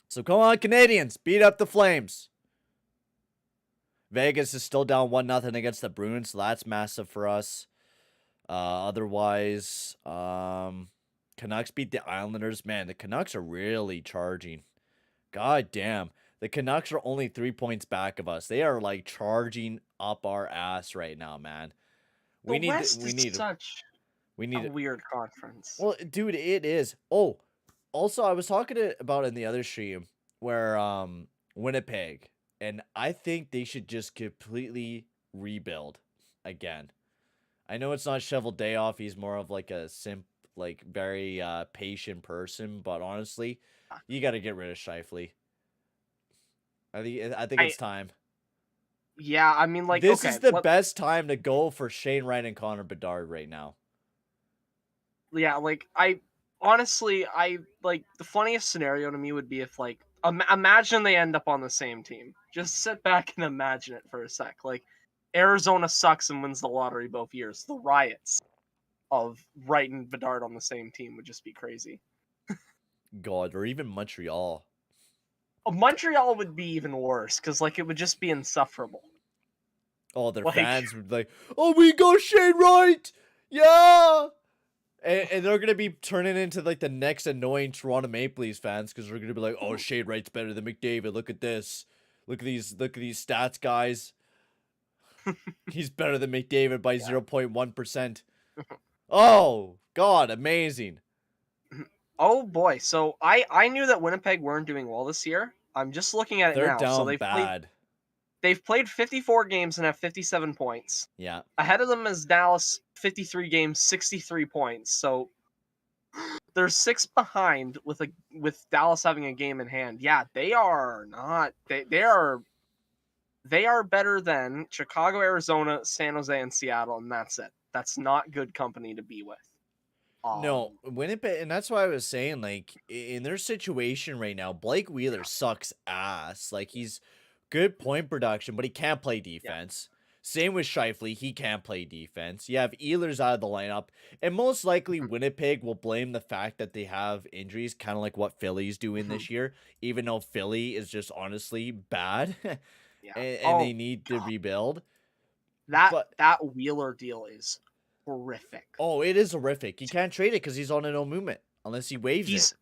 S1: So come on, Canadiens, beat up the Flames. Vegas is still down 1-0 against the Bruins, so that's massive for us. Otherwise, Canucks beat the Islanders. Man, the Canucks are really charging. God damn. The Canucks are only 3 points back of us. They are like charging up our ass right now, man. We need
S2: such a weird conference.
S1: Well, dude, it is. Oh, also I was talking about in the other stream where Winnipeg, and I think they should just completely rebuild again. I know it's not Shovel Day Off. He's more of like a very patient person, but honestly, you got to get rid of Scheifele. I think it's time.
S2: Yeah, I mean, like,
S1: this is the best time to go for Shane Wright and Connor Bedard right now.
S2: Yeah, like, honestly, like, the funniest scenario to me would be if, like, imagine they end up on the same team. Just sit back and imagine it for a sec. Like, Arizona sucks and wins the lottery both years. The riots of Wright and Bedard on the same team would just be crazy.
S1: God, or even Montreal.
S2: Montreal would be even worse because, like, it would just be insufferable.
S1: Oh, their fans would be like, "Oh, we got Shane Wright, yeah, And they're gonna be turning into like the next annoying Toronto Maple Leafs fans because they're gonna be like, "Oh, Shade Wright's better than McDavid. Look at this. Look at these. Look at these stats, guys. He's better than McDavid by
S2: Yeah.
S1: 0.1%." Oh God, amazing.
S2: Oh boy, so I knew that Winnipeg weren't doing well this year. I'm just looking at it
S1: They're
S2: now. So
S1: down bad.
S2: they've played 54 games and have 57 points.
S1: Yeah.
S2: Ahead of them is Dallas, 53 games, 63 points. So they're 6 behind with Dallas having a game in hand. Yeah, they are not they are better than Chicago, Arizona, San Jose, and Seattle, and that's it. That's not good company to be with.
S1: No, Winnipeg, and that's why I was saying, like, in their situation right now, Blake Wheeler sucks ass. Like, he's good point production, but he can't play defense. Same with Scheifele, he can't play defense. You have Ehlers out of the lineup, and most likely Winnipeg will blame the fact that they have injuries, kind of like what Philly's doing this year, even though Philly is just honestly bad,
S2: Yeah.
S1: and they need to rebuild. But
S2: That Wheeler deal is horrific.
S1: oh, it is horrific. You can't trade it because he's on a no movement unless he waves
S2: He's
S1: it.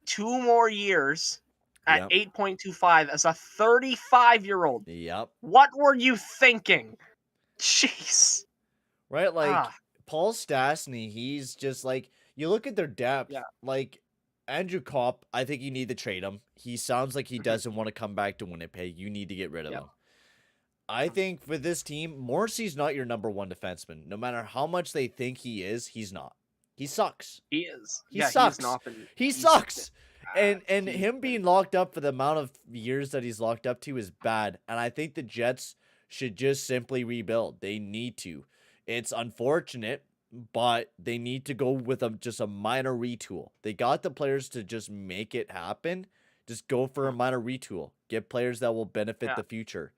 S2: 2 more years at
S1: Yep.
S2: 8.25 as a 35-year-old.
S1: Yep.
S2: What were you thinking? Jeez.
S1: Right? Like, Paul Stastny, he's just like, you look at their depth,
S2: Yeah.
S1: like, Andrew Kopp, I think you need to trade him. He sounds like he doesn't want to come back to Winnipeg. You need to get rid of him. I think for this team, Morrissey's not your number one defenseman. No matter how much they think he is, he's not. He sucks.
S2: He is.
S1: He sucks. He sucks. And
S2: He's
S1: him being locked up for the amount of years that he's locked up to is bad. And I think the Jets should just simply rebuild. They need to. It's unfortunate, but they need to go with just a minor retool. They got the players to just make it happen. Just go for a minor retool. Get players that will benefit the future.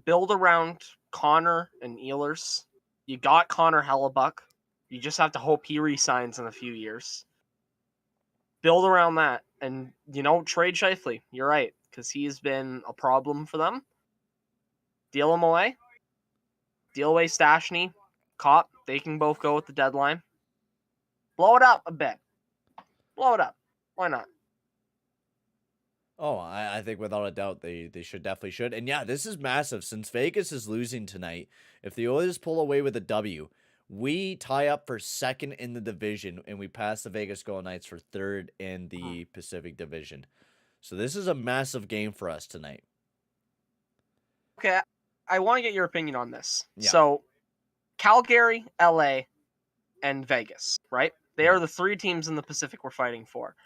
S2: build around Connor and Ehlers. You got Connor Hellebuck. You just have to hope he resigns in a few years. Build around that, and trade Scheifele. You're right, because he's been a problem for them. Deal him away. Deal away Stastny, Kopp. They can both go at the deadline. Blow it up a bit. Blow it up. Why not?
S1: Oh, I think without a doubt they definitely should. And yeah, this is massive since Vegas is losing tonight. If the Oilers pull away with a W, we tie up for second in the division and we pass the Vegas Golden Knights for third in the Pacific Division. So this is a massive game for us tonight.
S2: Okay, I want to get your opinion on this.
S1: Yeah.
S2: So, Calgary, LA, and Vegas, right? They are the 3 teams in the Pacific we're fighting for.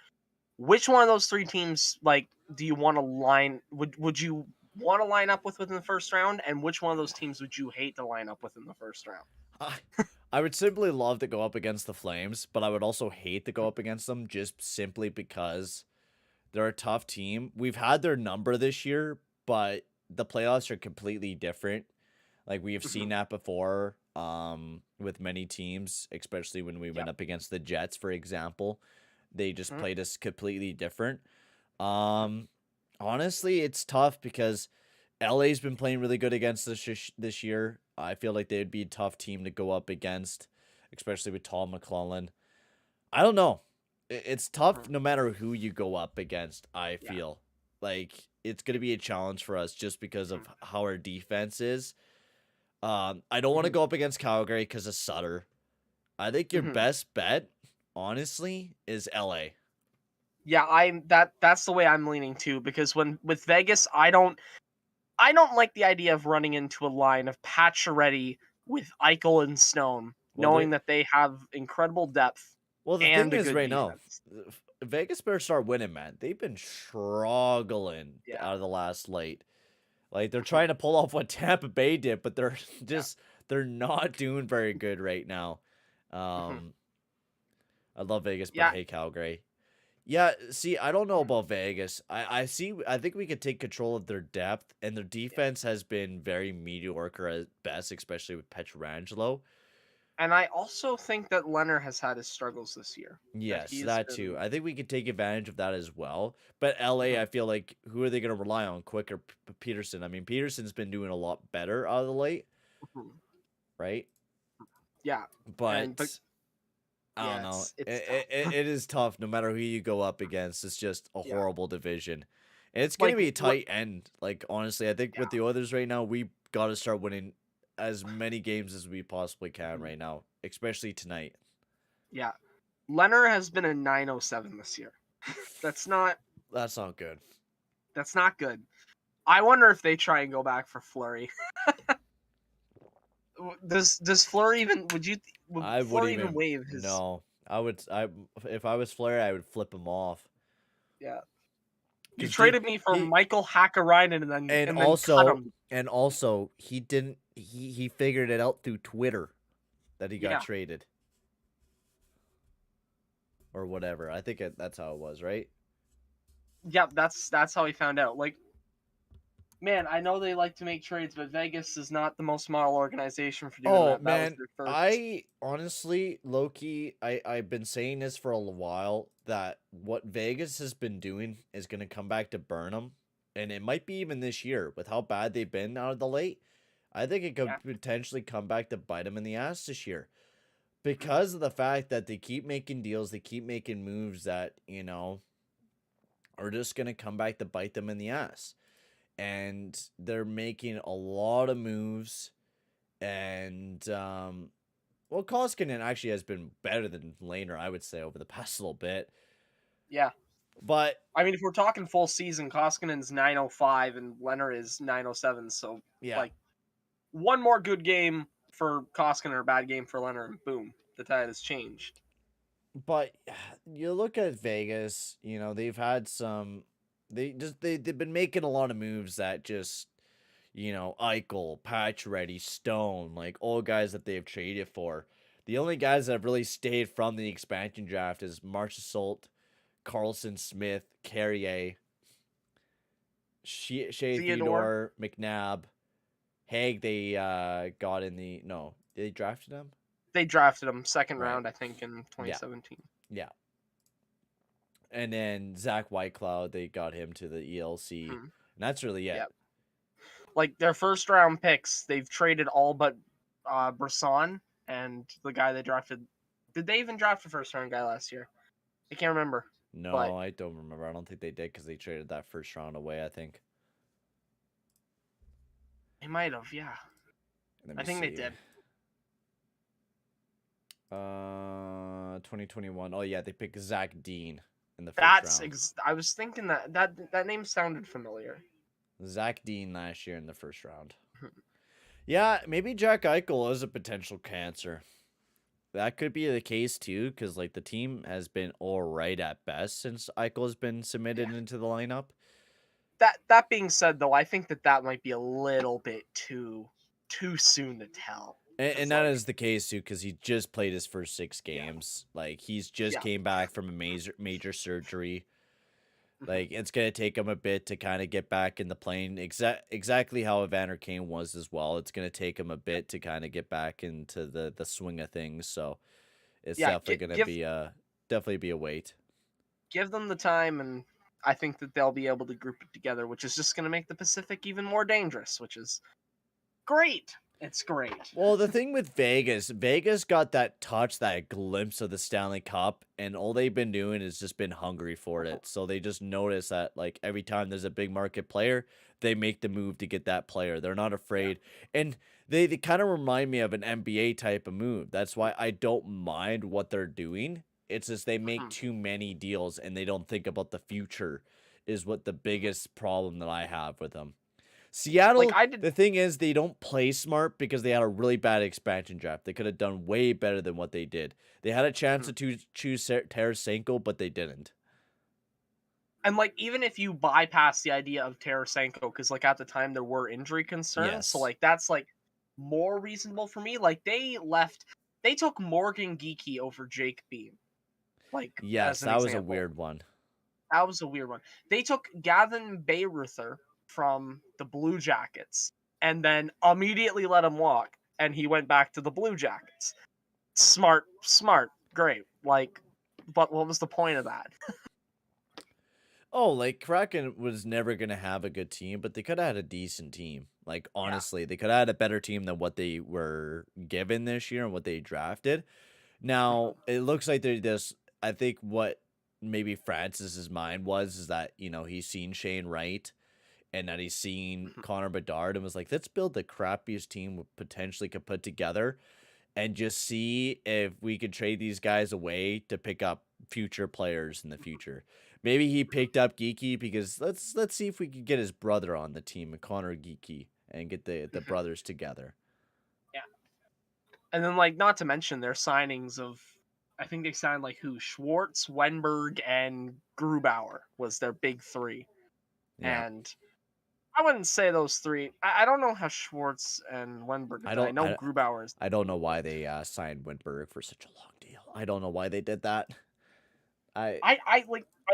S2: Which one of those 3 teams, do you want to would you want to line up with within the first round? And which one of those teams would you hate to line up with in the first round?
S1: I would simply love to go up against the Flames, but I would also hate to go up against them just simply because they're a tough team. We've had their number this year, but the playoffs are completely different. Like we have seen that before with many teams, especially when we went up against the Jets, for example. They just played us completely different. Honestly, it's tough because LA's been playing really good against us this year. I feel like they'd be a tough team to go up against, especially with Tom McClellan. I don't know. It's tough no matter who you go up against, I feel. Like, it's going to be a challenge for us just because of how our defense is. I don't want to go up against Calgary because of Sutter. I think your best bet, honestly, is LA.
S2: Yeah, that's the way I'm leaning too, because with Vegas, I don't like the idea of running into a line of Pacioretty with Eichel and Stone, knowing that they have incredible depth.
S1: Well, the
S2: and
S1: thing
S2: a
S1: is
S2: good
S1: right
S2: defense.
S1: now, Vegas better start winning, man. They've been struggling out of the last late. Like, they're trying to pull off what Tampa Bay did, but they're just they're not doing very good right now. I love Vegas, but hey, Calgary. Yeah, see, I don't know about Vegas. I think we could take control of their depth, and their defense has been very mediocre at best, especially with Pietrangelo.
S2: And I also think that Leonard has had his struggles this year.
S1: Yes, that too. I think we could take advantage of that as well. But LA, I feel like, who are they going to rely on? Quick or Peterson? I mean, Peterson's been doing a lot better out of the late, right?
S2: Yeah.
S1: But I don't
S2: Yeah,
S1: know.
S2: it's
S1: It is tough no matter who you go up against. It's just a
S2: yeah.
S1: horrible division. And it's going to
S2: Like
S1: be a
S2: what?
S1: tight end. Like, honestly, I think with
S2: Yeah.
S1: the Oilers right now, we got to start winning as many games as we possibly can
S2: Mhm.
S1: right now, especially tonight.
S2: Yeah. Leonard has been a 907 this year. That's not
S1: That's not good.
S2: that's not good. I wonder if they try and go back for Flurry. Does Flurry even would
S1: I would
S2: Flurry even
S1: even
S2: waive his
S1: no. I if I was Flair, I would flip him off
S2: yeah. You
S1: because
S2: traded me for
S1: he
S2: Michael Hakkarainen
S1: and
S2: and then cut him.
S1: also he didn't he figured it out through Twitter that he got
S2: Yeah.
S1: traded or whatever. I think that's how it was, right?
S2: Yeah, that's how he found out. Like, man, I know they like to make trades, but Vegas is not the most model organization for doing
S1: Oh
S2: that. That was
S1: man,
S2: their first.
S1: I honestly, Loki, I've been saying this for a while that what Vegas has been doing is going to come back to burn them, and it might be even this year with how bad they've been out of the late. I think it
S2: Yeah.
S1: could potentially come back to bite them in the ass this year
S2: Mhm.
S1: because of the fact that they keep making deals, they keep making moves that are just going to come back to bite them in the ass, and they're making a lot of moves and well, Koskinen actually has been better than Laner, I would say, over the past little bit.
S2: Yeah.
S1: But
S2: I mean, if we're talking full season, Koskinen's 905 and Leonard is 907. So,
S1: yeah,
S2: like, one more good game for Koskinen or a bad game for Leonard, and boom, the tide has changed.
S1: but you look at Vegas, they've had they've been making a lot of moves that just Eichel, Pacioretty, Stone, like all guys that they've traded for. The only guys that have really stayed from the expansion draft is Marchessault, Carlson Smith, Carrier, Shea
S2: Theodore,
S1: Theodore, McNabb. Haig, they got in the no, they drafted him.
S2: they drafted him second
S1: Right.
S2: round, I think, in
S1: Yeah.
S2: 2017.
S1: Yeah. And then Zach Whitecloud, they got him to the ELC, and
S2: Hmm.
S1: that's really it.
S2: Yeah. Like, their first round picks, they've traded all but Brisson and the guy they drafted. Did they even draft a first round guy last year? I can't remember. But
S1: No, I don't remember. I don't think they did because they traded that first round away. I think.
S2: they might have, yeah.
S1: Let
S2: I
S1: me
S2: think they
S1: see.
S2: did.
S1: 2021. Oh yeah, they picked Zach Dean in the first round.
S2: I was thinking that name sounded familiar.
S1: Zach Dean last year in the first round.
S2: Hmm.
S1: Yeah, maybe Jack Eichel is a potential cancer. That could be the case too, because like the team has been all right at best since Eichel has been submitted
S2: Yeah.
S1: into the lineup.
S2: That being said, though, I think that might be a little bit too soon to tell.
S1: And
S2: 'Cause,
S1: that
S2: like,
S1: is the case too, because he just played his first 6
S2: yeah,
S1: games. Like he's just
S2: yeah.
S1: came back from a major surgery.
S2: Mhm.
S1: Like it's gonna take him a bit to kind of get back in the plane. Exactly how Evander Kane was as well. It's gonna take him a bit to kind of get back into the swing of things. So it's
S2: Yeah,
S1: definitely gonna be a wait.
S2: give them the time, and I think that they'll be able to group it together, which is just going to make the Pacific even more dangerous, which is great. It's great.
S1: Well, the thing with Vegas got that touch, that glimpse of the Stanley Cup, and all they've been doing is just been hungry for it. So they just notice that like every time there's a big market player, they make the move to get that player. They're not
S2: Yeah.
S1: afraid. And they kind of remind me of an NBA type of move. That's why I don't mind what they're doing. It's just they make
S2: Mhm.
S1: too many deals and they don't think about the future is what the biggest problem that I have with them.
S2: Like,
S1: Seattle,
S2: I did.
S1: the thing is, they don't play smart because they had a really bad expansion draft. They could have done way better than what they did. They had a chance
S2: Mhm.
S1: to choose Tarasenko, but they didn't.
S2: And, like, even if you bypass the idea of Tarasenko, because, like, at the time there were injury concerns, so,
S1: Yes.
S2: like, that's, like, more reasonable for me. Like, they took Morgan Geeky over Jake Bean, like,
S1: Yes,
S2: as an
S1: that was a
S2: example.
S1: weird one.
S2: That was a weird one. They took Gavin Bayreuther from the Blue Jackets and then immediately let him walk, and he went back to the Blue Jackets. Smart, great. Like, but what was the point of that?
S1: Oh, like Kraken was never going to have a good team, but they could have had a decent team. Like,
S2: Yeah.
S1: honestly, they could have had a better team than what they were given this year and what they drafted. Now, it looks like they're just, I think what maybe Francis's mind was is that, he's seen Shane Wright and that he's seen Connor Bedard and was like, let's build the crappiest team we potentially could put together and just see if we could trade these guys away to pick up future players in the future. Maybe he picked up Geeky because let's see if we could get his brother on the team, Connor Geeky, and get the brothers together.
S2: Yeah. And then, like, not to mention their signings of, I think they signed, like, who? Schwartz, Wenberg, and Grubauer was their big three.
S1: Yeah.
S2: And I wouldn't say those three. I don't know how Schwartz and Wenberg are done. I know Grubauer is.
S1: I don't know why they signed Windberg for such a long deal. I don't know why they did that.
S2: I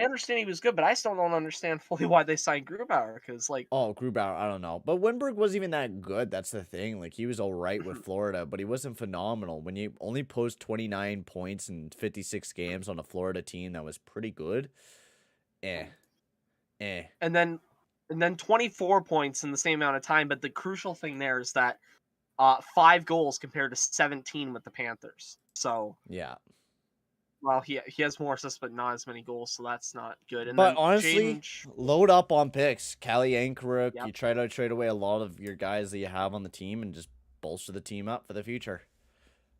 S2: understand he was good, but I still don't understand fully why they signed Grubauer, because, like...
S1: Oh, Grubauer, I don't know. But Windberg wasn't even that good. That's the thing. Like, he was all right with Florida, but he wasn't phenomenal. When you only post 29 points in 56 games on a Florida team that was pretty good, eh.
S2: And then 24 points in the same amount of time, but the crucial thing there is that 5 goals compared to 17 with the Panthers. So,
S1: Yeah.
S2: well, he has more assists, but not as many goals, so that's not good. And
S1: But
S2: then
S1: honestly, load up on picks. Callie Ankruk,
S2: Yep.
S1: you try to trade away a lot of your guys that you have on the team and just bolster the team up for the future.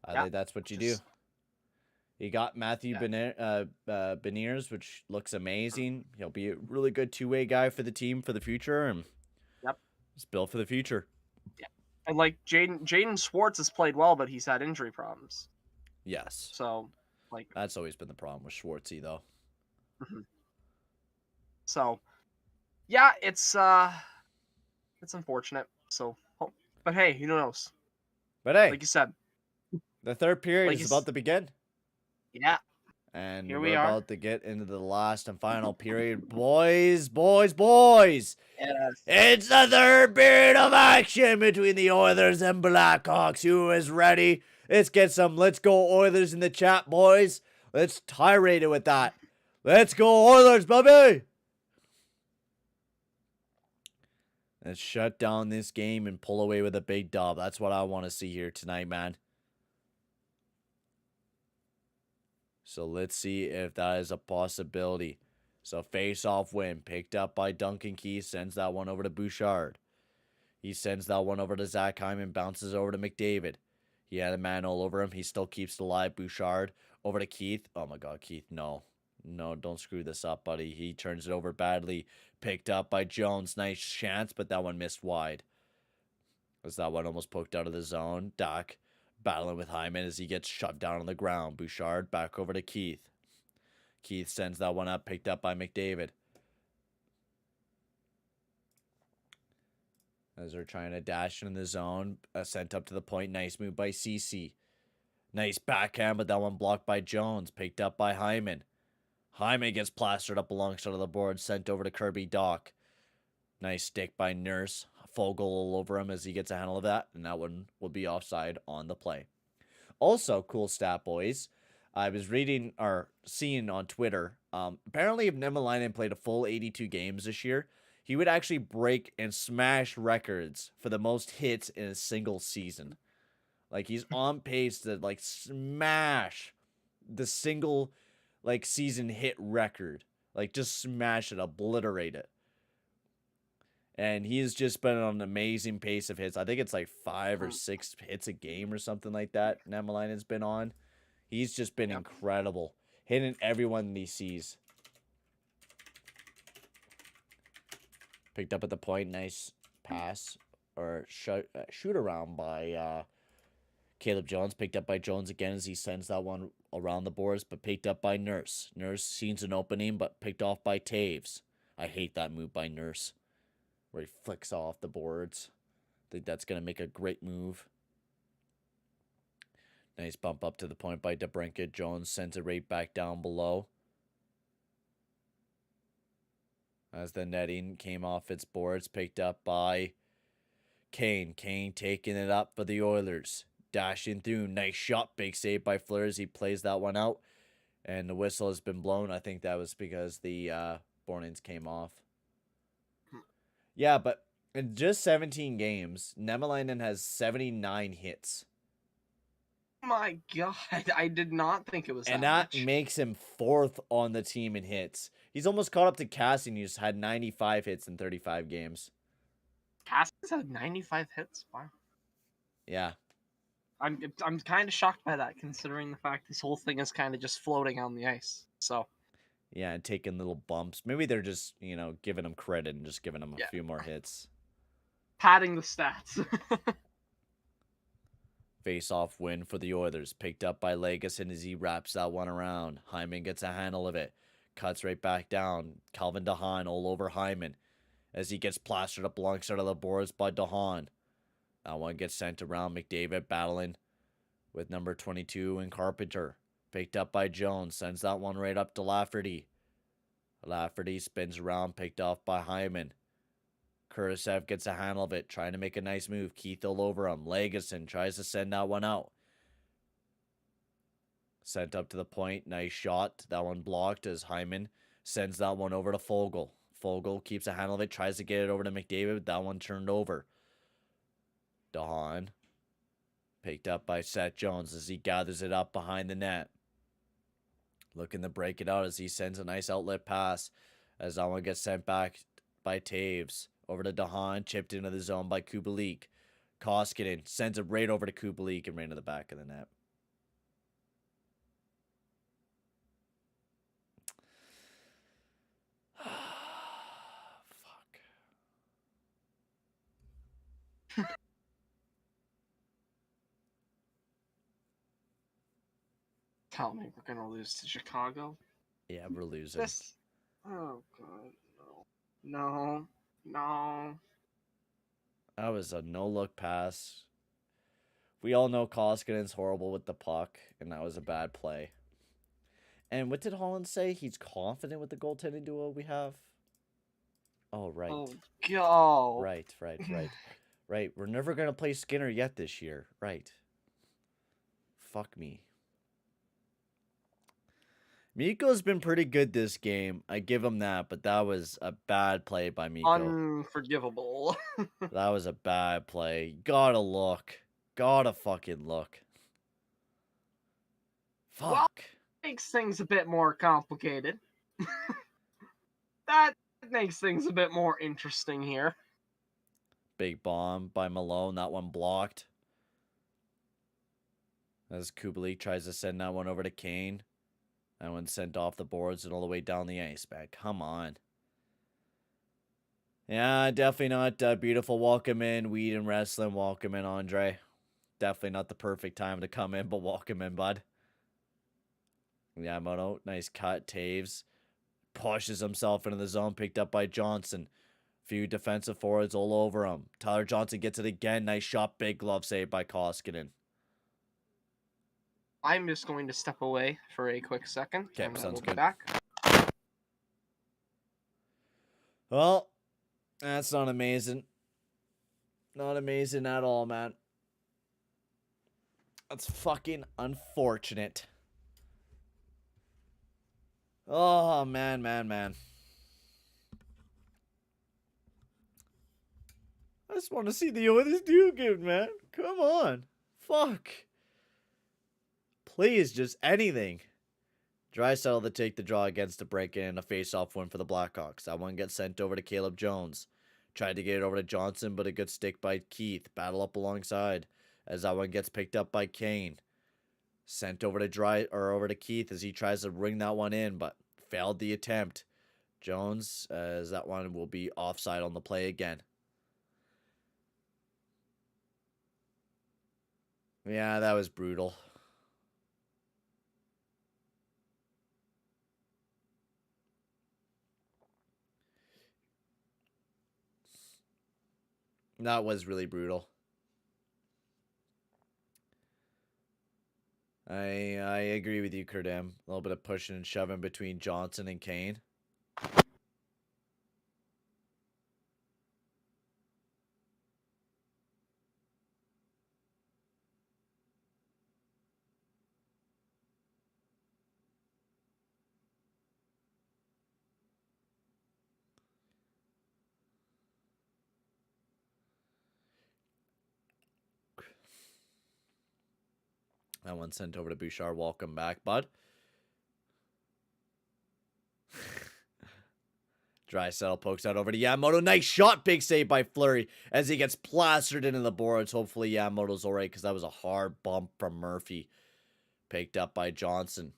S1: I think that's what you do. You got Matthew Beniers, which looks amazing. He'll be a really good two-way guy for the team for the future, and it's built for the future.
S2: Yeah, and like Jaden Schwartz has played well, but he's had injury problems.
S1: Yes.
S2: So, like,
S1: that's always been the problem with Schwartzy, though.
S2: So, yeah, it's unfortunate. So, but hey, who knows?
S1: But hey,
S2: like you said,
S1: the third period is about to begin.
S2: Yeah.
S1: And
S2: here
S1: we're about to get into the last and final period. Boys. Yes. It's the third period of action between the Oilers and Blackhawks. Who is ready? Let's get some Let's Go Oilers in the chat, boys. Let's tirade it with that. Let's go Oilers, baby! Let's shut down this game and pull away with a big dub. That's what I want to see here tonight, man. So let's see if that is a possibility. So face-off win. Picked up by Duncan Keith. Sends that one over to Bouchard. He sends that one over to Zach Hyman. Bounces over to McDavid. He had a man all over him. He still keeps it alive. Bouchard over to Keith. Oh my god, Keith, no. No, don't screw this up, buddy. He turns it over badly. Picked up by Jones. Nice chance, but that one missed wide. Was that one almost poked out of the zone? Dak battling with Hyman as he gets shoved down on the ground. Bouchard back over to Keith. Keith sends that one up, picked up by McDavid. As they're trying to dash in the zone. Sent up to the point. Nice move by CC. Nice backhand, but that one blocked by Jones. Picked up by Hyman. Hyman gets plastered up alongside of the board. Sent over to Kirby Dach. Nice stick by Nurse. Full goal all over him as he gets a handle of that. And that one will be offside on the play. Also, cool stat, boys. I was reading or seeing on Twitter. Apparently, if Niemelainen played a full 82 games this year, he would actually break and smash records for the most hits in a single season. Like, he's on pace to, like, smash the single, like, season hit record. Like, just smash it, obliterate it. And he's just been on an amazing pace of hits. I think it's like 5 or 6 hits a game or something like that Niemelainen's been on. He's just been incredible. Hitting everyone he sees. Picked up at the point. Nice pass. Or shoot around by Caleb Jones. Picked up by Jones again as he sends that one around the boards. But picked up by Nurse. Nurse sees an opening but picked off by Taves. I hate that move by Nurse. Where he flicks off the boards. I think that's going to make a great move. Nice bump up to the point by DeBrincat. Jones sends it right back down below. As the netting came off its boards, picked up by Kane. Kane taking it up for the Oilers. Dashing through. Nice shot. Big save by Fleurs. He plays that one out. And the whistle has been blown. I think that was because the Bornings came off. Yeah, but in just 17 games, Niemelainen has 79 hits.
S2: my god, I did not think it was
S1: And
S2: that
S1: that
S2: much.
S1: makes him 4th on the team in hits. He's almost caught up to Cassie, who's had 95 hits in 35 games.
S2: Haskins had 95 hits. Wow.
S1: Yeah.
S2: I'm kind of shocked by that, considering the fact this whole thing is kind of just floating on the ice. So
S1: Yeah, and taking little bumps. Maybe they're just, giving him credit and just giving him a
S2: yeah,
S1: few more hits.
S2: padding the stats.
S1: Face-off win for the Oilers. Picked up by Legason as he wraps that one around. Hyman gets a handle of it. Cuts right back down. Calvin DeHaan all over Hyman as he gets plastered up alongside of the boards by DeHaan. That one gets sent around. McDavid battling with number 22 and Carpenter. Picked up by Jones. Sends that one right up to Lafferty. Lafferty spins around. Picked off by Hyman. Kurashev gets a handle of it, trying to make a nice move. Keith all over him. Legason tries to send that one out. Sent up to the point. Nice shot. That one blocked as Hyman sends that one over to Fogle. Fogle keeps a handle of it, tries to get it over to McDavid. That one turned over. DeHaan picked up by Seth Jones as he gathers it up behind the net. Looking to break it out as he sends a nice outlet pass as that one gets sent back by Taves. Over to DeHaan, chipped into the zone by Kubalik. Koskinen sends it right over to Kubalik and right into the back of the net. Fuck.
S2: Tell me we're gonna lose to Chicago.
S1: Yeah, we're losing.
S2: This. Oh god, no, no.
S1: That was a no-look pass. We all know Koskinen's horrible with the puck, and that was a bad play. And what did Holland say? He's confident with the goaltending duo we have? Oh, right.
S2: Oh god.
S1: Right. We're never going to play Skinner yet this year. Right. Fuck me. Mikko's been pretty good this game. I give him that, but that was a bad play by Mikko.
S2: Unforgivable.
S1: That was a bad play. Gotta look. Gotta fucking look. Fuck.
S2: Well, makes things a bit more complicated. That makes things a bit more interesting here.
S1: Big bomb by Malone. That one blocked. As Kubalik tries to send that one over to Kane. That one sent off the boards and all the way down the ice. Man, come on. Yeah, definitely not beautiful. Welcome in, Weed and Wrestling. Welcome in, Andre. Definitely not the perfect time to come in, but welcome in, bud. Yamamoto, nice cut. Taves pushes himself into the zone, picked up by Johnson. Few defensive forwards all over him. Tyler Johnson gets it again. Nice shot, big glove save by Koskinen.
S2: I'm just going to step away for a quick second.
S1: Okay,
S2: and
S1: sounds
S2: we'll be
S1: good.
S2: back.
S1: Well, that's not amazing. Not amazing at all, man. That's fucking unfortunate. Oh, man. I just want to see the Oilers do good, man. Come on. Fuck. Please, just anything. Draisaitl to take the draw against the break-in and a face-off win for the Blackhawks. That one gets sent over to Caleb Jones. Tried to get it over to Johnson, but a good stick by Keith. Battle up alongside as that one gets picked up by Kane. Sent over to over to Keith as he tries to ring that one in, but failed the attempt. Jones, as that one will be offside on the play again. Yeah, that was brutal. That was really brutal. I agree with you, Kurdam. A little bit of pushing and shoving between Johnson and Kane. That one sent over to Bouchard. Welcome back, bud. Draisaitl pokes out over to Yamamoto. Nice shot. Big save by Fleury as he gets plastered into the boards. Hopefully Yamamoto's all right because that was a hard bump from Murphy. Picked up by Johnson.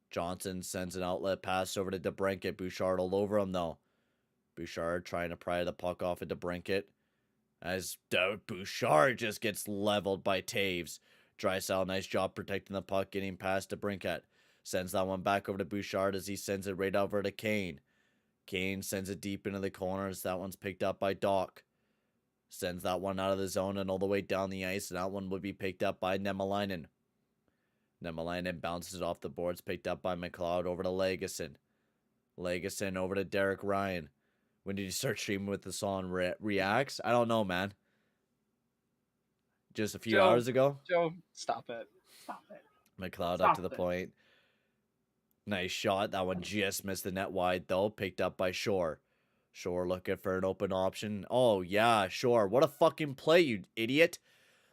S1: Johnson sends an outlet pass over to DeBrincat. Bouchard all over him, though. Bouchard trying to pry the puck off of DeBrincat. As Bouchard just gets leveled by Taves. Draisaitl, nice job protecting the puck, getting past DeBrincat. Sends that one back over to Bouchard as he sends it right over to Kane. Kane sends it deep into the corners. That one's picked up by Doc. Sends that one out of the zone and all the way down the ice. And that one would be picked up by Nemalainen. Nemalainen bounces it off the boards. Picked up by McLeod over to Legason. Legason over to Derek Ryan. When did you start streaming with the song Reacts? I don't know, man. Just a few hours ago?
S2: Joe, stop it. Stop it.
S1: McLeod up to the point. Nice shot. That one just missed the net wide, though. Picked up by Shore. Shore looking for an open option. Oh, yeah, Shore. What a fucking play, you idiot.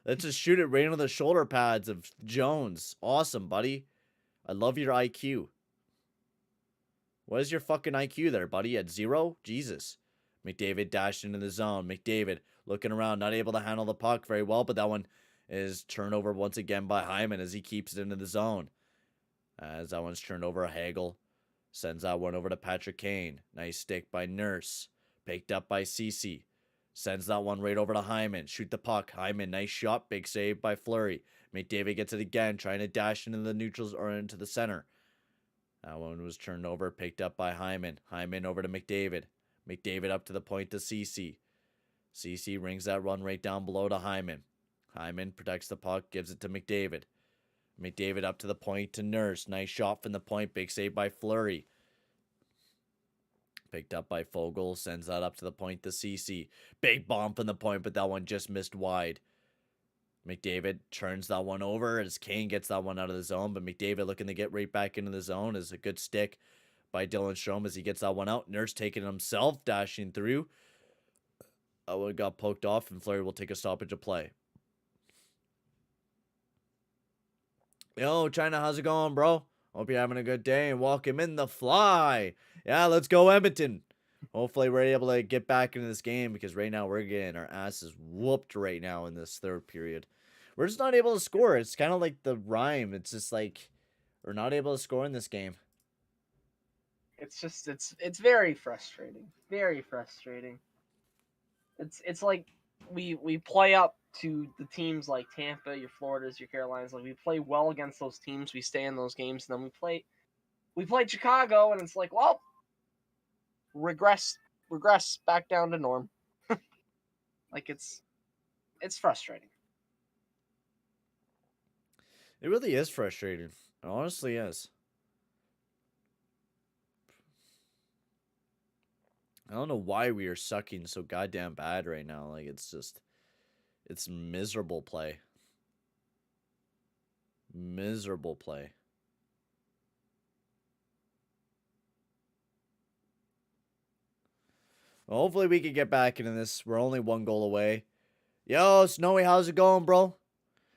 S1: Let's just shoot it right into the shoulder pads of Jones. Awesome, buddy. I love your IQ. What is your fucking IQ there, buddy? At 0? Jesus. McDavid dashed into the zone. McDavid looking around, not able to handle the puck very well, but that one is turned over once again by Hyman as he keeps it into the zone. As that one's turned over, Hagel sends that one over to Patrick Kane. Nice stick by Nurse. Picked up by Cece. Sends that one right over to Hyman. Shoot the puck. Hyman, nice shot. Big save by Fleury. McDavid gets it again, trying to dash into the neutrals or into the center. That one was turned over, picked up by Hyman. Hyman over to McDavid. McDavid up to the point to Cece. Cece rings that run right down below to Hyman. Hyman protects the puck, gives it to McDavid. McDavid up to the point to Nurse. Nice shot from the point. Big save by Fleury. Picked up by Fogle. Sends that up to the point to Cece. Big bomb from the point, but that one just missed wide. McDavid turns that one over as Kane gets that one out of the zone, but McDavid looking to get right back into the zone is a good stick by Dylan Strome as he gets that one out. Nurse taking it himself, dashing through. That one got poked off, and Fleury will take a stoppage of play. Yo, China, how's it going, bro? Hope you're having a good day and welcome in the fly. Yeah, let's go Edmonton. Hopefully we're able to get back into this game because right now we're getting our asses whooped right now in this third period. We're just not able to score. It's kind of like the rhyme. It's just like we're not able to score in this game.
S2: It's just it's very frustrating. Very frustrating. It's like we play up to the teams like Tampa, your Floridas, your Carolinas. Like we play well against those teams. We stay in those games, and then we play Chicago, and it's like, well, regress back down to norm. Like it's frustrating.
S1: It really is frustrating. It honestly is. I don't know why we are sucking so goddamn bad right now. Like it's miserable play. Miserable play. Well, hopefully we can get back into this. We're only 1 goal away. Yo, Snowy, how's it going, bro?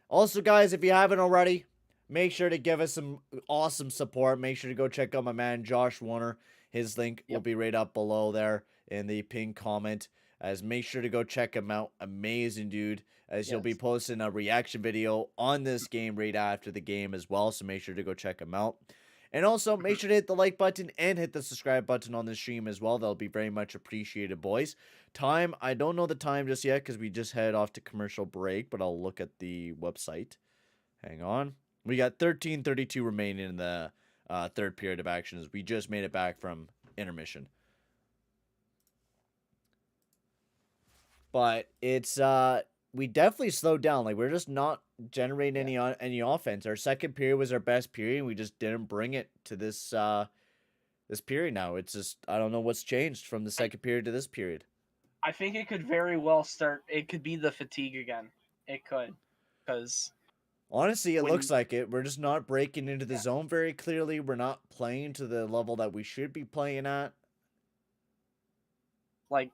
S1: Also, guys, if you haven't already, make sure to give us some awesome support. Make sure to go check out my man, Josh Warner. His link will be right up below there in the pinned comment. As make sure to go check him out. Amazing dude. As he'll be posting a reaction video on this game right after the game as well. So make sure to go check him out. And also, make sure to hit the like button and hit the subscribe button on the stream as well. That'll be very much appreciated, boys. Time, I don't know the time just yet because we just headed off to commercial break, but I'll look at the website. Hang on. We got 13:32 remaining in the third period of action as we just made it back from intermission. But it's we definitely slowed down. Like we're just not generating any offense. Our second period was our best period, and we just didn't bring it to this this period now. It's just I don't know what's changed from the second period to this period.
S2: I think it could very well start. It could be the fatigue again. It could, because
S1: honestly, it looks like it. We're just not breaking into the zone very clearly. We're not playing to the level that we should be playing at.
S2: Like,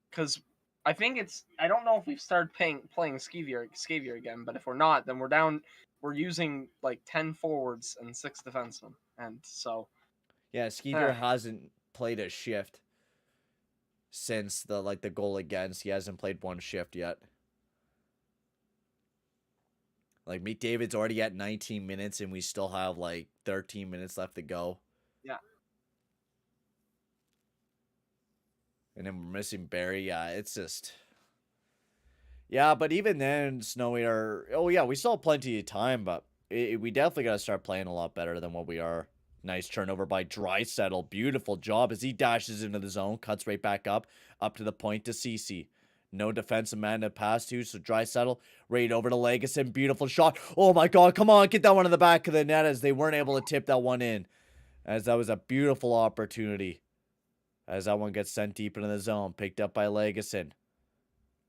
S2: because I think it's. I don't know if we've started playing Scavier again, but if we're not, then we're down we're using like 10 forwards and 6 defensemen, and so
S1: Yeah, Skeeter hasn't played a shift since the goal against. He hasn't played one shift yet. Like, McDavid's already at 19 minutes, and we still have, 13 minutes left to go.
S2: Yeah.
S1: And then we're missing Barry. Yeah, it's just... Yeah, but even then, Snowy we still have plenty of time, but we definitely got to start playing a lot better than what we are. Nice turnover by Draisaitl. Beautiful job as he dashes into the zone, cuts right back up to the point to CC. No defensive man to pass to, so Draisaitl right over to Legason. Beautiful shot. Oh my God, come on, get that one in the back of the net as they weren't able to tip that one in. As that was a beautiful opportunity. As that one gets sent deep into the zone, picked up by Legason.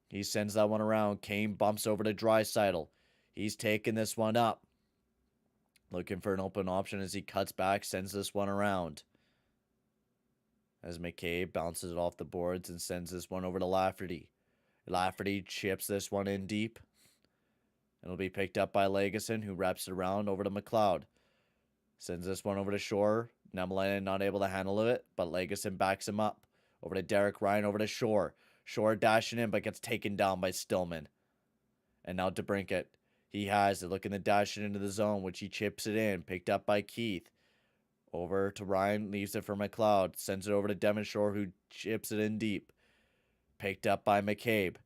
S1: He sends that one around. Kane bumps over to Draisaitl. He's taking this one up. Looking for an open option as he cuts back, sends this one around. As McCabe bounces it off the boards and sends this one over to Lafferty. Lafferty chips this one in deep. It'll be picked up by Legason, who wraps it around over to McLeod. Sends this one over to Shore. Nemelainen not able to handle it, but Legason backs him up. Over to Derek Ryan, over to Shore. Shore dashing in, but gets taken down by Stillman. And now DeBrincat. He has it, looking to dash it into the zone, which he chips it in. Picked up by Keith. Over to Ryan, leaves it for McLeod. Sends it over to Devon Shore, who chips it in deep. Picked up by McCabe.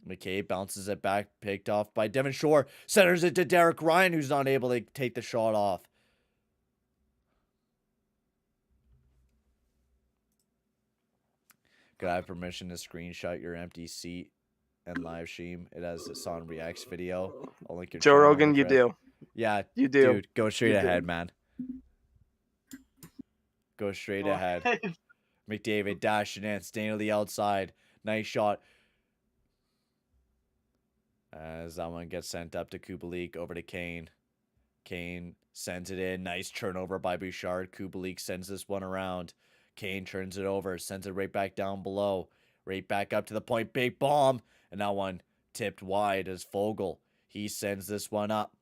S1: McCabe bounces it back, picked off by Devon Shore. Centers it to Derek Ryan, who's not able to take the shot off. Could I have permission to screenshot your empty seat and live stream? It has a Son Reacts video. I'll link your
S2: Joe
S1: channel in
S2: Rogan,
S1: the
S2: you
S1: thread.
S2: do.
S1: Yeah,
S2: You do.
S1: dude, go straight
S2: You
S1: ahead,
S2: do.
S1: man. Go straight
S2: Go
S1: ahead.
S2: ahead.
S1: McDavid dashing in, staying to the outside. Nice shot. As that one gets sent up to Kubalik, over to Kane. Kane sends it in. Nice turnover by Bouchard. Kubalik sends this one around. Kane turns it over, sends it right back down below. Right back up to the point. Big bomb. And that one tipped wide as Fogle. He sends this one up.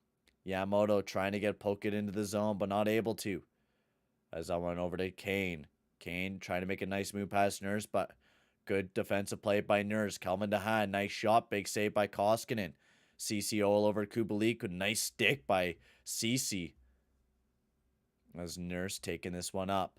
S1: Yamamoto trying to get poked into the zone, but not able to. As that one over to Kane. Kane trying to make a nice move past Nurse, but good defensive play by Nurse. Calvin DeHaan, nice shot. Big save by Koskinen. CC all over Kubalik. A nice stick by CC. As Nurse taking this one up.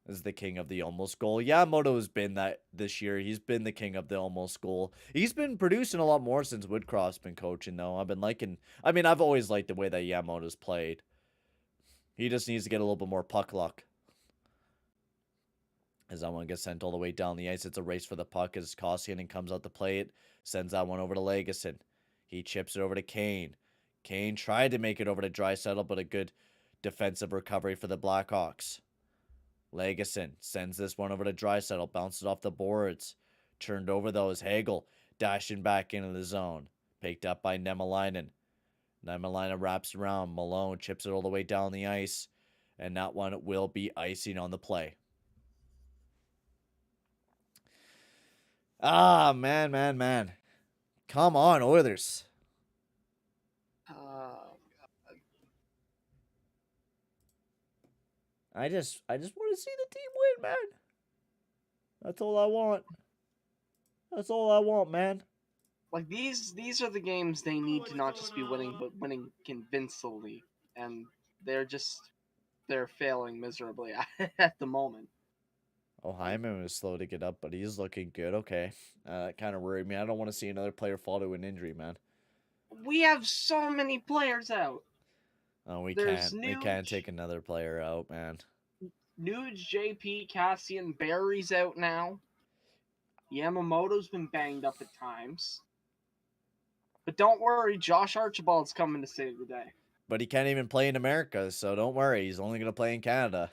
S1: Is the king of the almost goal. Yamamoto's been that this year. He's been the king of the almost goal. He's been producing a lot more since Woodcroft's been coaching, though. I've always liked the way that Yamamoto's played. He just needs to get a little bit more puck luck. As that one gets sent all the way down the ice, it's a race for the puck as Koskinen comes out to play it. Sends that one over to Legason. He chips it over to Kane. Kane tried to make it over to Draisaitl, but a good defensive recovery for the Blackhawks. Legason sends this one over to Draisaitl, bounces off the boards. Turned over though as Hagel dashing back into the zone. Picked up by Nemelainen. Nemelainen wraps around. Malone chips it all the way down the ice. And that one will be icing on the play. Ah, man. Come on, Oilers. I just want to see the team win, man. That's all I want. That's all I want, man.
S2: Like these are the games they need to not just be winning, but winning convincingly, and they're failing miserably at the moment.
S1: Oh, Hyman was slow to get up, but he's looking good. Okay, that kind of worried me. I don't want to see another player fall to an injury, man.
S2: We have so many players out.
S1: Oh, we
S2: There's
S1: can't. We can't take another player out, man.
S2: Nuge, JP, Cassian, Barry's out now. Yamamoto's been banged up at times. But don't worry, Josh Archibald's coming to save the day.
S1: But he can't even play in America, so don't worry. He's only going to play in Canada.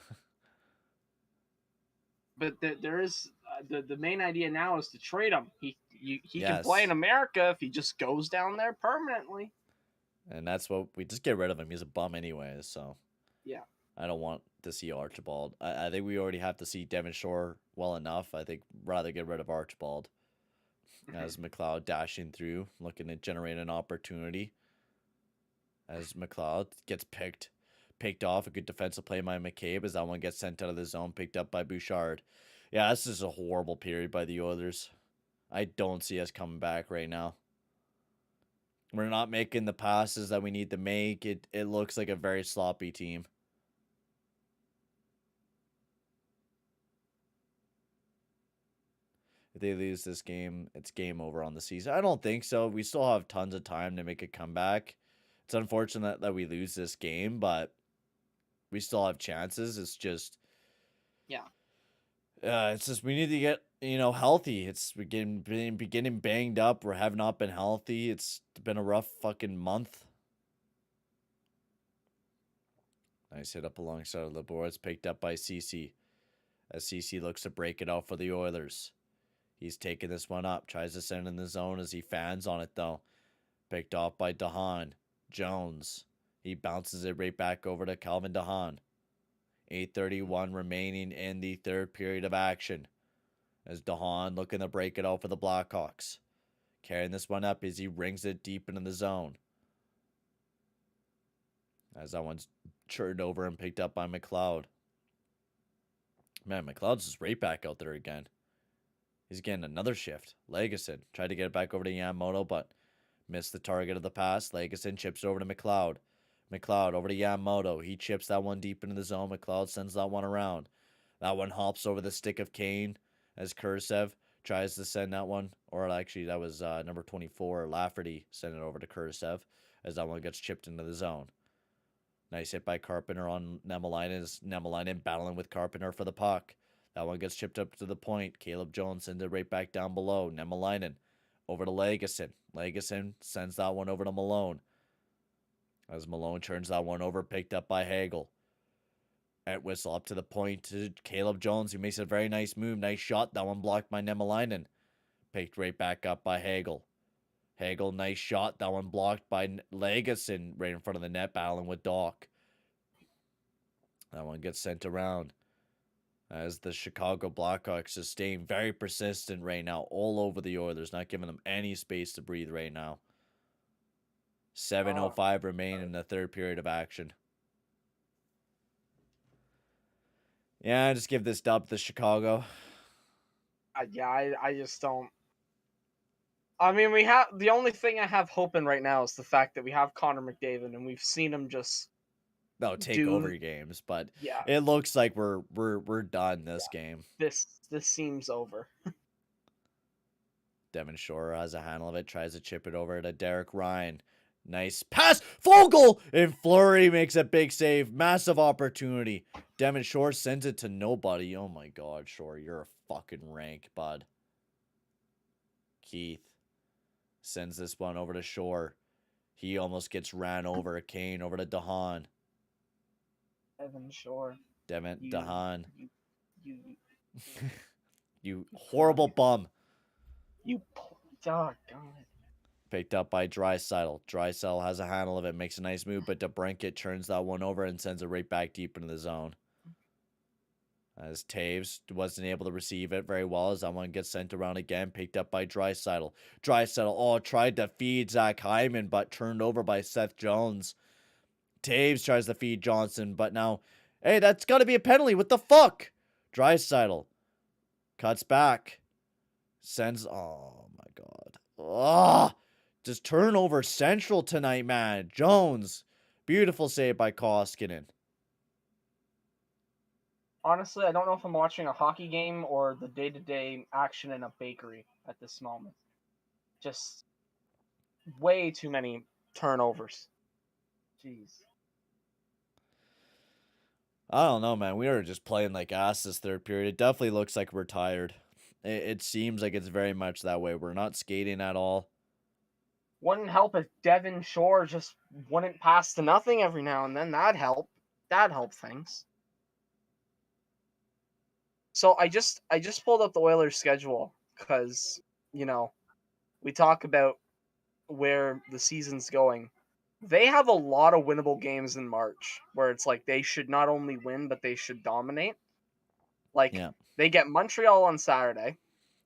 S2: But there is the main idea now is to trade him. He
S1: Yes.
S2: can play in America if he just goes down there permanently.
S1: And that's what we just get rid of him. He's a bum anyways, so
S2: Yeah.
S1: I don't want to see Archibald. I think we already have to see Devon Shore well enough. I think rather get rid of Archibald. as McLeod dashing through, looking to generate an opportunity. As McLeod gets picked off. A good defensive play by McCabe as that one gets sent out of the zone, picked up by Bouchard. Yeah, this is a horrible period by the Oilers. I don't see us coming back right now. We're not making the passes that we need to make. It looks like a very sloppy team. If they lose this game, it's game over on the season. I don't think so. We still have tons of time to make a comeback. It's unfortunate that we lose this game, but we still have chances. It's just,
S2: Yeah.
S1: It's just we need to get healthy. We're getting banged up. We have not been healthy. It's been a rough fucking month. Nice hit up alongside of the boards, picked up by CC. As CC looks to break it out for the Oilers. He's taking this one up, tries to send in the zone as he fans on it though. Picked off by Dahan. Jones. He bounces it right back over to Calvin Dahan. 8:31 remaining in the third period of action. As Dahan looking to break it out for the Blackhawks. Carrying this one up as he rings it deep into the zone. As that one's churned over and picked up by McLeod. Man, McLeod's just right back out there again. He's getting another shift. Legason tried to get it back over to Yamamoto, but missed the target of the pass. Legason chips over to McLeod. McLeod over to Yamamoto. He chips that one deep into the zone. McLeod sends that one around. That one hops over the stick of Kane as Kursev tries to send that one. Or actually, that was number 24. Lafferty sent it over to Kursev as that one gets chipped into the zone. Nice hit by Carpenter on Nemelainen as Nemelainen battling with Carpenter for the puck. That one gets chipped up to the point. Caleb Jones sends it right back down below. Nemelainen over to Legason. Legason sends that one over to Malone. As Malone turns that one over, picked up by Hagel. At whistle up to the point to Caleb Jones, who makes a very nice move. Nice shot. That one blocked by Nemelainen. Picked right back up by Hagel. Hagel, nice shot. That one blocked by Legason right in front of the net, battling with Doc. That one gets sent around. As the Chicago Blackhawks is staying very persistent right now, all over the Oilers, not giving them any space to breathe right now. 7:05 remain in the third period of action. Yeah, just give this dub to Chicago.
S2: I just don't. I mean, we have the only thing I have hoping right now is the fact that we have Connor McDavid and we've seen him just
S1: take over games, but
S2: yeah,
S1: it looks like we're done this game.
S2: This seems over.
S1: Devin Shore has a handle of it, tries to chip it over to Derek Ryan. Nice pass, Fogle, and Fleury makes a big save, massive opportunity. Devin Shore sends it to nobody. Oh my God, Shore, you're a fucking rank, bud. Keith sends this one over to Shore. He almost gets ran over. Kane over to Dahan.
S2: Devin Shore.
S1: Dahan. You horrible bum.
S2: Oh, God.
S1: Picked up by Draisaitl. Draisaitl has a handle of it, makes a nice move, but DeBrincat turns that one over and sends it right back deep into the zone. As Taves wasn't able to receive it very well as that one gets sent around again, picked up by Draisaitl. Draisaitl, tried to feed Zach Hyman, but turned over by Seth Jones. Taves tries to feed Johnson, but now, hey, that's got to be a penalty. What the fuck? Draisaitl cuts back. Sends, oh my God. Ugh. Just turnover central tonight, man. Jones. Beautiful save by Koskinen.
S2: Honestly, I don't know if I'm watching a hockey game or the day-to-day action in a bakery at this moment. Just way too many turnovers. Jeez.
S1: I don't know, man. We are just playing like ass this third period. It definitely looks like we're tired. It seems like it's very much that way. We're not skating at all.
S2: Wouldn't help if Devin Shore just wouldn't pass to nothing every now and then. That'd help. That'd help things. So I just pulled up the Oilers schedule because, we talk about where the season's going. They have a lot of winnable games in March where it's like they should not only win, but they should dominate. Like,
S1: Yeah.
S2: They get Montreal on Saturday.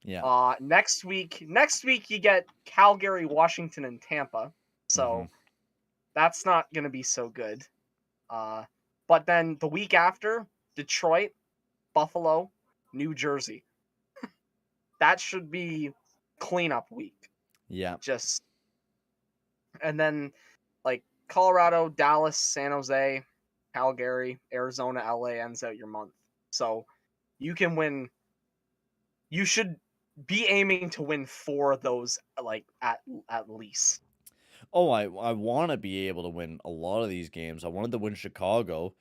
S1: Yeah.
S2: Next week you get Calgary, Washington, and Tampa. So that's not gonna be so good. But then the week after, Detroit, Buffalo, New Jersey. That should be cleanup week.
S1: Yeah.
S2: Just and then like Colorado, Dallas, San Jose, Calgary, Arizona, LA ends out your month. So you can win. You should be aiming to win 4 of those, like at least.
S1: Oh, I want to be able to win a lot of these games. I wanted to win Chicago.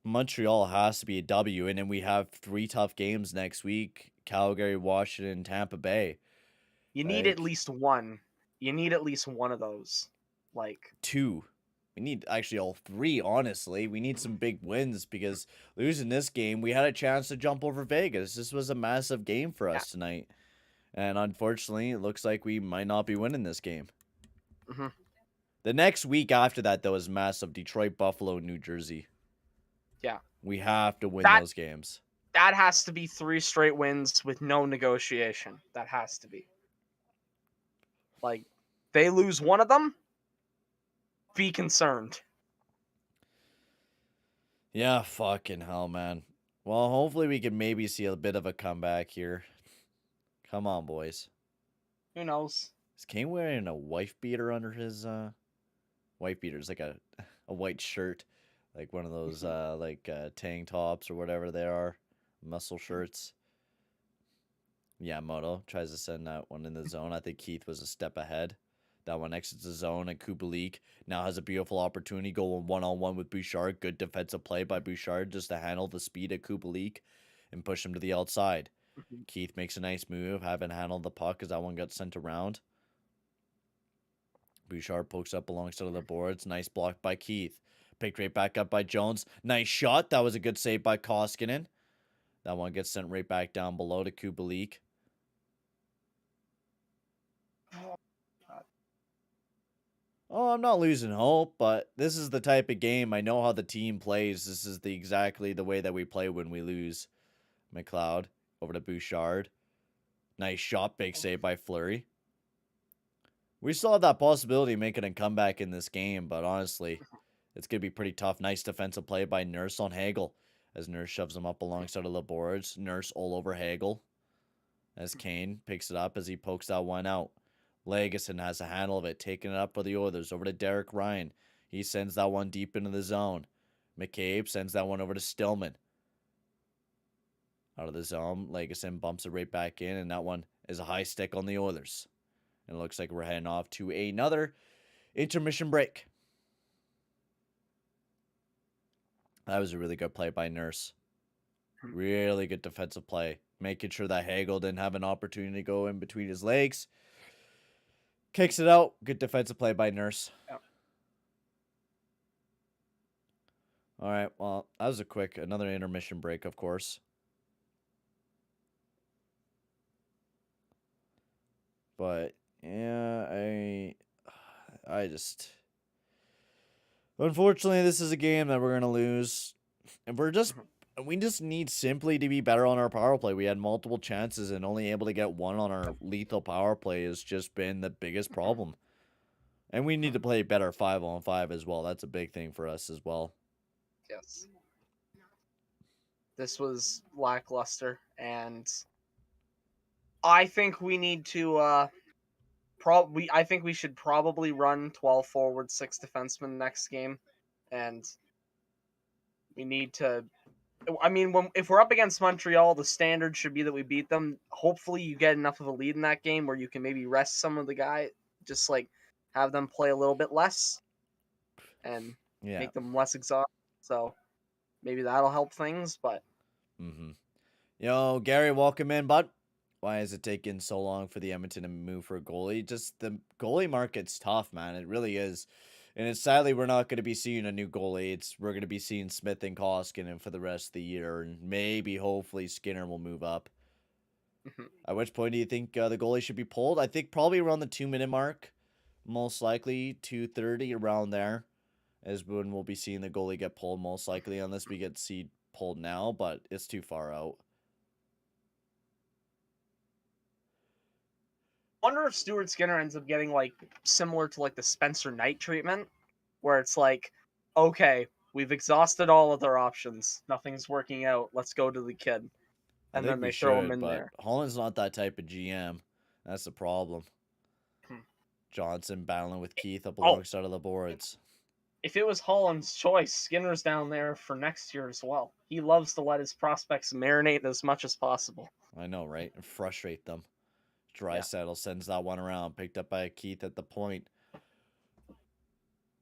S1: Montreal has to be a W, and then we have 3 tough games next week: Calgary, Washington, Tampa Bay.
S2: You need at
S1: Like
S2: least one. You need at least one of those. Like
S1: 2. We need actually all 3, honestly. We need some big wins because losing this game, we had a chance to jump over Vegas. This was a massive game for
S2: yeah.
S1: us tonight. And unfortunately, it looks like we might not be winning this game.
S2: Mm-hmm.
S1: The next week after that, though, is massive: Detroit, Buffalo, New Jersey.
S2: Yeah.
S1: We have to win
S2: That
S1: those games.
S2: that has to be 3 straight wins with no negotiation. That has to be. Like they lose one of them, be concerned.
S1: Yeah, fucking hell, man. Well, hopefully we can maybe see a bit of a comeback here. Come on, boys.
S2: Who knows?
S1: Is Kane wearing a wife beater under his wife beaters, like a white shirt, like one of those tank tops or whatever they are, muscle shirts. Yeah, Moto tries to send that one in the zone. I think Keith was a step ahead. That one exits the zone, and Kubalik now has a beautiful opportunity going one-on-one with Bouchard. Good defensive play by Bouchard just to handle the speed of Kubalik and push him to the outside.
S2: Mhm.
S1: Keith makes a nice move, having handled the puck as that one got sent around. Bouchard pokes up alongside of the boards. Nice block by Keith. Picked right back up by Jones. Nice shot. That was a good save by Koskinen. That one gets sent right back down below to Kubalik. Oh, I'm not losing hope, but this is the type of game. I know how the team plays. This is exactly the way that we play when we lose. McLeod over to Bouchard. Nice shot. Big save by Fleury. We still have that possibility of making a comeback in this game, but honestly, it's going to be pretty tough. Nice defensive play by Nurse on Hagel as Nurse shoves him up alongside of the boards. Nurse all over Hagel as Kane picks it up as he pokes that one out. Legason has a handle of it, taking it up for the Oilers over to Derek Ryan. He sends that one deep into the zone. McCabe sends that one over to Stillman. Out of the zone, Legason bumps it right back in, and that one is a high stick on the Oilers. And it looks like we're heading off to another intermission break. That was a really good play by Nurse. Really good defensive play. Making sure that Hagel didn't have an opportunity to go in between his legs. Kicks it out. Good defensive play by Nurse.
S2: Yeah.
S1: All right. Well, that was another intermission break, of course. But yeah, I just unfortunately this is a game that we're gonna lose, and we just need simply to be better on our power play. We had multiple chances and only able to get one on our lethal power play has just been the biggest problem. And we need to play better 5-on-5 as well. That's a big thing for us as well.
S2: Yes. This was lackluster, and I think we need to I think we should probably run 12 forward, 6 defensemen next game, and we need to. I mean, if we're up against Montreal, the standard should be that we beat them. Hopefully, you get enough of a lead in that game where you can maybe rest some of the guy, just like have them play a little bit less, and make them less exhausted. So maybe that'll help things. But
S1: Yo, Gary, welcome in, bud. Why is it taking so long for the Edmonton to move for a goalie? Just the goalie market's tough, man. It really is. And it's sadly we're not going to be seeing a new goalie. We're going to be seeing Smith and Koskinen for the rest of the year, and maybe hopefully Skinner will move up. At which point do you think the goalie should be pulled? I think probably around the 2-minute mark, most likely 2:30 around there, is when we'll be seeing the goalie get pulled most likely, unless we get Seed pulled now, but it's too far out.
S2: wonder if Stuart Skinner ends up getting like similar to like the Spencer Knight treatment, where it's like, okay, we've exhausted all other options, nothing's working out, let's go to the kid,
S1: I
S2: and
S1: think
S2: then
S1: we
S2: they throw him
S1: should,
S2: in
S1: but
S2: there.
S1: Holland's not that type of GM. That's the problem.
S2: Hmm.
S1: Johnson battling with Keith up
S2: Oh.
S1: alongside of the boards.
S2: If it was Holland's choice, Skinner's down there for next year as well. He loves to let his prospects marinate as much as possible.
S1: I know, right? And frustrate them. Draisaitl sends that one around, picked up by Keith at the point.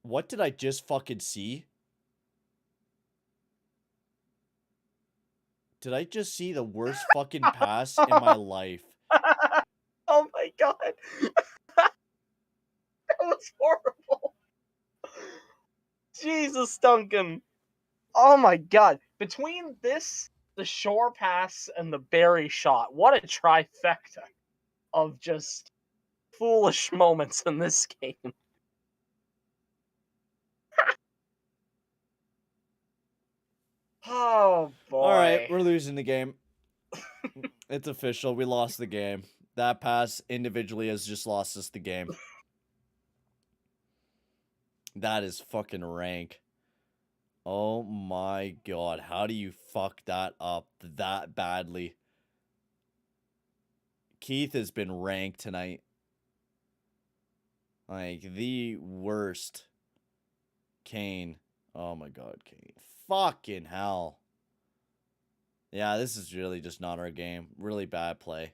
S1: What did I just fucking see? Did I just see the worst fucking pass in my life?
S2: Oh my god. That was horrible. Jesus, Duncan. Oh my god. Between this, the Shore pass, and the Barry shot, what a trifecta of just foolish moments in this game. Oh boy.
S1: All right, we're losing the game. It's official. We lost the game. That pass individually has just lost us the game. That is fucking rank. Oh my god. How do you fuck that up that badly? Keith has been ranked tonight. Like, the worst. Kane. Oh my god, Kane. Fucking hell. Yeah, this is really just not our game. Really bad play.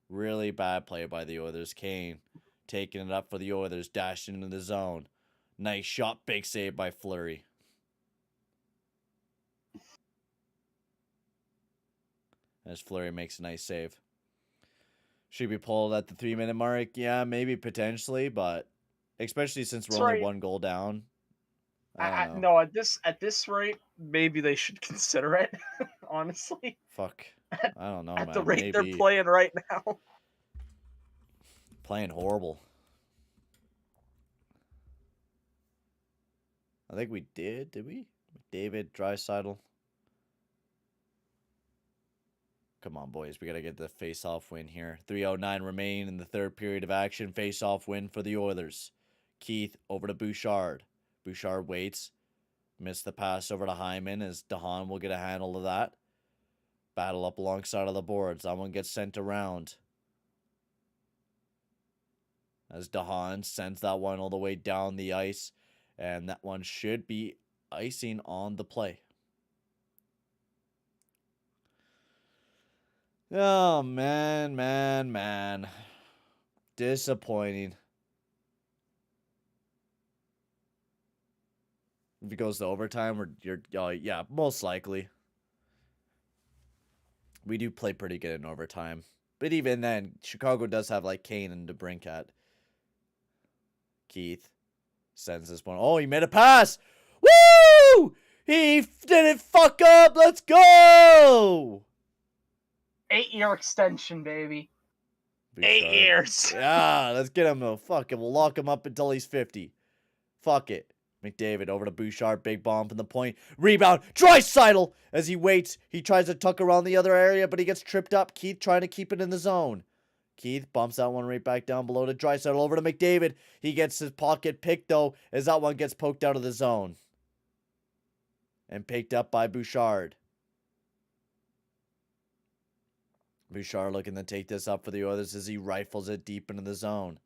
S1: Really bad play by the Oilers. Kane taking it up for the Oilers. Dashing into the zone. Nice shot. Big save by Fleury. As Fleury makes a nice save. Should be pulled at the 3-minute mark? Yeah, maybe potentially, but especially since we're only one goal down. I don't know.
S2: No, at this rate, maybe they should consider it. Honestly,
S1: Fuck. I don't know,
S2: at
S1: man.
S2: the rate they're
S1: Maybe.
S2: playing right now.
S1: Playing horrible. I think we did we? David Draisaitl. Come on, boys. We got to get the face-off win here. 3:09 remain in the third period of action. Face-off win for the Oilers. Keith over to Bouchard. Bouchard waits. Missed the pass over to Hyman as DeHaan will get a handle of that. Battle up alongside of the boards. That one gets sent around. As DeHaan sends that one all the way down the ice. And that one should be icing on the play. Oh, man. Disappointing. If it goes to overtime, yeah, most likely. We do play pretty good in overtime. But even then, Chicago does have like Kane and DeBrincat. Keith sends this one. Oh, he made a pass. Woo! He didn't fuck up. Let's go.
S2: 8-year extension, baby.
S1: Bouchard.
S2: 8 years.
S1: Yeah, let's get him though. Fuck it. We'll lock him up until he's 50. Fuck it. McDavid over to Bouchard. Big bomb from the point. Rebound. Draisaitl as he waits. He tries to tuck around the other area, but he gets tripped up. Keith trying to keep it in the zone. Keith bumps that one right back down below to Draisaitl over to McDavid. He gets his pocket picked though as that one gets poked out of the zone. And picked up by Bouchard. Bouchard looking to take this up for the Oilers as he rifles it deep into the zone.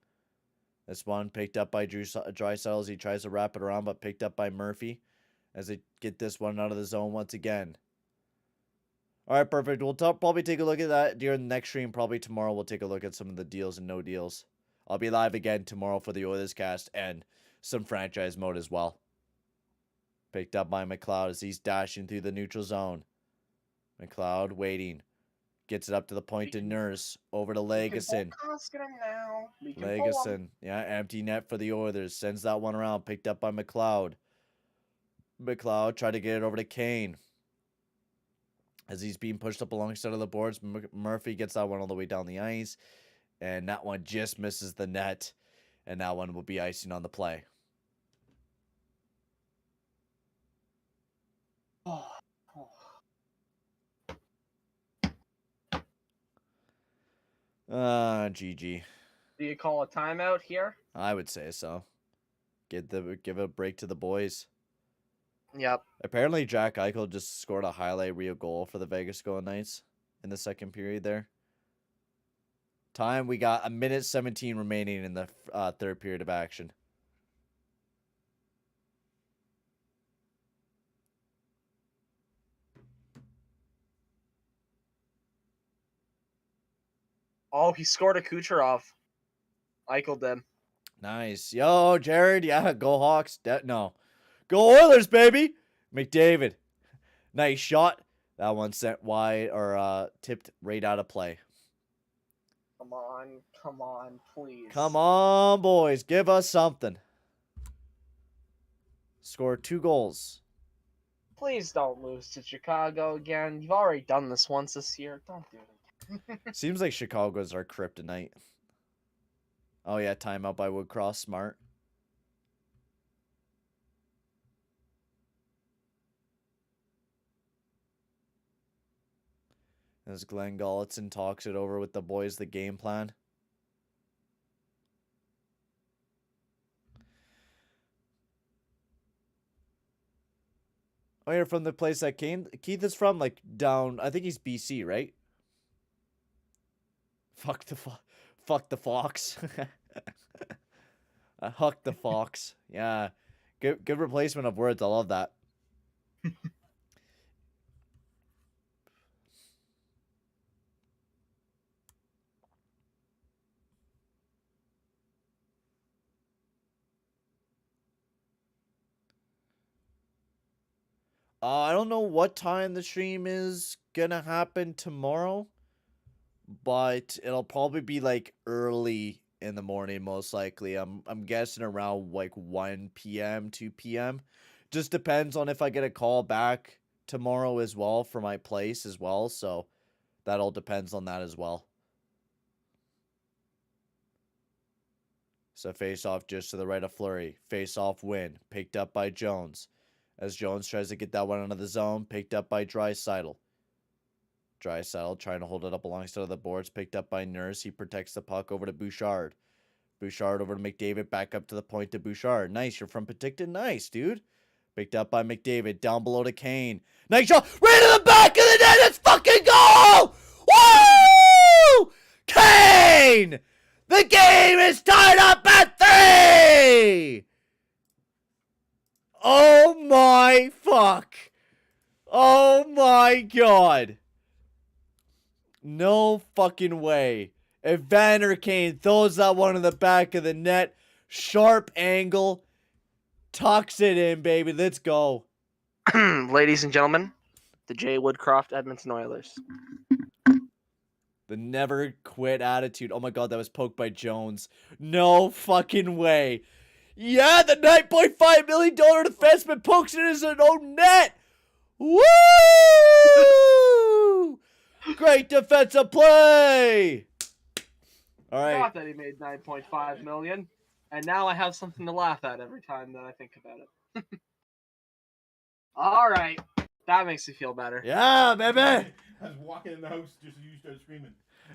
S1: This one picked up by Draisaitl as he tries to wrap it around, but picked up by Murphy as they get this one out of the zone once again. All right, perfect. We'll probably take a look at that during the next stream. Probably tomorrow we'll take a look at some of the deals and no deals. I'll be live again tomorrow for the Oilers cast and some franchise mode as well. Picked up by McLeod as he's dashing through the neutral zone. McLeod waiting. Gets it up to the point to Nurse. Over to Legason. Legason. Yeah, empty net for the Oilers. Sends that one around. Picked up by McLeod. McLeod tried to get it over to Kane. As he's being pushed up alongside of the boards, Murphy gets that one all the way down the ice. And that one just misses the net. And that one will be icing on the play. GG.
S2: Do you call a timeout here?
S1: I would say so. Give a break to the boys.
S2: Yep.
S1: Apparently, Jack Eichel just scored a highlight reel goal for the Vegas Golden Knights in the second period there. Time, we got 1:17 remaining in the third period of action.
S2: Oh, he scored a Kucherov. Eichel did.
S1: Nice. Yo, Jared. Yeah, go Hawks. No. Go Oilers, baby. McDavid. Nice shot. That one sent wide or tipped right out of play.
S2: Come on, please.
S1: Come on, boys. Give us something. Scored 2 goals.
S2: Please don't lose to Chicago again. You've already done this once this year. Don't do it.
S1: Seems like Chicago's our kryptonite. Oh, yeah. Timeout by Woodcross. Smart. As Glenn Golitzin talks it over with the boys, the game plan. Oh, you're from the place that Keith is from? Like, down... I think he's BC, right? Fuck the Fox. Huck the Fox. Yeah. Good replacement of words. I love that. I don't know what time the stream is gonna happen tomorrow, but it'll probably be like early in the morning, most likely. I'm guessing around like 1 p.m., 2 p.m. Just depends on if I get a call back tomorrow as well for my place as well. So that all depends on that as well. So face off just to the right of Fleury. Face off win. Picked up by Jones. As Jones tries to get that one out of the zone. Picked up by Draisaitl. Draisaitl trying to hold it up alongside of the boards. Picked up by Nurse. He protects the puck over to Bouchard. Bouchard over to McDavid. Back up to the point to Bouchard. Nice. You're from Penticton. Nice, dude. Picked up by McDavid. Down below to Kane. Nice shot. Right to the back of the net. It's fucking goal! Woo! Kane! The game is tied up at 3! Oh my fuck. Oh my god. No fucking way. Evander Kane throws that one in the back of the net. Sharp angle. Tucks it in, baby. Let's go.
S2: Ladies and gentlemen, the Jay Woodcroft Edmonton Oilers.
S1: The never quit attitude. Oh my god, that was poked by Jones. No fucking way. Yeah, the $9.5 million defenseman pokes it in his own net. Woo! Great defensive play. All right.
S2: I thought that he made $9.5 million, and now I have something to laugh at every time that I think about it. All right, that makes me feel better.
S1: Yeah, baby.
S3: I was walking in the house just as you started screaming.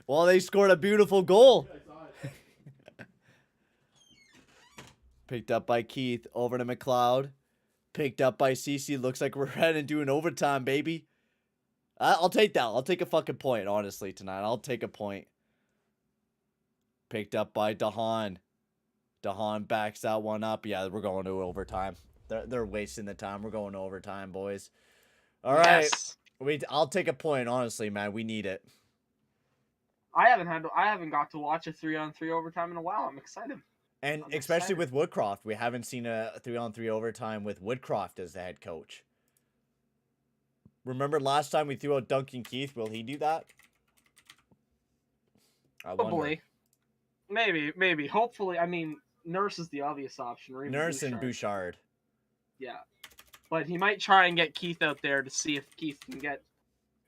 S1: Well, they scored a beautiful goal.
S3: I saw it.
S1: Picked up by Keith over to McLeod. Picked up by CC. Looks like we're heading to an overtime, baby. I'll take that. I'll take a fucking point, honestly, tonight. I'll take a point. Picked up by Dahan. Dahan backs that one up. Yeah, we're going to overtime. They're wasting the time. We're going to overtime, boys. All right.
S2: Yes.
S1: I'll take a point, honestly, man. We need it.
S2: I haven't got to watch a 3-on-3 overtime in a while. I'm excited.
S1: And
S2: I'm
S1: especially
S2: excited.
S1: with Woodcroft, we haven't seen a 3-on-3 overtime with Woodcroft as the head coach. Remember last time we threw out Duncan Keith? Will he do that? I wonder.
S2: Probably. Maybe. Hopefully. I mean, Nurse is the obvious option. Or even
S1: Nurse and Bouchard.
S2: Yeah. But he might try and get Keith out there to see if Keith can get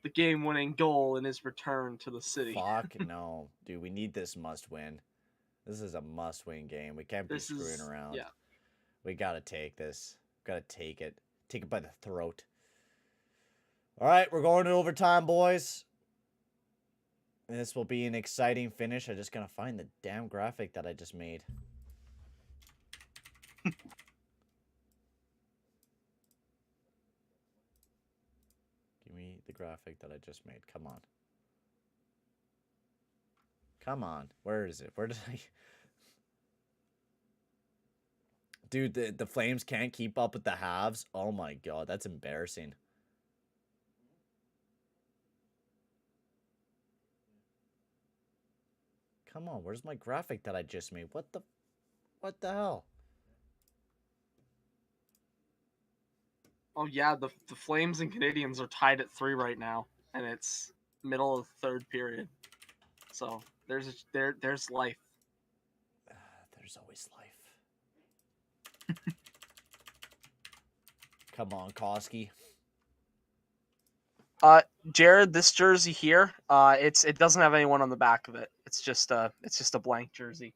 S2: the game-winning goal in his return to the city.
S1: Fuck no. Dude, we need this must-win. This is a must-win game. We can't be screwing around.
S2: Yeah.
S1: We gotta take this. Gotta take it. Take it by the throat. All right, we're going to overtime, boys. This will be an exciting finish. I'm just gonna find the damn graphic that I just made. Give me the graphic that I just made. Come on. Come on. Where is it? Where did I... Dude, the Flames can't keep up with the Habs. Oh my god, that's embarrassing. Come on, where's my graphic that I just made? What the hell?
S2: Oh yeah, the Flames and Canadians are tied at 3 right now, and it's middle of the 3rd period. So there's life.
S1: There's always life. Come on, Koski.
S2: Jared, this jersey here, it doesn't have anyone on the back of it. It's just a blank jersey.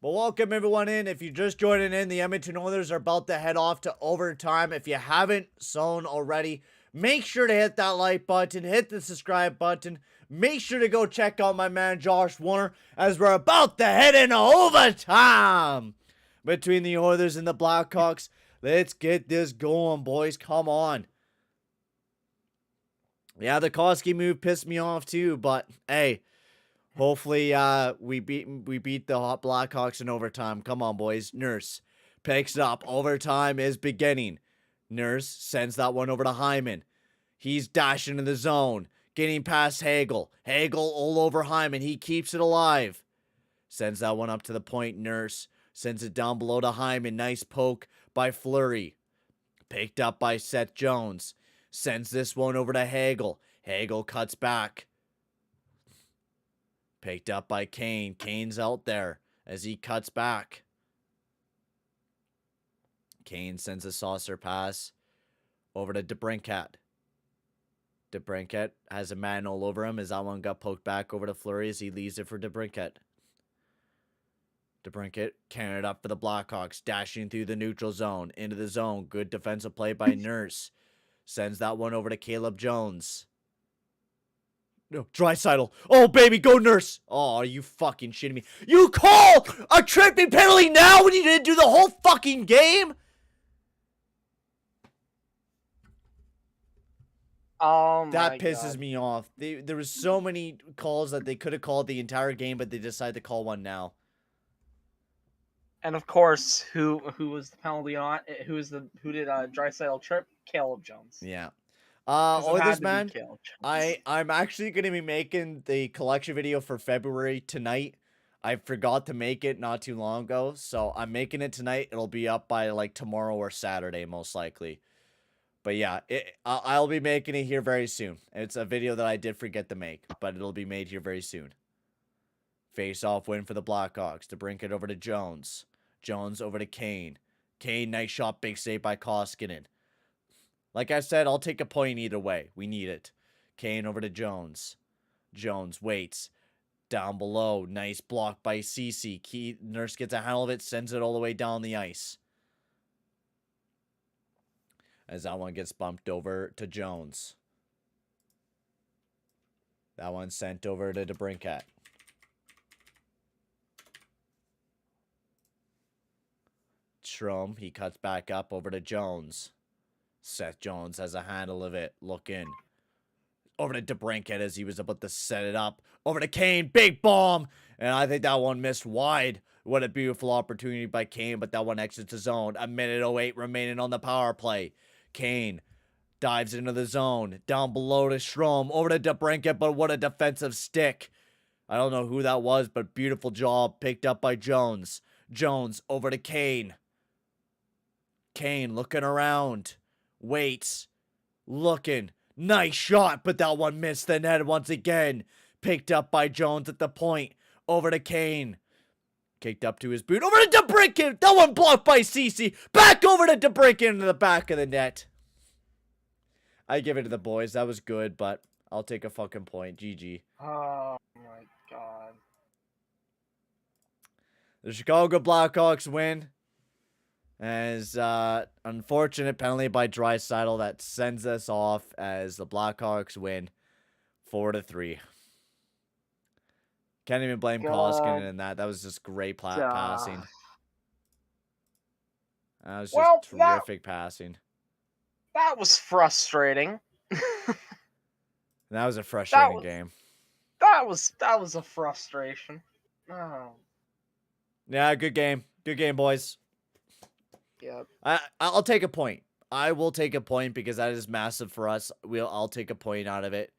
S1: Well, welcome everyone in. If you're just joining in, the Edmonton Oilers are about to head off to overtime. If you haven't sown already, make sure to hit that like button, hit the subscribe button. Make sure to go check out my man Josh Warner as we're about to head into overtime between the Oilers and the Blackhawks. Let's get this going, boys. Come on. Yeah, the Koski move pissed me off too, but hey, hopefully we beat the Blackhawks in overtime. Come on, boys. Nurse picks it up. Overtime is beginning. Nurse sends that one over to Hyman. He's dashing in the zone, getting past Hagel. Hagel all over Hyman. He keeps it alive. Sends that one up to the point. Nurse sends it down below to Hyman. Nice poke by Fleury. Picked up by Seth Jones. Sends this one over to Hagel. Hagel cuts back. Picked up by Kane. Kane's out there as he cuts back. Kane sends a saucer pass over to DeBrincat. DeBrincat has a man all over him as that one got poked back over to Fleury as he leaves it for DeBrincat. DeBrincat carrying it up for the Blackhawks, dashing through the neutral zone, into the zone. Good defensive play by Nurse. Sends that one over to Caleb Jones. No, Draisaitl. Oh, baby, go Nurse. Oh, are you fucking shitting me? You call a tripping penalty now when you didn't do the whole fucking game? That pisses me off. There was so many calls that they could have called the entire game, but they decided to call one now.
S2: And of course, who was the penalty on? Who did Draisaitl trip? Caleb Jones.
S1: Yeah.
S2: 'Cause it had
S1: Oilers,
S2: to be
S1: man,
S2: Caleb Jones.
S1: I'm actually going to be making the collection video for February tonight. I forgot to make it not too long ago, so I'm making it tonight. It'll be up by like tomorrow or Saturday, most likely. But yeah, I'll be making it here very soon. It's a video that I did forget to make, but it'll be made here very soon. Face-off win for the Blackhawks. To brink it over to Jones. Jones over to Kane. Kane, nice shot, big save by Koskinen. Like I said, I'll take a point either way. We need it. Kane over to Jones. Jones waits. Down below. Nice block by Cece. Nurse gets a handle of it. Sends it all the way down the ice. As that one gets bumped over to Jones. That one sent over to DeBrincat. Strom, he cuts back up over to Jones. Seth Jones has a handle of it. Look in. Over to DeBrincat as he was about to set it up. Over to Kane. Big bomb. And I think that one missed wide. What a beautiful opportunity by Kane, but that one exits the zone. 1:08 remaining on the power play. Kane dives into the zone. Down below to Strom. Over to DeBrincat, but what a defensive stick. I don't know who that was, but beautiful job. Picked up by Jones. Jones over to Kane. Kane looking around. Waits. Looking. Nice shot, but that one missed the net once again. Picked up by Jones at the point. Over to Kane. Kicked up to his boot. Over to DeBrincat. That one blocked by Cece. Back over to DeBrincat into the back of the net. I give it to the boys. That was good, but I'll take a fucking point. GG.
S2: Oh my god.
S1: The Chicago Blackhawks win. As unfortunate penalty by Draisaitl that sends us off as the Blackhawks win 4-3. Can't even blame Koskinen in that. That was just great passing. That was just terrific passing.
S2: That was frustrating.
S1: That was a frustrating game.
S2: That was a frustration. Oh.
S1: Yeah, good game. Good game, boys.
S2: Yep.
S1: I'll take a point. I will take a point because that is massive for us. I'll take a point out of it.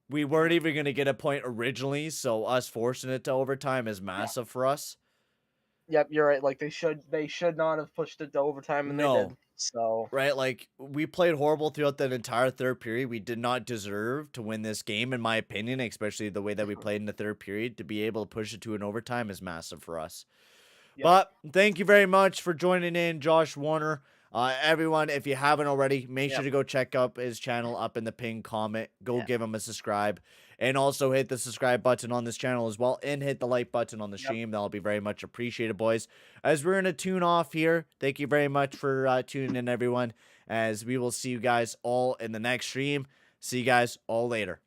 S1: We weren't even going to get a point originally, so us forcing it to overtime is massive for us.
S2: Yep, you're right. Like they should not have pushed it to overtime, and they did. So
S1: right, like we played horrible throughout that entire third period. We did not deserve to win this game, in my opinion, especially the way that we played in the third period. To be able to push it to an overtime is massive for us. Yep. But thank you very much for joining in, Josh Warner. Everyone, if you haven't already, make sure to go check out his channel up in the pinned comment. Go give him a subscribe. And also hit the subscribe button on this channel as well. And hit the like button on the stream. That'll be very much appreciated, boys. As we're going to tune off here, thank you very much for tuning in, everyone. As we will see you guys all in the next stream. See you guys all later.